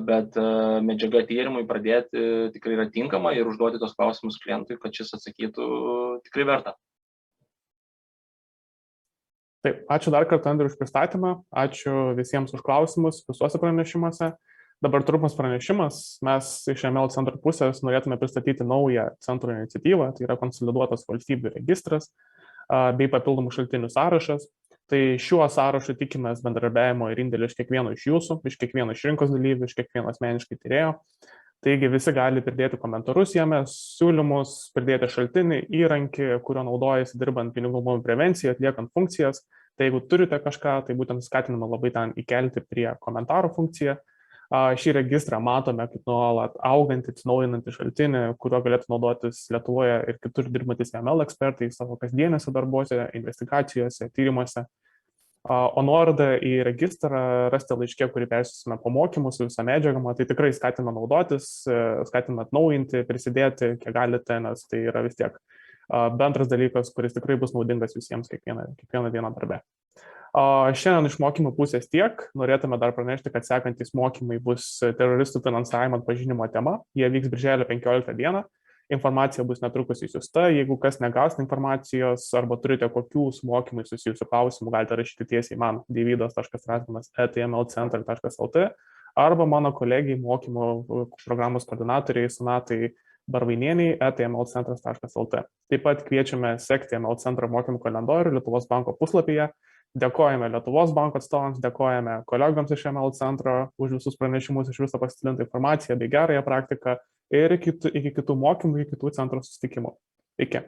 bet medžiaga tyrimui pradėti tikrai yra tinkama ir užduoti tos klausimus klientui, kad šis atsakytų tikrai verta. Taip, ačiū dar kartą, Andriui, už pristatymą, ačiū visiems už klausimus visuose pranešimuose. Dabar trumpas pranešimas, mes iš ML centro pusės norėtume pristatyti naują centro iniciatyvą, tai yra konsoliduotas valstybių registras bei papildomų šaltinių sąrašas. Tai šiuo sąrašu tikimės bendradarbiavimo ir indėlio iš kiekvieno iš jūsų, iš kiekvieno iš rinkos dalyvių, iš kiekvieno asmeniškai tyrėjo. Taigi visi gali pridėti komentarus jame, siūlymus, pridėti šaltinį, įrankį, kurio naudojasi dirbant pinigų plovimo prevenciją, atliekant funkcijas. Tai jeigu turite kažką, tai būtent skatiname labai ten įkelti prie komentarų funkciją. Šį registrą matome kaip nuolat augantį, atsinaujinantį šaltinį, kuriuo galėtų naudotis Lietuvoje ir kitur dirbantis ML ekspertai savo kasdienėse darbuose, investigacijose, tyrimuose. O nuorodą į registrą rasite laiške, kurį persiusime po mokymus su visą medžiagą, tai tikrai skatiname naudotis, skatiname atnaujinti, prisidėti, kiek galite, nes tai yra vis tiek bendras dalykas, kuris tikrai bus naudingas visiems kiekvieną dieną darbe. Šiandien iš mokymų pusės tiek. Norėtume dar pranešti, kad sekantys mokymai bus teroristų finansavimo atpažinimo tema. Jie vyks birželio 15 dieną. Informacija bus netrukus išsiųsta. Jeigu kas negausite informacijos arba turite kokių su mokymai susijusių klausimų, galite rašyti tiesiai man deividas.rasmanas@mlcentral.lt arba mano kolegijai mokymų programos koordinatoriai Sonatai Barvainieniai @mlcentras.lt. Taip pat kviečiame sekti ML centro mokymų kalendorių Lietuvos banko puslapyje. Dėkojame Lietuvos banko atstovams, dėkojame kolegoms iš ML centro už visus pranešimus, iš visą pasidalintą informaciją bei gerąją praktiką ir iki kitų mokymų, iki kitų centro susitikimų. Iki.